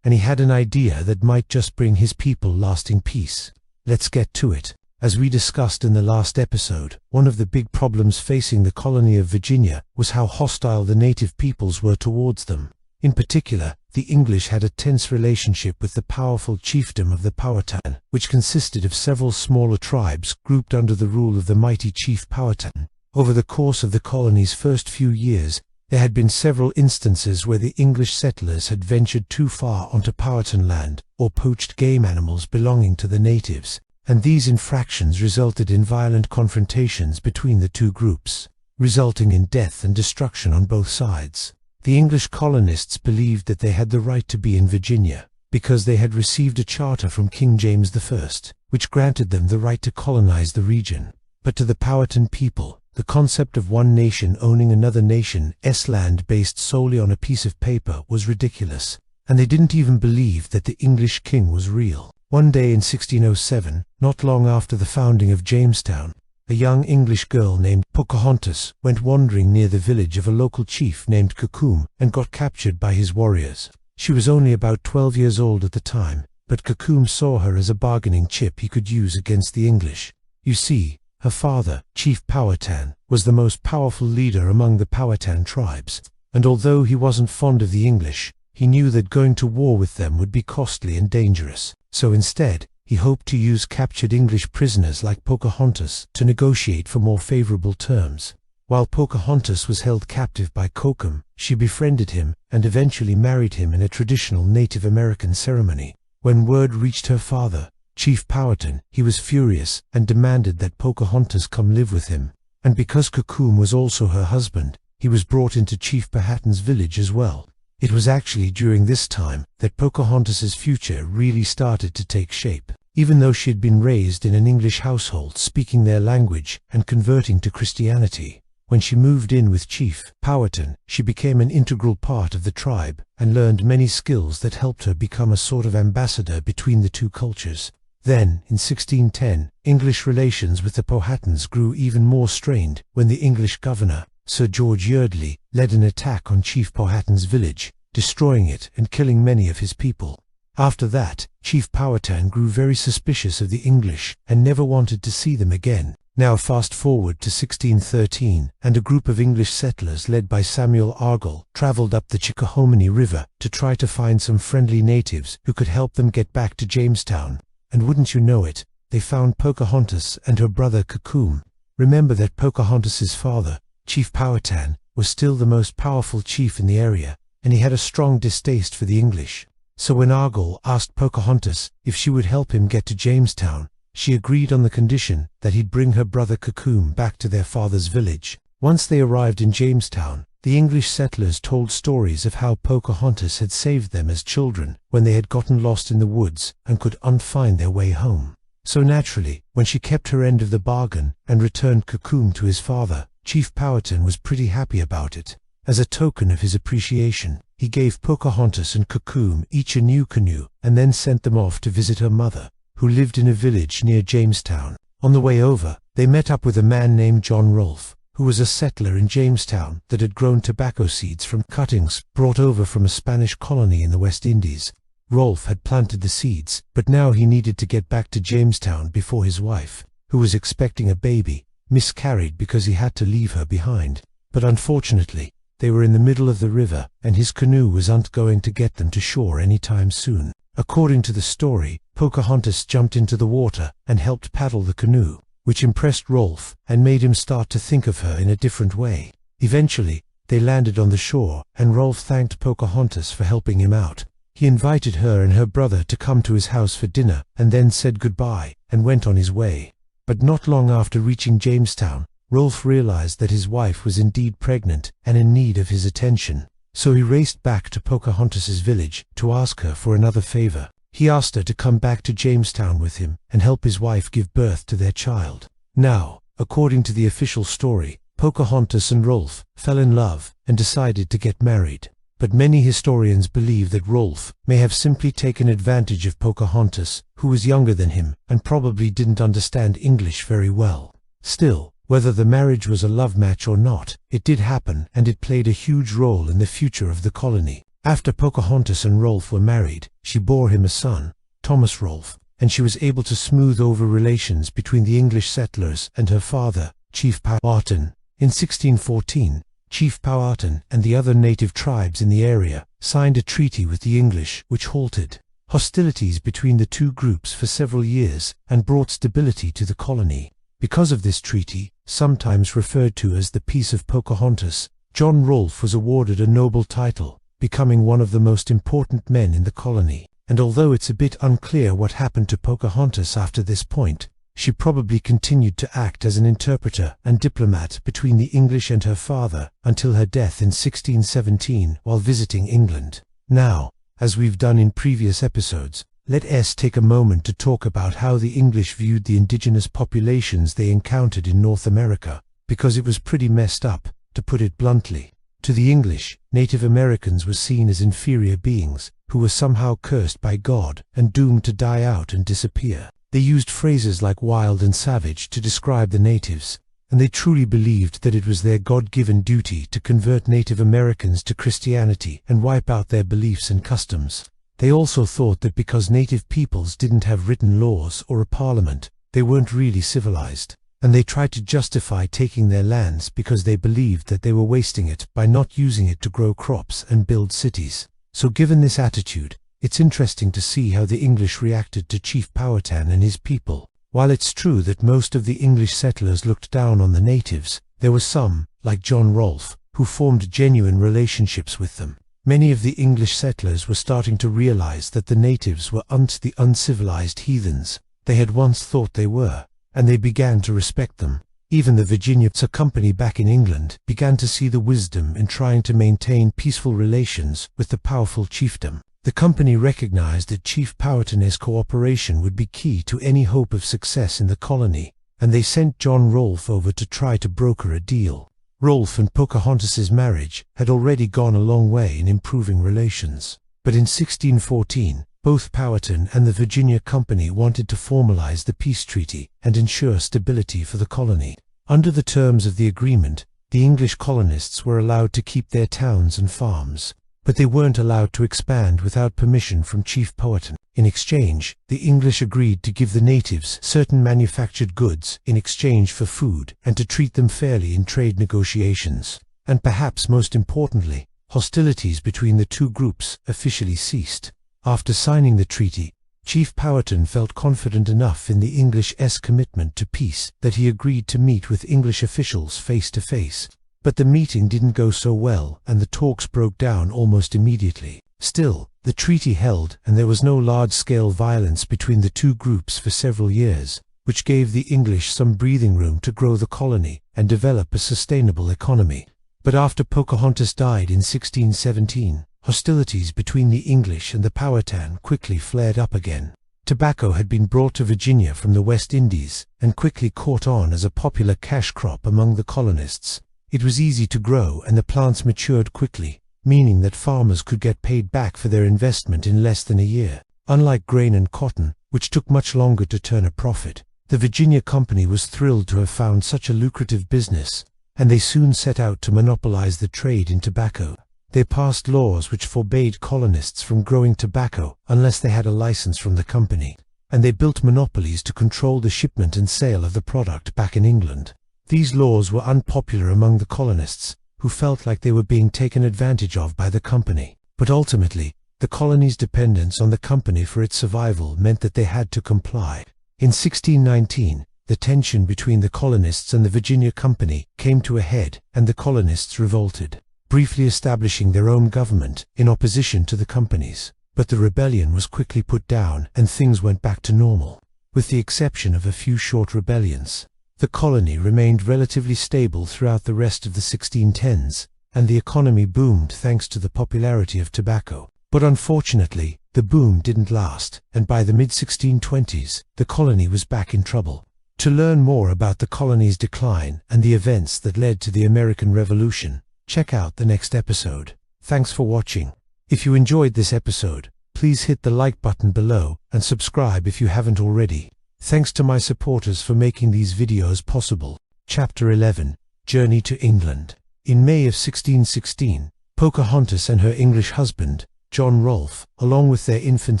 and he had an idea that might just bring his people lasting peace. Let's get to it. As we discussed in the last episode, one of the big problems facing the colony of Virginia was how hostile the native peoples were towards them. In particular, the English had a tense relationship with the powerful chiefdom of the Powhatan, which consisted of several smaller tribes grouped under the rule of the mighty chief Powhatan. Over the course of the colony's first few years, there had been several instances where the English settlers had ventured too far onto Powhatan land or poached game animals belonging to the natives, and these infractions resulted in violent confrontations between the two groups, resulting in death and destruction on both sides. The English colonists believed that they had the right to be in Virginia, because they had received a charter from King James I, which granted them the right to colonize the region. But to the Powhatan people, the concept of one nation owning another nation's land based solely on a piece of paper was ridiculous, and they didn't even believe that the English king was real. One day in 1607, not long after the founding of Jamestown, a young English girl named Pocahontas went wandering near the village of a local chief named Cocum and got captured by his warriors. She was only about 12 years old at the time, but Cocum saw her as a bargaining chip he could use against the English. You see, her father, Chief Powhatan, was the most powerful leader among the Powhatan tribes, and although he wasn't fond of the English, he knew that going to war with them would be costly and dangerous. So instead, he hoped to use captured English prisoners like Pocahontas to negotiate for more favorable terms. While Pocahontas was held captive by Cocum, she befriended him and eventually married him in a traditional Native American ceremony. When word reached her father, Chief Powhatan, he was furious and demanded that Pocahontas come live with him. And because Cocum was also her husband, he was brought into Chief Powhatan's village as well. It was actually during this time that Pocahontas's future really started to take shape. Even though she had been raised in an English household speaking their language and converting to Christianity, when she moved in with Chief Powhatan, she became an integral part of the tribe and learned many skills that helped her become a sort of ambassador between the two cultures. Then, in 1610, English relations with the Powhatans grew even more strained when the English governor, Sir George Yeardley, led an attack on Chief Powhatan's village, destroying it and killing many of his people. After that, Chief Powhatan grew very suspicious of the English and never wanted to see them again. Now fast forward to 1613, and a group of English settlers led by Samuel Argall traveled up the Chickahominy River to try to find some friendly natives who could help them get back to Jamestown. And wouldn't you know it, they found Pocahontas and her brother Cocum. Remember that Pocahontas's father, Chief Powhatan, was still the most powerful chief in the area, and he had a strong distaste for the English. So when Argall asked Pocahontas if she would help him get to Jamestown, she agreed on the condition that he'd bring her brother Cocum back to their father's village. Once they arrived in Jamestown, the English settlers told stories of how Pocahontas had saved them as children when they had gotten lost in the woods and could not find their way home. So naturally, when she kept her end of the bargain and returned Cocum to his father, Chief Powhatan was pretty happy about it. As a token of his appreciation, he gave Pocahontas and Cocum each a new canoe and then sent them off to visit her mother, who lived in a village near Jamestown. On the way over, they met up with a man named John Rolfe, who was a settler in Jamestown that had grown tobacco seeds from cuttings brought over from a Spanish colony in the West Indies. Rolfe had planted the seeds, but now he needed to get back to Jamestown before his wife, who was expecting a baby, miscarried because he had to leave her behind. But unfortunately, they were in the middle of the river, and his canoe wasn't going to get them to shore anytime soon. According to the story, Pocahontas jumped into the water and helped paddle the canoe, which impressed Rolfe and made him start to think of her in a different way. Eventually, they landed on the shore, and Rolfe thanked Pocahontas for helping him out. He invited her and her brother to come to his house for dinner, and then said goodbye and went on his way. But not long after reaching Jamestown, Rolfe realized that his wife was indeed pregnant and in need of his attention. So he raced back to Pocahontas's village to ask her for another favor. He asked her to come back to Jamestown with him and help his wife give birth to their child. Now, according to the official story, Pocahontas and Rolfe fell in love and decided to get married. But many historians believe that Rolfe may have simply taken advantage of Pocahontas, who was younger than him and probably didn't understand English very well. Still, whether the marriage was a love match or not, it did happen, and it played a huge role in the future of the colony. After Pocahontas and Rolfe were married, she bore him a son, Thomas Rolfe, and she was able to smooth over relations between the English settlers and her father, Chief Powhatan. In 1614, Chief Powhatan and the other native tribes in the area signed a treaty with the English which halted hostilities between the two groups for several years and brought stability to the colony. Because of this treaty, sometimes referred to as the Peace of Pocahontas, John Rolfe was awarded a noble title, becoming one of the most important men in the colony. And although it's a bit unclear what happened to Pocahontas after this point, she probably continued to act as an interpreter and diplomat between the English and her father until her death in 1617 while visiting England. Now, as we've done in previous episodes, let's take a moment to talk about how the English viewed the indigenous populations they encountered in North America, because it was pretty messed up, to put it bluntly. To the English, Native Americans were seen as inferior beings, who were somehow cursed by God and doomed to die out and disappear. They used phrases like wild and savage to describe the natives, and they truly believed that it was their God-given duty to convert Native Americans to Christianity and wipe out their beliefs and customs. They also thought that because native peoples didn't have written laws or a parliament, they weren't really civilized, and they tried to justify taking their lands because they believed that they were wasting it by not using it to grow crops and build cities. So given this attitude, it's interesting to see how the English reacted to Chief Powhatan and his people. While it's true that most of the English settlers looked down on the natives, there were some, like John Rolfe, who formed genuine relationships with them. Many of the English settlers were starting to realize that the natives were the uncivilized heathens they had once thought they were, and they began to respect them. Even the Virginia Company back in England began to see the wisdom in trying to maintain peaceful relations with the powerful chiefdom. The company recognized that Chief Powhatan's cooperation would be key to any hope of success in the colony, and they sent John Rolfe over to try to broker a deal. Rolfe and Pocahontas's marriage had already gone a long way in improving relations, but in 1614, both Powhatan and the Virginia Company wanted to formalize the peace treaty and ensure stability for the colony. Under the terms of the agreement, the English colonists were allowed to keep their towns and farms, but they weren't allowed to expand without permission from Chief Powhatan. In exchange, the English agreed to give the natives certain manufactured goods in exchange for food and to treat them fairly in trade negotiations. And perhaps most importantly, hostilities between the two groups officially ceased. After signing the treaty, Chief Powhatan felt confident enough in the English's commitment to peace that he agreed to meet with English officials face to face. But the meeting didn't go so well, and the talks broke down almost immediately. Still, the treaty held, and there was no large-scale violence between the two groups for several years, which gave the English some breathing room to grow the colony and develop a sustainable economy. But after Pocahontas died in 1617, hostilities between the English and the Powhatan quickly flared up again. Tobacco had been brought to Virginia from the West Indies and quickly caught on as a popular cash crop among the colonists. It was easy to grow and the plants matured quickly, meaning that farmers could get paid back for their investment in less than a year. Unlike grain and cotton, which took much longer to turn a profit, the Virginia Company was thrilled to have found such a lucrative business, and they soon set out to monopolize the trade in tobacco. They passed laws which forbade colonists from growing tobacco unless they had a license from the company, and they built monopolies to control the shipment and sale of the product back in England. These laws were unpopular among the colonists, who felt like they were being taken advantage of by the company. But ultimately, the colony's dependence on the company for its survival meant that they had to comply. In 1619, the tension between the colonists and the Virginia Company came to a head, and the colonists revolted, briefly establishing their own government in opposition to the company's. But the rebellion was quickly put down, and things went back to normal. With the exception of a few short rebellions, the colony remained relatively stable throughout the rest of the 1610s, and the economy boomed thanks to the popularity of tobacco. But unfortunately, the boom didn't last, and by the mid-1620s, the colony was back in trouble. To learn more about the colony's decline and the events that led to the American Revolution, check out the next episode. Thanks for watching. If you enjoyed this episode, please hit the like button below and subscribe if you haven't already. Thanks to my supporters for making these videos possible. Chapter 11, Journey to England. In May of 1616, Pocahontas and her English husband, John Rolfe, along with their infant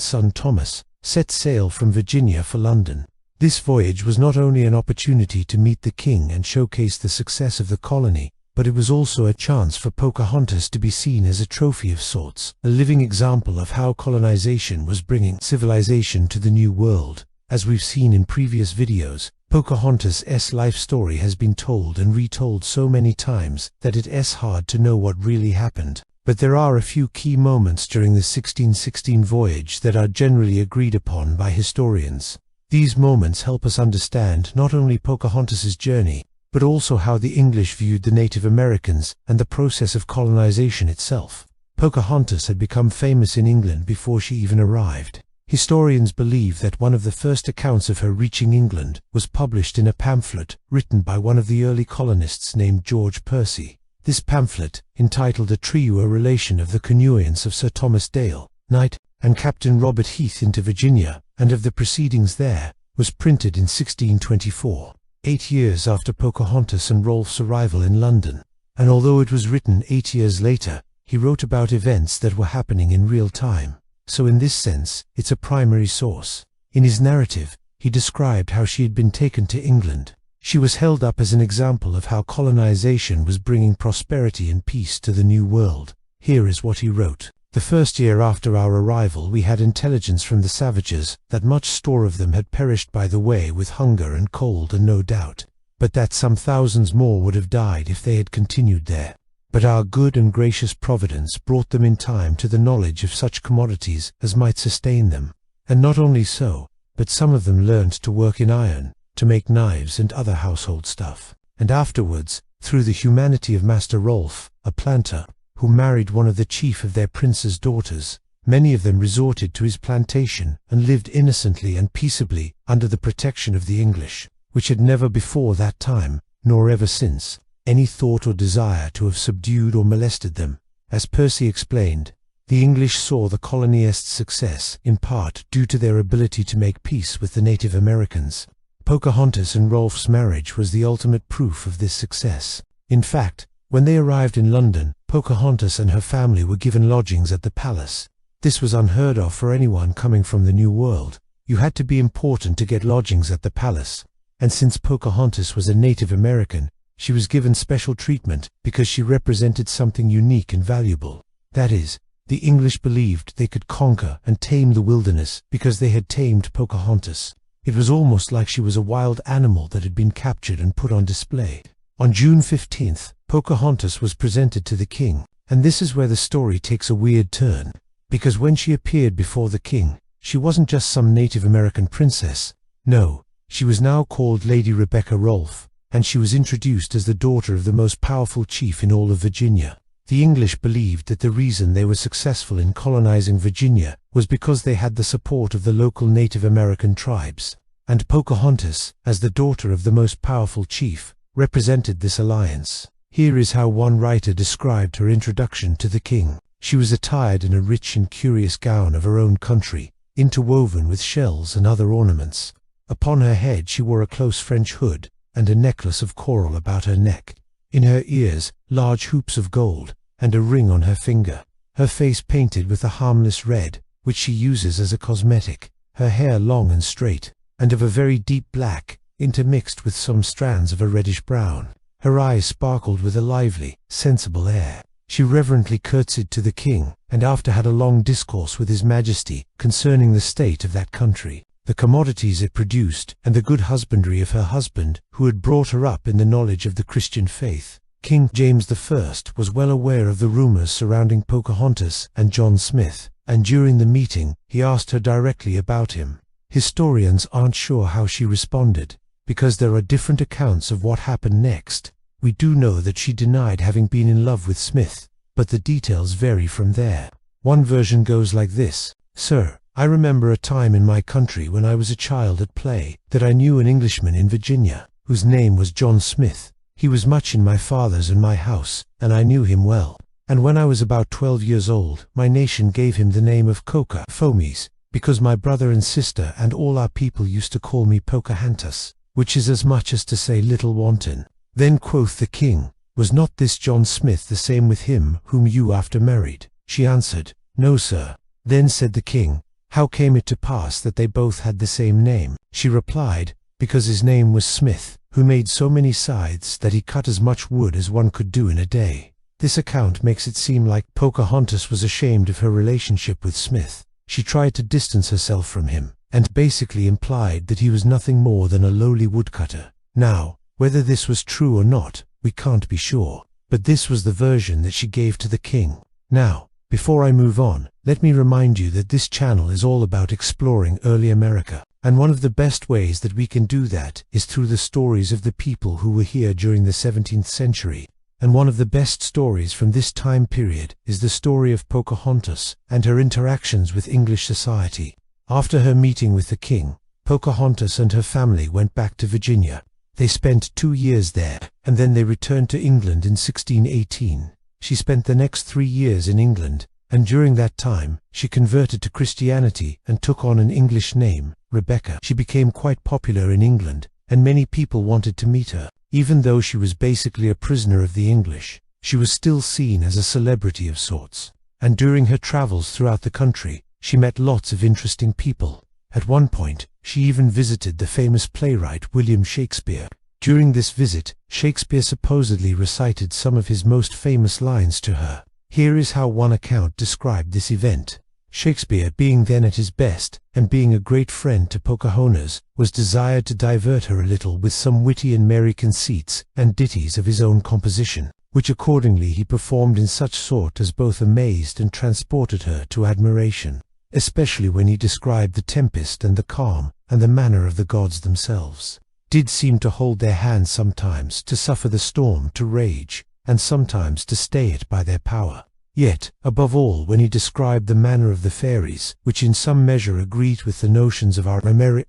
son Thomas, set sail from Virginia for London. This voyage was not only an opportunity to meet the king and showcase the success of the colony, but it was also a chance for Pocahontas to be seen as a trophy of sorts, a living example of how colonization was bringing civilization to the New World. As we've seen in previous videos, Pocahontas' life story has been told and retold so many times that it's hard to know what really happened. But there are a few key moments during the 1616 voyage that are generally agreed upon by historians. These moments help us understand not only Pocahontas' journey, but also how the English viewed the Native Americans and the process of colonization itself. Pocahontas had become famous in England before she even arrived. Historians believe that one of the first accounts of her reaching England was published in a pamphlet written by one of the early colonists named George Percy. This pamphlet, entitled A True Relation of the Canoeance of Sir Thomas Dale, Knight, and Captain Robert Heath into Virginia, and of the proceedings there, was printed in 1624. 8 years after Pocahontas and Rolfe's arrival in London, and although it was written 8 years later, he wrote about events that were happening in real time. So in this sense, it's a primary source. In his narrative, he described how she had been taken to England. She was held up as an example of how colonization was bringing prosperity and peace to the New World. Here is what he wrote. The first year after our arrival we had intelligence from the savages that much store of them had perished by the way with hunger and cold and no doubt, but that some thousands more would have died if they had continued there. But our good and gracious providence brought them in time to the knowledge of such commodities as might sustain them. And not only so, but some of them learned to work in iron, to make knives and other household stuff. And afterwards, through the humanity of Master Rolfe, a planter, who married one of the chief of their prince's daughters, many of them resorted to his plantation and lived innocently and peaceably under the protection of the English, which had never before that time, nor ever since, any thought or desire to have subdued or molested them. As Percy explained, the English saw the colonists' success in part due to their ability to make peace with the Native Americans. Pocahontas and Rolfe's marriage was the ultimate proof of this success. In fact, when they arrived in London, Pocahontas and her family were given lodgings at the palace. This was unheard of for anyone coming from the New World. You had to be important to get lodgings at the palace, and since Pocahontas was a Native American, she was given special treatment because she represented something unique and valuable. That is, the English believed they could conquer and tame the wilderness because they had tamed Pocahontas. It was almost like she was a wild animal that had been captured and put on display. On June 15th, Pocahontas was presented to the king, and this is where the story takes a weird turn, because when she appeared before the king, she wasn't just some Native American princess. No, she was now called Lady Rebecca Rolfe, and she was introduced as the daughter of the most powerful chief in all of Virginia. The English believed that the reason they were successful in colonizing Virginia was because they had the support of the local Native American tribes, and Pocahontas, as the daughter of the most powerful chief, represented this alliance. Here is how one writer described her introduction to the king. She was attired in a rich and curious gown of her own country, interwoven with shells and other ornaments. Upon her head she wore a close French hood, and a necklace of coral about her neck. In her ears, large hoops of gold, and a ring on her finger. Her face painted with a harmless red, which she uses as a cosmetic. Her hair long and straight, and of a very deep black, intermixed with some strands of a reddish brown. Her eyes sparkled with a lively, sensible air. She reverently curtsied to the king, and after had a long discourse with his majesty concerning the state of that country, the commodities it produced, and the good husbandry of her husband, who had brought her up in the knowledge of the Christian faith. King James I was well aware of the rumors surrounding Pocahontas and John Smith, and during the meeting he asked her directly about him. Historians aren't sure how she responded, because there are different accounts of what happened next. We do know that she denied having been in love with Smith, but the details vary from there. One version goes like this: "Sir, I remember a time in my country when I was a child at play, that I knew an Englishman in Virginia, whose name was John Smith. He was much in my father's and my house, and I knew him well. And when I was about 12 years old, my nation gave him the name of Coca Fomies, because my brother and sister and all our people used to call me Pocahontas, which is as much as to say little wanton." Then quoth the king, "Was not this John Smith the same with him whom you after married?" She answered, "No, sir." Then said the king, "How came it to pass that they both had the same name?" She replied, "Because his name was Smith, who made so many scythes that he cut as much wood as one could do in a day." This account makes it seem like Pocahontas was ashamed of her relationship with Smith. She tried to distance herself from him, and basically implied that he was nothing more than a lowly woodcutter. Now, whether this was true or not, we can't be sure, but this was the version that she gave to the king. Now, before I move on, let me remind you that this channel is all about exploring early America, and one of the best ways that we can do that is through the stories of the people who were here during the 17th century. And one of the best stories from this time period is the story of Pocahontas and her interactions with English society. After her meeting with the king, Pocahontas and her family went back to Virginia. They spent 2 years there, and then they returned to England in 1618. She spent the next 3 years in England, and during that time, she converted to Christianity and took on an English name, Rebecca. She became quite popular in England, and many people wanted to meet her. Even though she was basically a prisoner of the English, she was still seen as a celebrity of sorts. And during her travels throughout the country, she met lots of interesting people. At one point, she even visited the famous playwright William Shakespeare. During this visit, Shakespeare supposedly recited some of his most famous lines to her. Here is how one account described this event. Shakespeare, being then at his best, and being a great friend to Pocahontas, was desired to divert her a little with some witty and merry conceits and ditties of his own composition, which accordingly he performed in such sort as both amazed and transported her to admiration, especially when he described the tempest and the calm, and the manner of the gods themselves did seem to hold their hands sometimes to suffer the storm to rage, and sometimes to stay it by their power. Yet, above all, when he described the manner of the fairies, which in some measure agreed with the notions of our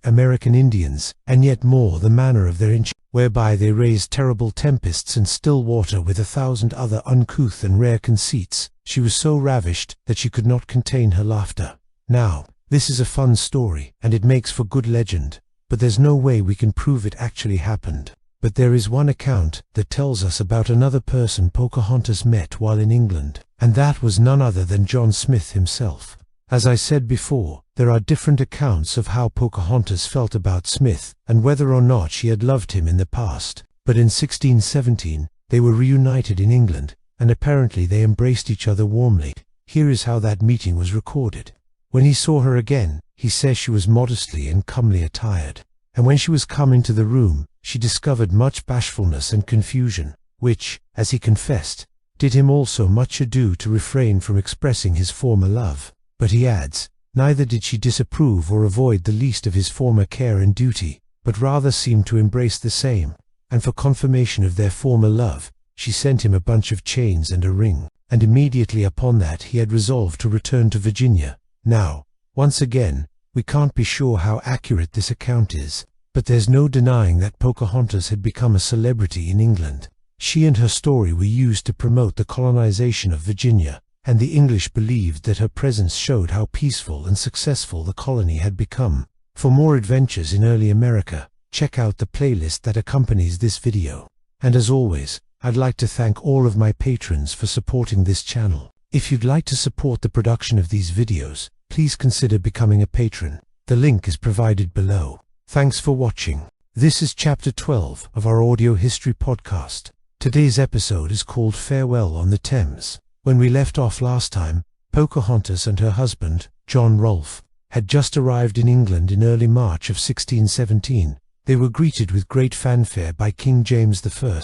American Indians, and yet more the manner of their enchantment, whereby they raised terrible tempests and still water with 1,000 other uncouth and rare conceits, she was so ravished that she could not contain her laughter. Now, this is a fun story, and it makes for good legend, but there's no way we can prove it actually happened. But there is one account that tells us about another person Pocahontas met while in England, and that was none other than John Smith himself. As I said before, there are different accounts of how Pocahontas felt about Smith, and whether or not she had loved him in the past. But in 1617, they were reunited in England, and apparently they embraced each other warmly. Here is how that meeting was recorded. When he saw her again, he says she was modestly and comely attired, and when she was come into the room, she discovered much bashfulness and confusion, which, as he confessed, did him also much ado to refrain from expressing his former love. But he adds, neither did she disapprove or avoid the least of his former care and duty, but rather seemed to embrace the same, and for confirmation of their former love, she sent him a bunch of chains and a ring, and immediately upon that he had resolved to return to Virginia. Now, once again, we can't be sure how accurate this account is, but there's no denying that Pocahontas had become a celebrity in England. She and her story were used to promote the colonization of Virginia, and the English believed that her presence showed how peaceful and successful the colony had become. For more adventures in early America, check out the playlist that accompanies this video. And as always, I'd like to thank all of my patrons for supporting this channel. If you'd like to support the production of these videos, please consider becoming a patron. The link is provided below. Thanks for watching. This is Chapter 12 of our audio history podcast. Today's episode is called Farewell on the Thames. When we left off last time, Pocahontas and her husband, John Rolfe, had just arrived in England in early March of 1617. They were greeted with great fanfare by King James I,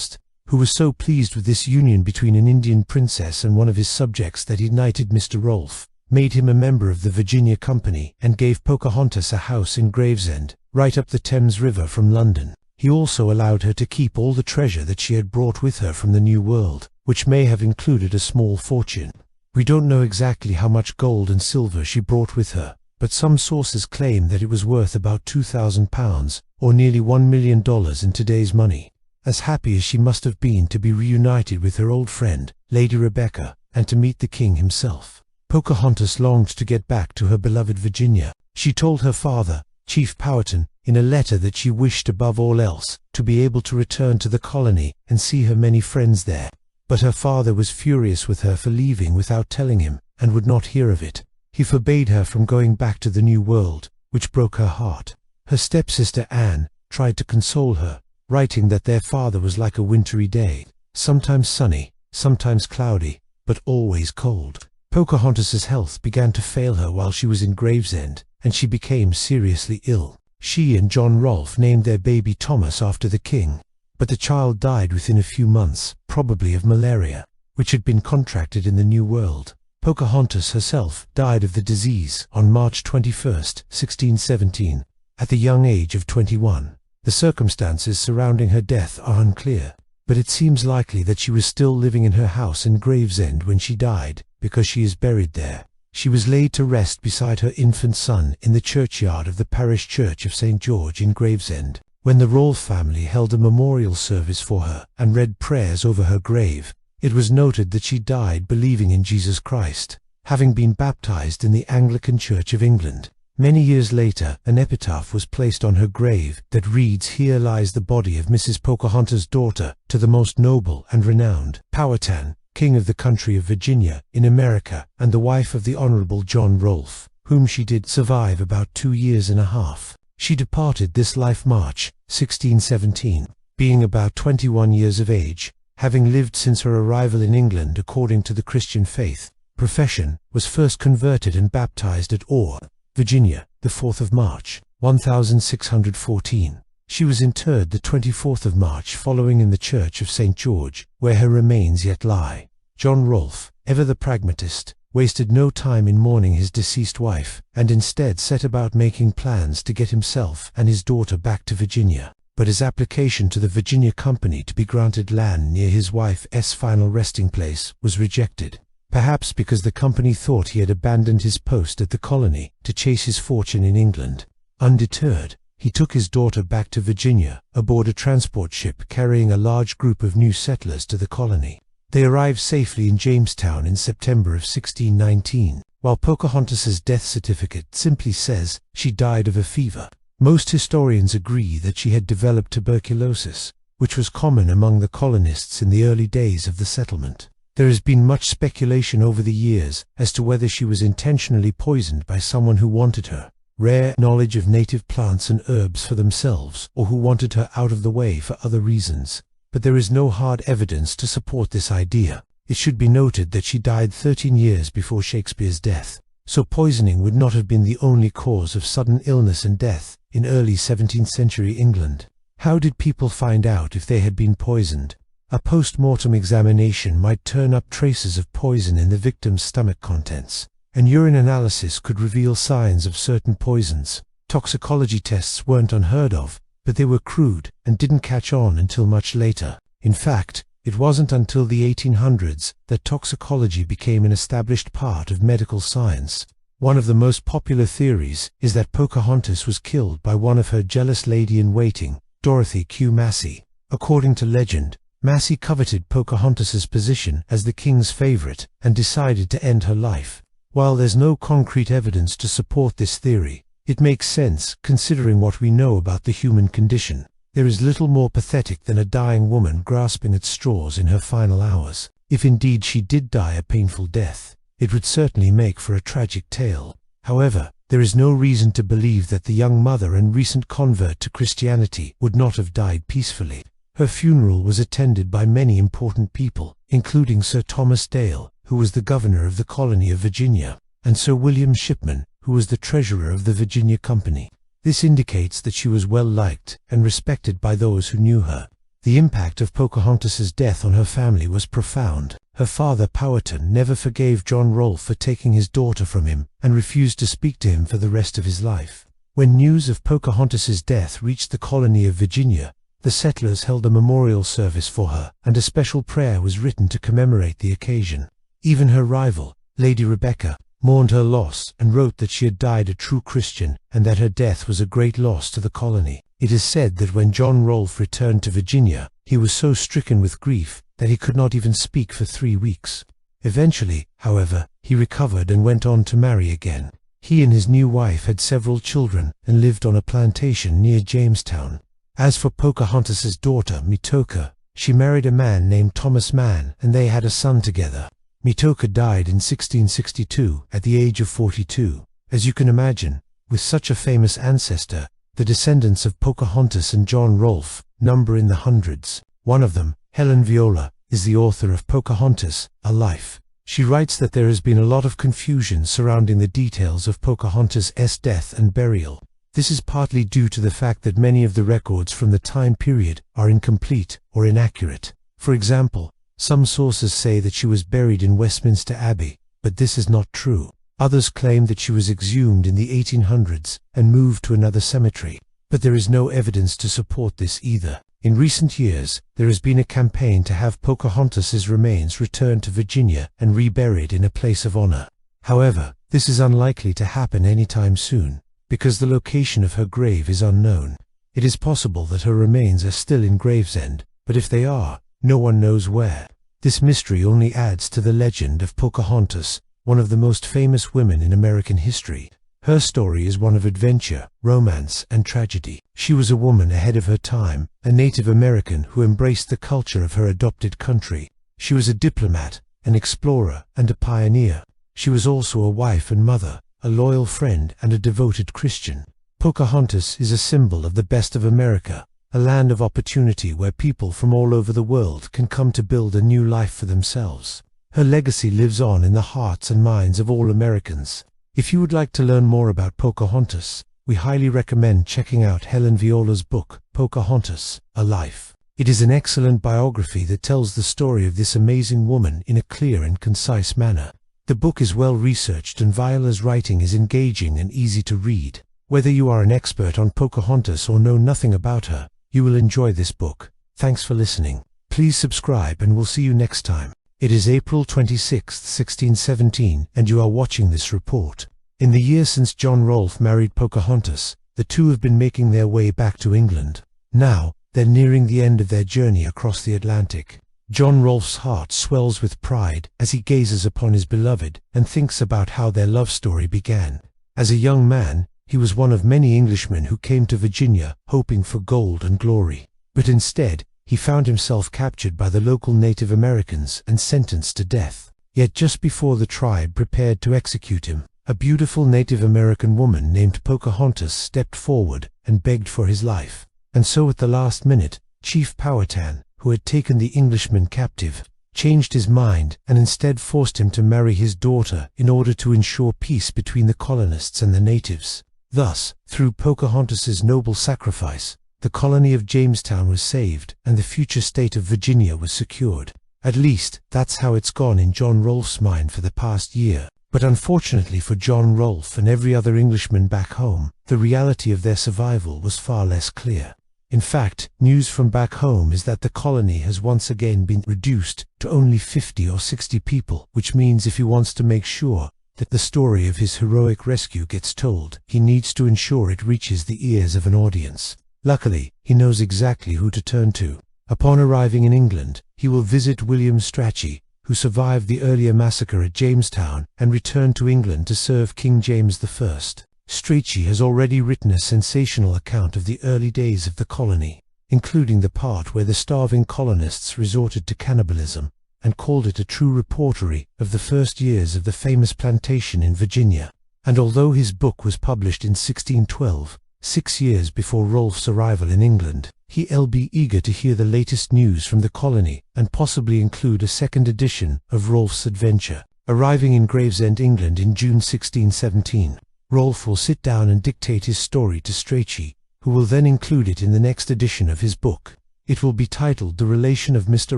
who was so pleased with this union between an Indian princess and one of his subjects that he knighted Mr. Rolfe, made him a member of the Virginia Company, and gave Pocahontas a house in Gravesend, right up the Thames River from London. He also allowed her to keep all the treasure that she had brought with her from the New World, which may have included a small fortune. We don't know exactly how much gold and silver she brought with her, but some sources claim that it was worth about £2,000, or nearly $1 million in today's money. As happy as she must have been to be reunited with her old friend, Lady Rebecca, and to meet the king himself, Pocahontas longed to get back to her beloved Virginia. She told her father, Chief Powhatan, in a letter that she wished above all else to be able to return to the colony and see her many friends there. But her father was furious with her for leaving without telling him, and would not hear of it. He forbade her from going back to the New World, which broke her heart. Her stepsister Anne tried to console her, writing that their father was like a wintry day, sometimes sunny, sometimes cloudy, but always cold. Pocahontas's health began to fail her while she was in Gravesend, and she became seriously ill. She and John Rolfe named their baby Thomas after the king, but the child died within a few months, probably of malaria, which had been contracted in the New World. Pocahontas herself died of the disease on March 21, 1617, at the young age of 21. The circumstances surrounding her death are unclear, but it seems likely that she was still living in her house in Gravesend when she died, because she is buried there. She was laid to rest beside her infant son in the churchyard of the parish church of St. George in Gravesend. When the Rolfe family held a memorial service for her and read prayers over her grave, it was noted that she died believing in Jesus Christ, having been baptized in the Anglican Church of England. Many years later, an epitaph was placed on her grave that reads, "Here lies the body of Mrs. Pocahontas, daughter to the most noble and renowned Powhatan, King of the country of Virginia, in America, and the wife of the Honorable John Rolfe, whom she did survive about 2 years and a half. She departed this life March 1617, being about 21 years of age, having lived since her arrival in England according to the Christian faith. Profession, was first converted and baptized at Orr, Virginia, the 4th of March, 1614. She was interred the 24th of March following in the Church of St. George, where her remains yet lie. John Rolfe, ever the pragmatist, wasted no time in mourning his deceased wife, and instead set about making plans to get himself and his daughter back to Virginia. But his application to the Virginia Company to be granted land near his wife's final resting place was rejected, perhaps because the company thought he had abandoned his post at the colony to chase his fortune in England. Undeterred, he took his daughter back to Virginia aboard a transport ship carrying a large group of new settlers to the colony. They arrived safely in Jamestown in September of 1619, while Pocahontas's death certificate simply says she died of a fever. Most historians agree that she had developed tuberculosis, which was common among the colonists in the early days of the settlement. There has been much speculation over the years as to whether she was intentionally poisoned by someone who wanted her rare knowledge of native plants and herbs for themselves, or who wanted her out of the way for other reasons. But there is no hard evidence to support this idea. It should be noted that she died 13 years before Shakespeare's death, so poisoning would not have been the only cause of sudden illness and death in early 17th century England. How did people find out if they had been poisoned? A post-mortem examination might turn up traces of poison in the victim's stomach contents, and urine analysis could reveal signs of certain poisons. Toxicology tests weren't unheard of, but they were crude and didn't catch on until much later. In fact, it wasn't until the 1800s that toxicology became an established part of medical science. One of the most popular theories is that Pocahontas was killed by one of her jealous lady-in-waiting, Dorothy Q. Massey. According to legend, Massey coveted Pocahontas's position as the king's favorite and decided to end her life. While there's no concrete evidence to support this theory, it makes sense considering what we know about the human condition. There is little more pathetic than a dying woman grasping at straws in her final hours. If indeed she did die a painful death, it would certainly make for a tragic tale. However, there is no reason to believe that the young mother and recent convert to Christianity would not have died peacefully. Her funeral was attended by many important people, including Sir Thomas Dale, who was the governor of the colony of Virginia, and Sir William Shipman, who was the treasurer of the Virginia Company. This indicates that she was well liked and respected by those who knew her. The impact of Pocahontas's death on her family was profound. Her father Powhatan never forgave John Rolfe for taking his daughter from him and refused to speak to him for the rest of his life. When news of Pocahontas's death reached the colony of Virginia, the settlers held a memorial service for her, and a special prayer was written to commemorate the occasion. Even her rival, Lady Rebecca, mourned her loss and wrote that she had died a true Christian and that her death was a great loss to the colony. It is said that when John Rolfe returned to Virginia, he was so stricken with grief that he could not even speak for 3 weeks. Eventually, however, he recovered and went on to marry again. He and his new wife had several children and lived on a plantation near Jamestown. As for Pocahontas's daughter, Matoaka, she married a man named Thomas Mann, and they had a son together. Matoaka died in 1662 at the age of 42. As you can imagine, with such a famous ancestor, the descendants of Pocahontas and John Rolfe number in the hundreds. One of them, Helen Viola, is the author of Pocahontas, A Life. She writes that there has been a lot of confusion surrounding the details of Pocahontas' death and burial. This is partly due to the fact that many of the records from the time period are incomplete or inaccurate. For example, some sources say that she was buried in Westminster Abbey, but this is not true. Others claim that she was exhumed in the 1800s and moved to another cemetery, but there is no evidence to support this either. In recent years, there has been a campaign to have Pocahontas's remains returned to Virginia and reburied in a place of honor. However, this is unlikely to happen anytime soon, because the location of her grave is unknown. It is possible that her remains are still in Gravesend, but if they are, no one knows where. This mystery only adds to the legend of Pocahontas, one of the most famous women in American history. Her story is one of adventure, romance, and tragedy. She was a woman ahead of her time, a Native American who embraced the culture of her adopted country. She was a diplomat, an explorer, and a pioneer. She was also a wife and mother, a loyal friend, and a devoted Christian. Pocahontas is a symbol of the best of America, a land of opportunity where people from all over the world can come to build a new life for themselves. Her legacy lives on in the hearts and minds of all Americans. If you would like to learn more about Pocahontas, we highly recommend checking out Helen Viola's book, Pocahontas, A Life. It is an excellent biography that tells the story of this amazing woman in a clear and concise manner. The book is well researched and Viola's writing is engaging and easy to read. Whether you are an expert on Pocahontas or know nothing about her, you will enjoy this book. Thanks for listening. Please subscribe and we'll see you next time. It is April 26, 1617, and you are watching this report. In the year since John Rolfe married Pocahontas, the two have been making their way back to England. Now, they're nearing the end of their journey across the Atlantic. John Rolfe's heart swells with pride as he gazes upon his beloved and thinks about how their love story began. As a young man, he was one of many Englishmen who came to Virginia hoping for gold and glory. But instead, he found himself captured by the local Native Americans and sentenced to death. Yet just before the tribe prepared to execute him, a beautiful Native American woman named Pocahontas stepped forward and begged for his life. And so at the last minute, Chief Powhatan, who had taken the Englishman captive, changed his mind and instead forced him to marry his daughter in order to ensure peace between the colonists and the natives. Thus, through Pocahontas's noble sacrifice, the colony of Jamestown was saved and the future state of Virginia was secured. At least, that's how it's gone in John Rolfe's mind for the past year. But unfortunately for John Rolfe and every other Englishman back home, the reality of their survival was far less clear. In fact, news from back home is that the colony has once again been reduced to only 50 or 60 people, which means if he wants to make sure that the story of his heroic rescue gets told, he needs to ensure it reaches the ears of an audience. Luckily, he knows exactly who to turn to. Upon arriving in England, he will visit William Strachey, who survived the earlier massacre at Jamestown and returned to England to serve King James I. Strachey has already written a sensational account of the early days of the colony, including the part where the starving colonists resorted to cannibalism, and called it a true reportory of the first years of the famous plantation in Virginia. And although his book was published in 1612, 6 years before Rolfe's arrival in England, he'll be eager to hear the latest news from the colony and possibly include a second edition of Rolfe's adventure. Arriving in Gravesend, England in June 1617, Rolfe will sit down and dictate his story to Strachey, who will then include it in the next edition of his book. It will be titled The Relation of Mr.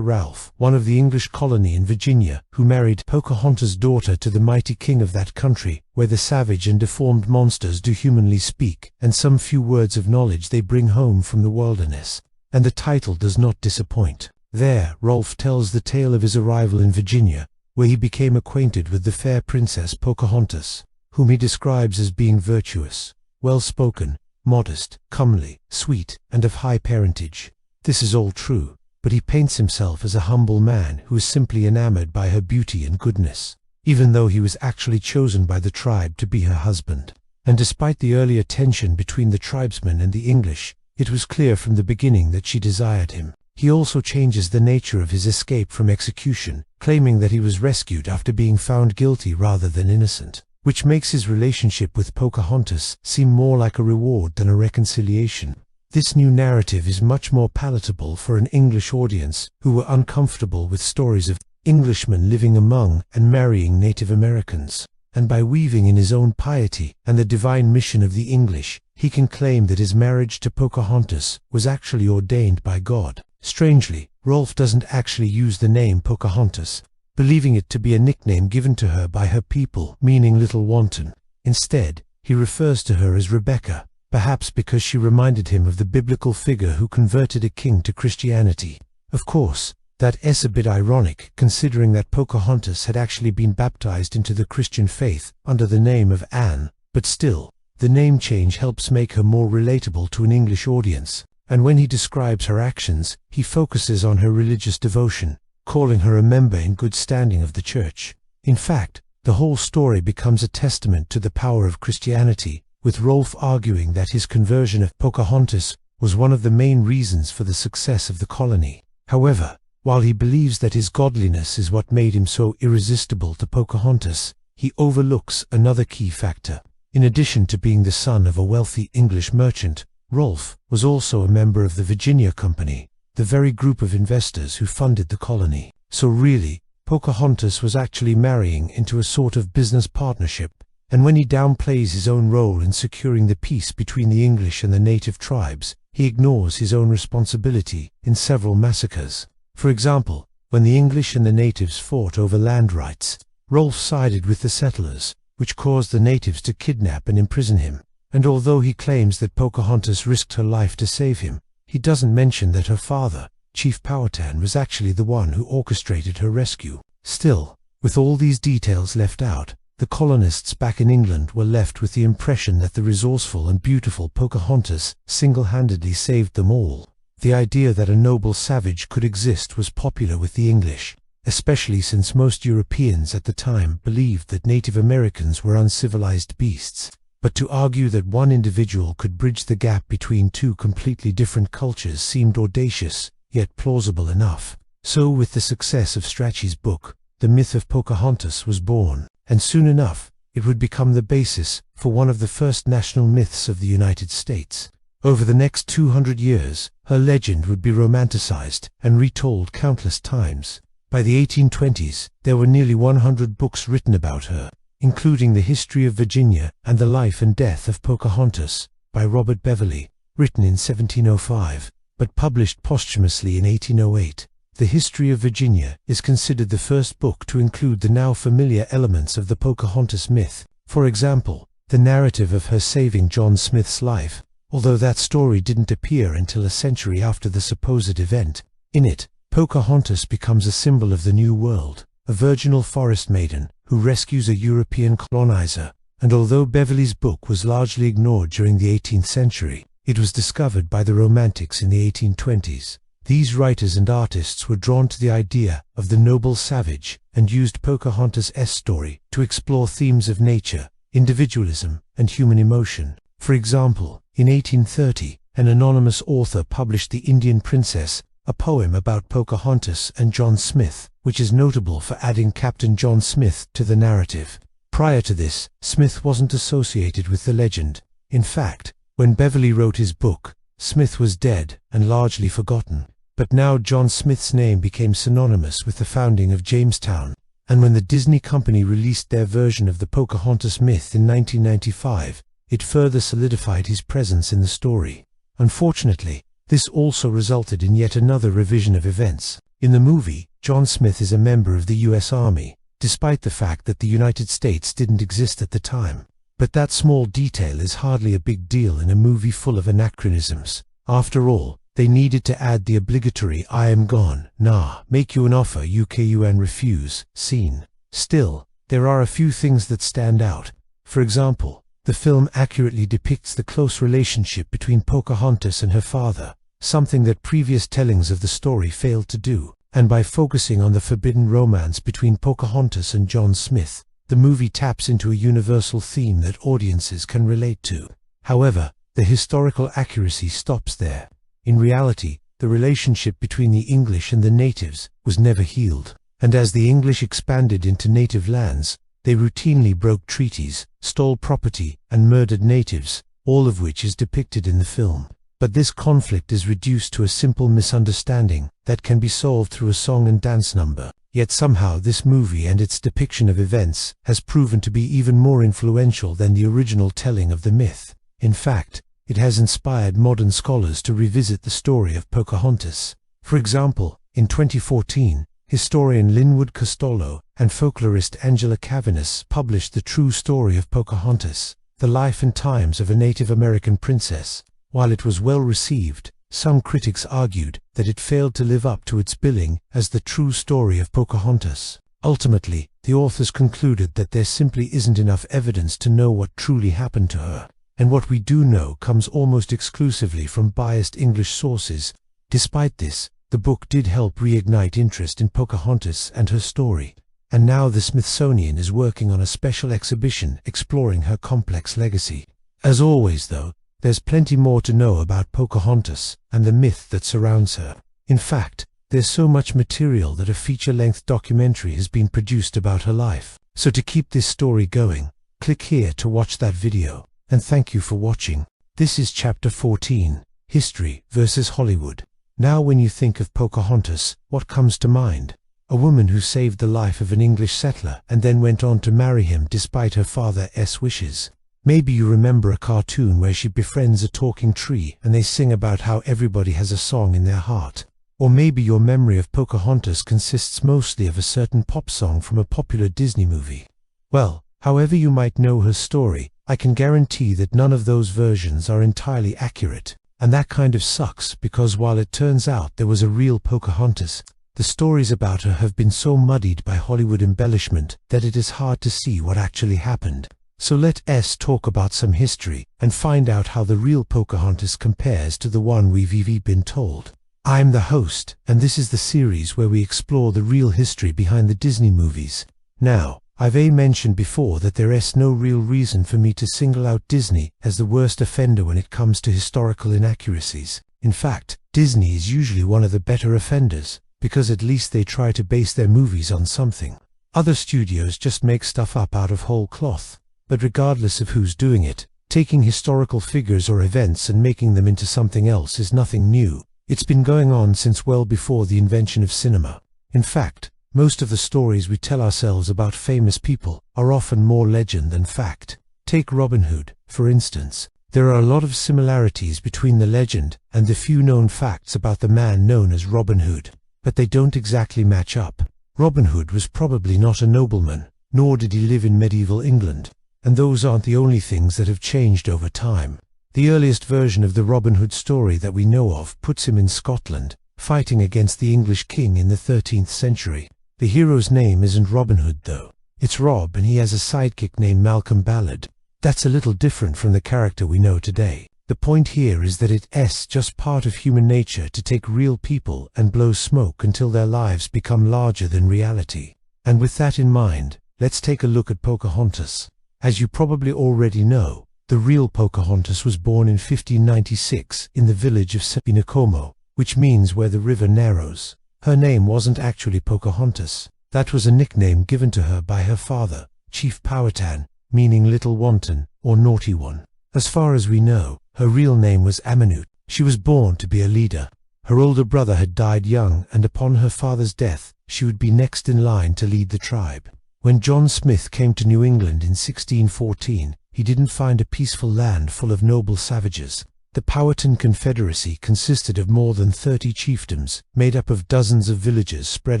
Rolfe, one of the English colony in Virginia, who married Pocahontas' daughter to the mighty king of that country, where the savage and deformed monsters do humanly speak, and some few words of knowledge they bring home from the wilderness. And the title does not disappoint. There, Rolfe tells the tale of his arrival in Virginia, where he became acquainted with the fair princess Pocahontas, whom he describes as being virtuous, well-spoken, modest, comely, sweet, and of high parentage. This is all true, but he paints himself as a humble man who is simply enamored by her beauty and goodness. even though he was actually chosen by the tribe to be her husband. And despite the earlier tension between the tribesmen and the English, it was clear from the beginning that she desired him. He also changes the nature of his escape from execution, claiming that he was rescued after being found guilty rather than innocent, which makes his relationship with Pocahontas seem more like a reward than a reconciliation. This new narrative is much more palatable for an English audience who were uncomfortable with stories of Englishmen living among and marrying Native Americans. And by weaving in his own piety and the divine mission of the English, he can claim that his marriage to Pocahontas was actually ordained by God. Strangely, Rolfe doesn't actually use the name Pocahontas, believing it to be a nickname given to her by her people, meaning Little Wanton. Instead, he refers to her as Rebecca, perhaps because she reminded him of the biblical figure who converted a king to Christianity. Of course, that's a bit ironic, considering that Pocahontas had actually been baptized into the Christian faith under the name of Anne, but still, the name change helps make her more relatable to an English audience. And when he describes her actions, he focuses on her religious devotion, calling her a member in good standing of the church. In fact, the whole story becomes a testament to the power of Christianity, with Rolfe arguing that his conversion of Pocahontas was one of the main reasons for the success of the colony. However, while he believes that his godliness is what made him so irresistible to Pocahontas, he overlooks another key factor. In addition to being the son of a wealthy English merchant, Rolfe was also a member of the Virginia Company, the very group of investors who funded the colony. So really, Pocahontas was actually marrying into a sort of business partnership, and when he downplays his own role in securing the peace between the English and the native tribes, he ignores his own responsibility in several massacres. For example, when the English and the natives fought over land rights, Rolfe sided with the settlers, which caused the natives to kidnap and imprison him. And although he claims that Pocahontas risked her life to save him, he doesn't mention that her father, Chief Powhatan, was actually the one who orchestrated her rescue. Still, with all these details left out, the colonists back in England were left with the impression that the resourceful and beautiful Pocahontas single-handedly saved them all. The idea that a noble savage could exist was popular with the English, especially since most Europeans at the time believed that Native Americans were uncivilized beasts. But to argue that one individual could bridge the gap between two completely different cultures seemed audacious, yet plausible enough. So with the success of Strachey's book, the myth of Pocahontas was born, and soon enough, it would become the basis for one of the first national myths of the United States. Over the next 200 years, her legend would be romanticized and retold countless times. By the 1820s, there were nearly 100 books written about her, including The History of Virginia and The Life and Death of Pocahontas by Robert Beverley, written in 1705, but published posthumously in 1808. The History of Virginia is considered the first book to include the now familiar elements of the Pocahontas myth. For example, the narrative of her saving John Smith's life, although that story didn't appear until a century after the supposed event. In it, Pocahontas becomes a symbol of the New World, a virginal forest maiden who rescues a European colonizer, and although Beverley's book was largely ignored during the 18th century, it was discovered by the Romantics in the 1820s. These writers and artists were drawn to the idea of the noble savage and used Pocahontas' story to explore themes of nature, individualism, and human emotion. For example, in 1830, an anonymous author published The Indian Princess, a poem about Pocahontas and John Smith, which is notable for adding Captain John Smith to the narrative. Prior to this, Smith wasn't associated with the legend. In fact, when Beverley wrote his book, Smith was dead and largely forgotten. But now John Smith's name became synonymous with the founding of Jamestown, and when the Disney Company released their version of the Pocahontas myth in 1995, it further solidified his presence in the story. Unfortunately, this also resulted in yet another revision of events. In the movie, John Smith is a member of the U.S. Army, despite the fact that the United States didn't exist at the time. But that small detail is hardly a big deal in a movie full of anachronisms. After all, they needed to add the obligatory "I am gone, nah, make you an offer you can refuse" scene. Still, there are a few things that stand out. For example, the film accurately depicts the close relationship between Pocahontas and her father, something that previous tellings of the story failed to do. And by focusing on the forbidden romance between Pocahontas and John Smith, the movie taps into a universal theme that audiences can relate to. However, the historical accuracy stops there. In reality, the relationship between the English and the natives was never healed, and as the English expanded into native lands, they routinely broke treaties, stole property, and murdered natives, all of which is depicted in the film. But this conflict is reduced to a simple misunderstanding that can be solved through a song and dance number. Yet somehow this movie and its depiction of events has proven to be even more influential than the original telling of the myth. In fact, it has inspired modern scholars to revisit the story of Pocahontas. For example, in 2014, historian Linwood Costello and folklorist Angela Caviness published The True Story of Pocahontas, The Life and Times of a Native American Princess. While it was well received, some critics argued that it failed to live up to its billing as The True Story of Pocahontas. Ultimately, the authors concluded that there simply isn't enough evidence to know what truly happened to her, and what we do know comes almost exclusively from biased English sources. Despite this, the book did help reignite interest in Pocahontas and her story, and now the Smithsonian is working on a special exhibition exploring her complex legacy. As always though, there's plenty more to know about Pocahontas and the myth that surrounds her. In fact, there's so much material that a feature-length documentary has been produced about her life. So to keep this story going, click here to watch that video. And thank you for watching. This is Chapter 14, History versus Hollywood. Now when you think of Pocahontas, what comes to mind? A woman who saved the life of an English settler and then went on to marry him despite her father's wishes. Maybe you remember a cartoon where she befriends a talking tree and they sing about how everybody has a song in their heart. Or maybe your memory of Pocahontas consists mostly of a certain pop song from a popular Disney movie. Well, however you might know her story, I can guarantee that none of those versions are entirely accurate. And that kind of sucks because while it turns out there was a real Pocahontas, the stories about her have been so muddied by Hollywood embellishment that it is hard to see what actually happened. So let's talk about some history and find out how the real Pocahontas compares to the one we've been told. I'm the host, and this is the series where we explore the real history behind the Disney movies. Now, I've mentioned before that there's no real reason for me to single out Disney as the worst offender when it comes to historical inaccuracies. In fact, Disney is usually one of the better offenders, because at least they try to base their movies on something. Other studios just make stuff up out of whole cloth. But regardless of who's doing it, taking historical figures or events and making them into something else is nothing new. It's been going on since well before the invention of cinema. In fact, most of the stories we tell ourselves about famous people are often more legend than fact. Take Robin Hood, for instance. There are a lot of similarities between the legend and the few known facts about the man known as Robin Hood, but they don't exactly match up. Robin Hood was probably not a nobleman, nor did he live in medieval England. And those aren't the only things that have changed over time. The earliest version of the Robin Hood story that we know of puts him in Scotland, fighting against the English king in the 13th century. The hero's name isn't Robin Hood though. It's Rob, and he has a sidekick named Malcolm Ballard. That's a little different from the character we know today. The point here is that it's just part of human nature to take real people and blow smoke until their lives become larger than reality. And with that in mind, let's take a look at Pocahontas. As you probably already know, the real Pocahontas was born in 1596 in the village of Sebinacomo, which means where the river narrows. Her name wasn't actually Pocahontas. That was a nickname given to her by her father, Chief Powhatan, meaning little wanton or naughty one. As far as we know, her real name was Amanut. She was born to be a leader. Her older brother had died young, and upon her father's death, she would be next in line to lead the tribe. When John Smith came to New England in 1614, he didn't find a peaceful land full of noble savages. The Powhatan Confederacy consisted of more than 30 chiefdoms, made up of dozens of villages spread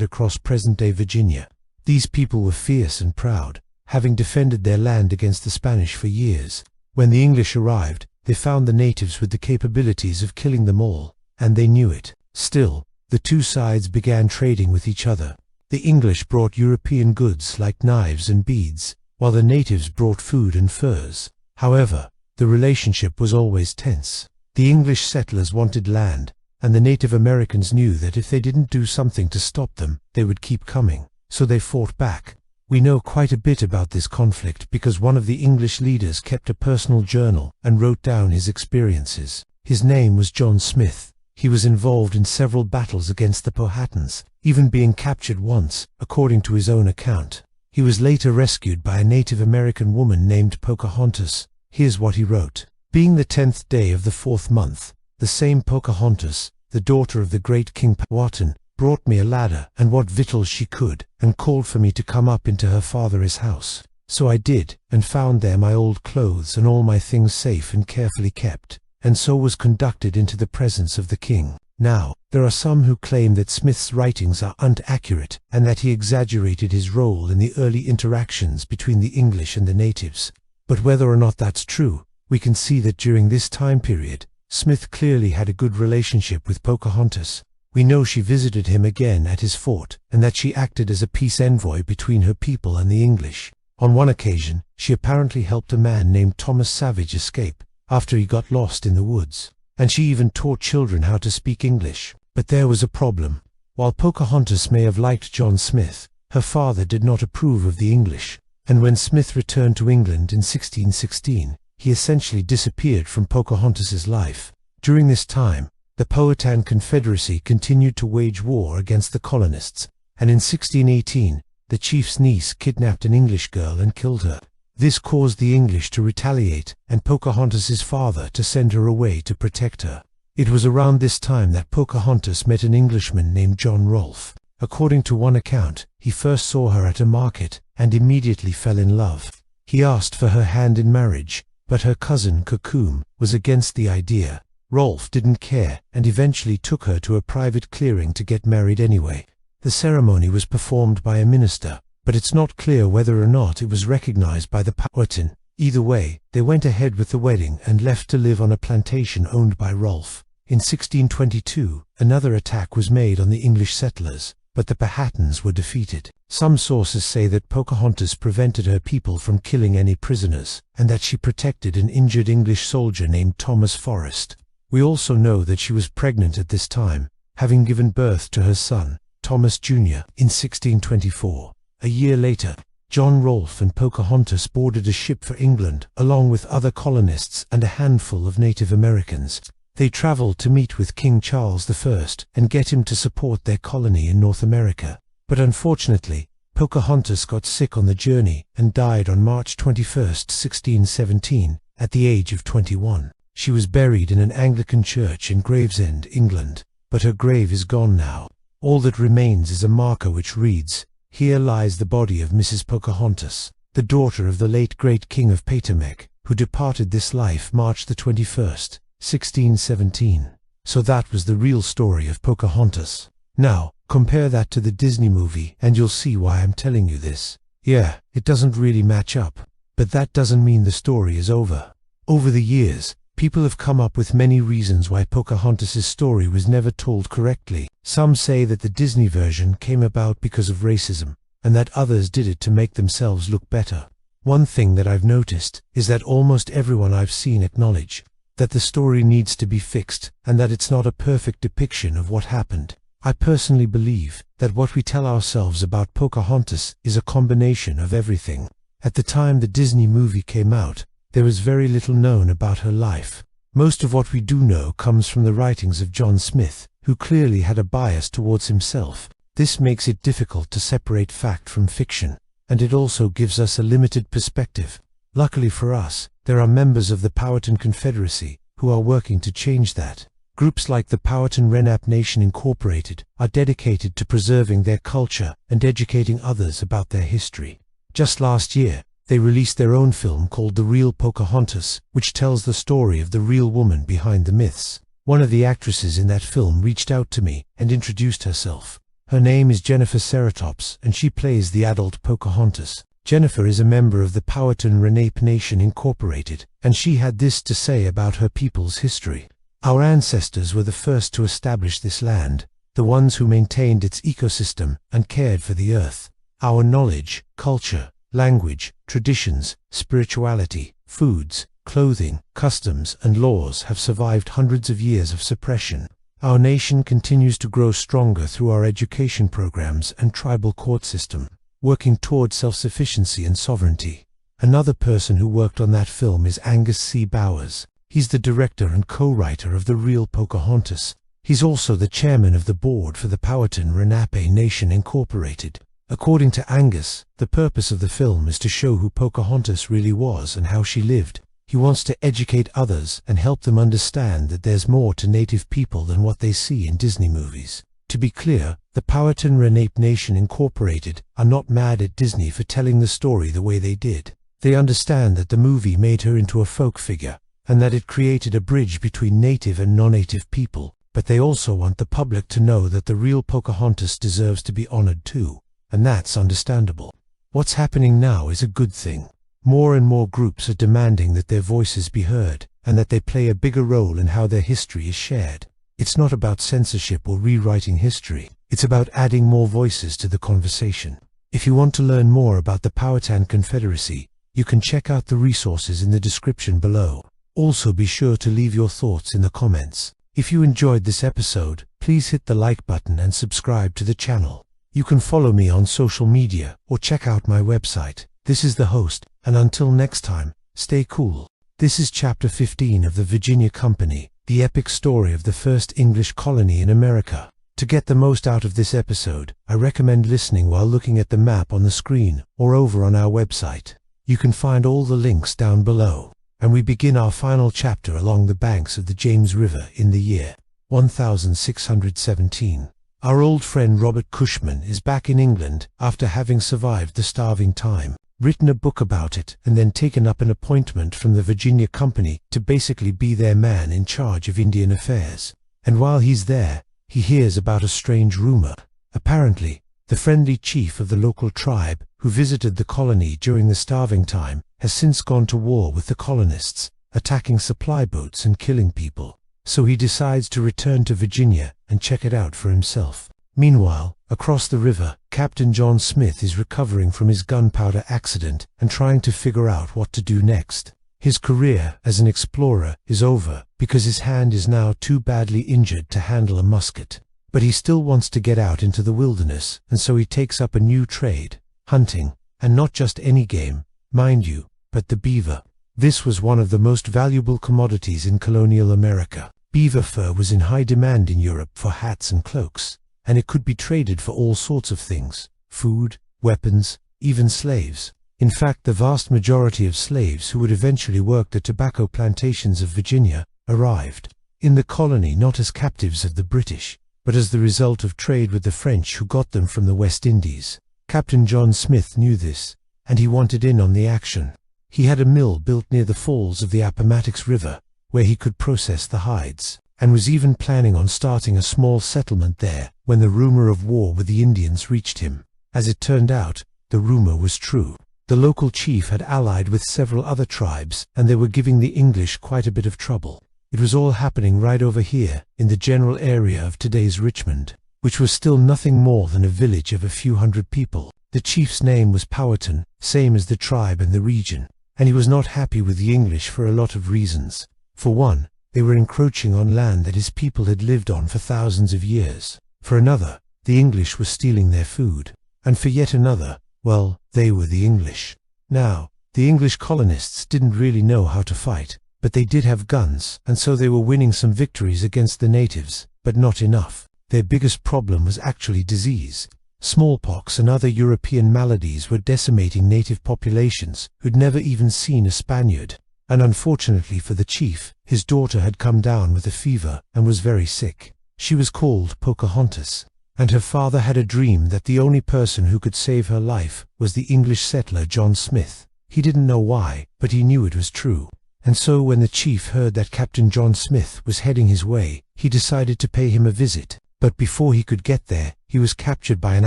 across present-day Virginia. These people were fierce and proud, having defended their land against the Spanish for years. When the English arrived, they found the natives with the capabilities of killing them all, and they knew it. Still, the two sides began trading with each other. The English brought European goods like knives and beads, while the natives brought food and furs. However, the relationship was always tense. The English settlers wanted land, and the Native Americans knew that if they didn't do something to stop them, they would keep coming, so they fought back. We know quite a bit about this conflict because one of the English leaders kept a personal journal and wrote down his experiences. His name was John Smith. He was involved in several battles against the Powhatans, even being captured once, according to his own account. He was later rescued by a Native American woman named Pocahontas. Here's what he wrote. Being the 10th day of the 4th month, the same Pocahontas, the daughter of the great King Powhatan, brought me a ladder and what victuals she could, and called for me to come up into her father's house. So I did, and found there my old clothes and all my things safe and carefully kept, and so was conducted into the presence of the king. Now, there are some who claim that Smith's writings are inaccurate, and that he exaggerated his role in the early interactions between the English and the natives. But whether or not that's true, we can see that during this time period, Smith clearly had a good relationship with Pocahontas. We know she visited him again at his fort, and that she acted as a peace envoy between her people and the English. On one occasion, she apparently helped a man named Thomas Savage escape, after he got lost in the woods, and she even taught children how to speak English. But there was a problem. While Pocahontas may have liked John Smith, her father did not approve of the English, and when Smith returned to England in 1616, he essentially disappeared from Pocahontas's life. During this time, the Powhatan Confederacy continued to wage war against the colonists, and in 1618, the chief's niece kidnapped an English girl and killed her. This caused the English to retaliate, and Pocahontas's father to send her away to protect her. It was around this time that Pocahontas met an Englishman named John Rolfe. According to one account, he first saw her at a market, and immediately fell in love. He asked for her hand in marriage, but her cousin Kocoum was against the idea. Rolfe didn't care, and eventually took her to a private clearing to get married anyway. The ceremony was performed by a minister, but it's not clear whether or not it was recognized by the Powhatan. Either way, they went ahead with the wedding and left to live on a plantation owned by Rolfe. In 1622, another attack was made on the English settlers, but the Powhatans were defeated. Some sources say that Pocahontas prevented her people from killing any prisoners, and that she protected an injured English soldier named Thomas Forrest. We also know that she was pregnant at this time, having given birth to her son, Thomas Jr., in 1624. A year later, John Rolfe and Pocahontas boarded a ship for England, along with other colonists and a handful of Native Americans. They traveled to meet with King Charles I and get him to support their colony in North America. But unfortunately, Pocahontas got sick on the journey and died on March 21, 1617, at the age of 21. She was buried in an Anglican church in Gravesend, England, but her grave is gone now. All that remains is a marker which reads, "Here lies the body of Mrs. Pocahontas, the daughter of the late great King of Patamek, who departed this life March the 21st, 1617. So that was the real story of Pocahontas. Now, compare that to the Disney movie and you'll see why I'm telling you this. Yeah, it doesn't really match up, but that doesn't mean the story is over. Over the years, people have come up with many reasons why Pocahontas' story was never told correctly. Some say that the Disney version came about because of racism, and that others did it to make themselves look better. One thing that I've noticed is that almost everyone I've seen acknowledge that the story needs to be fixed, and that it's not a perfect depiction of what happened. I personally believe that what we tell ourselves about Pocahontas is a combination of everything. At the time the Disney movie came out, there was very little known about her life. Most of what we do know comes from the writings of John Smith, who clearly had a bias towards himself. This makes it difficult to separate fact from fiction, and it also gives us a limited perspective. Luckily for us, there are members of the Powhatan Confederacy who are working to change that. Groups like the Powhatan Renap Nation Incorporated are dedicated to preserving their culture and educating others about their history. Just last year, they released their own film called The Real Pocahontas, which tells the story of the real woman behind the myths. One of the actresses in that film reached out to me and introduced herself. Her name is Jennifer Ceratops, and she plays the adult Pocahontas. Jennifer is a member of the Powhatan Renap Nation Incorporated, and she had this to say about her people's history. Our ancestors were the first to establish this land, the ones who maintained its ecosystem and cared for the earth. Our knowledge, culture, language, traditions, spirituality, foods, clothing, customs, and laws have survived hundreds of years of suppression. Our nation continues to grow stronger through our education programs and tribal court system, working towards self-sufficiency and sovereignty. Another person who worked on that film is Angus C. Bowers. He's the director and co-writer of the real Pocahontas. He's also the chairman of the board for the Powhatan Lenape Nation Incorporated. According to Angus, the purpose of the film is to show who Pocahontas really was and how she lived. He wants to educate others and help them understand that there's more to Native people than what they see in Disney movies. To be clear, the Powhatan Lenape Nation Incorporated are not mad at Disney for telling the story the way they did. They understand that the movie made her into a folk figure, and that it created a bridge between native and non-native people, but they also want the public to know that the real Pocahontas deserves to be honored too, and that's understandable. What's happening now is a good thing. More and more groups are demanding that their voices be heard, and that they play a bigger role in how their history is shared. It's not about censorship or rewriting history. It's about adding more voices to the conversation. If you want to learn more about the Powhatan Confederacy, you can check out the resources in the description below. Also be sure to leave your thoughts in the comments. If you enjoyed this episode, please hit the like button and subscribe to the channel. You can follow me on social media or check out my website. This is the host, and until next time, stay cool. This is Chapter 15 of the Virginia Company, the epic story of the first English colony in America. To get the most out of this episode, I recommend listening while looking at the map on the screen or over on our website. You can find all the links down below. And we begin our final chapter along the banks of the James River in the year 1617. Our old friend Robert Cushman is back in England after having survived the starving time, written a book about it, and then taken up an appointment from the Virginia Company to basically be their man in charge of Indian affairs. And while he's there, he hears about a strange rumor. Apparently, the friendly chief of the local tribe, who visited the colony during the starving time, has since gone to war with the colonists, attacking supply boats and killing people. So he decides to return to Virginia and check it out for himself. Meanwhile, across the river, Captain John Smith is recovering from his gunpowder accident and trying to figure out what to do next. His career as an explorer is over because his hand is now too badly injured to handle a musket. But he still wants to get out into the wilderness, and so he takes up a new trade, hunting, and not just any game, mind you, but the beaver. This was one of the most valuable commodities in colonial America. Beaver fur was in high demand in Europe for hats and cloaks, and it could be traded for all sorts of things: food, weapons, even slaves. In fact, the vast majority of slaves who would eventually work the tobacco plantations of Virginia arrived in the colony not as captives of the British, but as the result of trade with the French who got them from the West Indies. Captain John Smith knew this, and he wanted in on the action. He had a mill built near the falls of the Appomattox River, where he could process the hides, and was even planning on starting a small settlement there when the rumor of war with the Indians reached him. As it turned out, the rumor was true. The local chief had allied with several other tribes, and they were giving the English quite a bit of trouble. It was all happening right over here, in the general area of today's Richmond, which was still nothing more than a village of a few hundred people. The chief's name was Powhatan, same as the tribe and the region, and he was not happy with the English for a lot of reasons. For one, they were encroaching on land that his people had lived on for thousands of years. For another, the English were stealing their food. And for yet another, well, they were the English. Now, the English colonists didn't really know how to fight, but they did have guns, and so they were winning some victories against the natives, but not enough. Their biggest problem was actually disease. Smallpox and other European maladies were decimating native populations who'd never even seen a Spaniard. And unfortunately for the chief, his daughter had come down with a fever and was very sick. She was called Pocahontas, and her father had a dream that the only person who could save her life was the English settler John Smith. He didn't know why, but he knew it was true. And so when the chief heard that Captain John Smith was heading his way, he decided to pay him a visit. But before he could get there, he was captured by an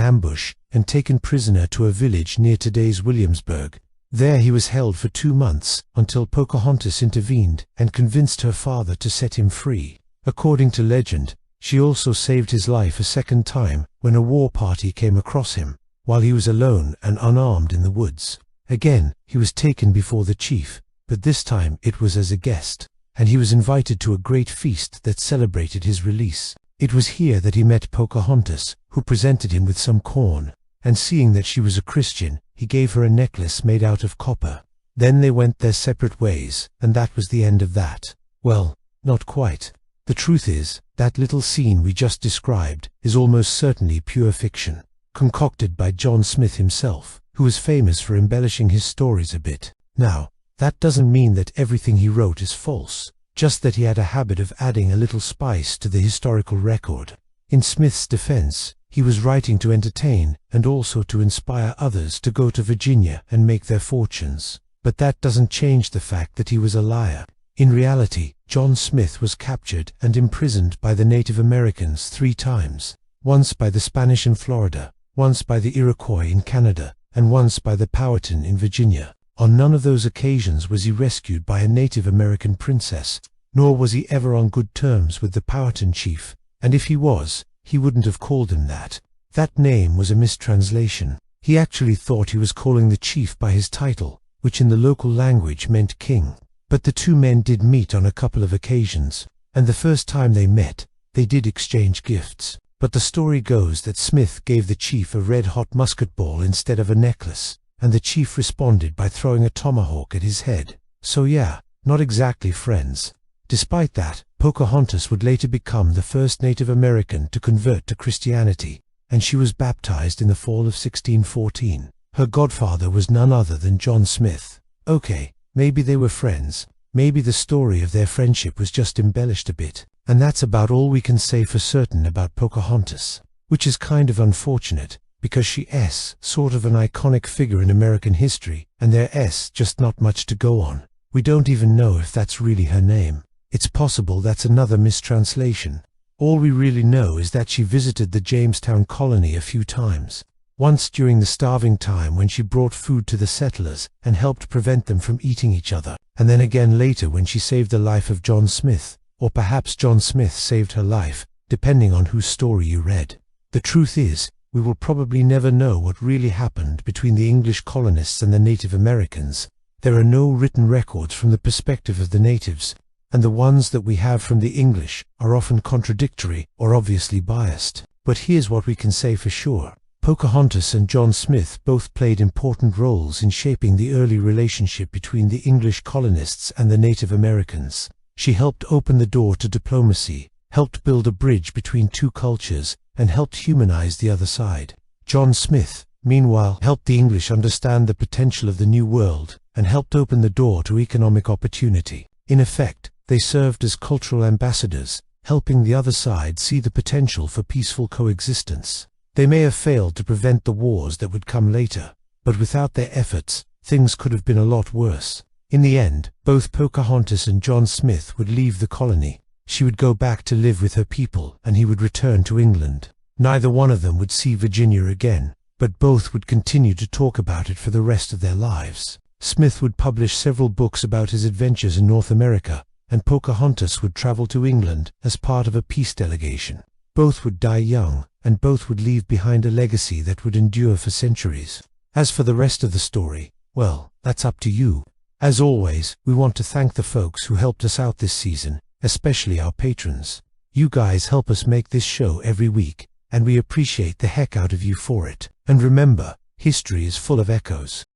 ambush and taken prisoner to a village near today's Williamsburg. There he was held for 2 months, until Pocahontas intervened and convinced her father to set him free. According to legend, she also saved his life a second time when a war party came across him, while he was alone and unarmed in the woods. Again, he was taken before the chief, but this time it was as a guest, and he was invited to a great feast that celebrated his release. It was here that he met Pocahontas, who presented him with some corn, and seeing that she was a Christian, he gave her a necklace made out of copper. Then they went their separate ways, and that was the end of that. Well, not quite. The truth is, that little scene we just described is almost certainly pure fiction, concocted by John Smith himself, who was famous for embellishing his stories a bit. Now, that doesn't mean that everything he wrote is false, just that he had a habit of adding a little spice to the historical record. In Smith's defense, he was writing to entertain and also to inspire others to go to Virginia and make their fortunes. But that doesn't change the fact that he was a liar. In reality, John Smith was captured and imprisoned by the Native Americans 3 times, once by the Spanish in Florida, once by the Iroquois in Canada, and once by the Powhatan in Virginia. On none of those occasions was he rescued by a Native American princess, nor was he ever on good terms with the Powhatan chief, and if he was, he wouldn't have called him that. That name was a mistranslation. He actually thought he was calling the chief by his title, which in the local language meant king. But the two men did meet on a couple of occasions, and the first time they met, they did exchange gifts. But the story goes that Smith gave the chief a red-hot musket ball instead of a necklace, and the chief responded by throwing a tomahawk at his head. So yeah, not exactly friends. Despite that, Pocahontas would later become the first Native American to convert to Christianity, and she was baptized in the fall of 1614. Her godfather was none other than John Smith. Okay, maybe they were friends, maybe the story of their friendship was just embellished a bit, and that's about all we can say for certain about Pocahontas, which is kind of unfortunate, because she's sort of an iconic figure in American history, and there's just not much to go on. We don't even know if that's really her name. It's possible that's another mistranslation. All we really know is that she visited the Jamestown colony a few times. Once during the starving time when she brought food to the settlers and helped prevent them from eating each other, and then again later when she saved the life of John Smith, or perhaps John Smith saved her life, depending on whose story you read. The truth is, we will probably never know what really happened between the English colonists and the Native Americans. There are no written records from the perspective of the natives, and the ones that we have from the English are often contradictory or obviously biased. But here's what we can say for sure. Pocahontas and John Smith both played important roles in shaping the early relationship between the English colonists and the Native Americans. She helped open the door to diplomacy, helped build a bridge between two cultures, and helped humanize the other side. John Smith, meanwhile, helped the English understand the potential of the New World, and helped open the door to economic opportunity. In effect, they served as cultural ambassadors, helping the other side see the potential for peaceful coexistence. They may have failed to prevent the wars that would come later, but without their efforts, things could have been a lot worse. In the end, both Pocahontas and John Smith would leave the colony. She would go back to live with her people, and he would return to England. Neither one of them would see Virginia again, but both would continue to talk about it for the rest of their lives. Smith would publish several books about his adventures in North America, and Pocahontas would travel to England as part of a peace delegation. Both would die young, and both would leave behind a legacy that would endure for centuries. As for the rest of the story, well, that's up to you. As always, we want to thank the folks who helped us out this season, especially our patrons. You guys help us make this show every week, and we appreciate the heck out of you for it. And remember, history is full of echoes.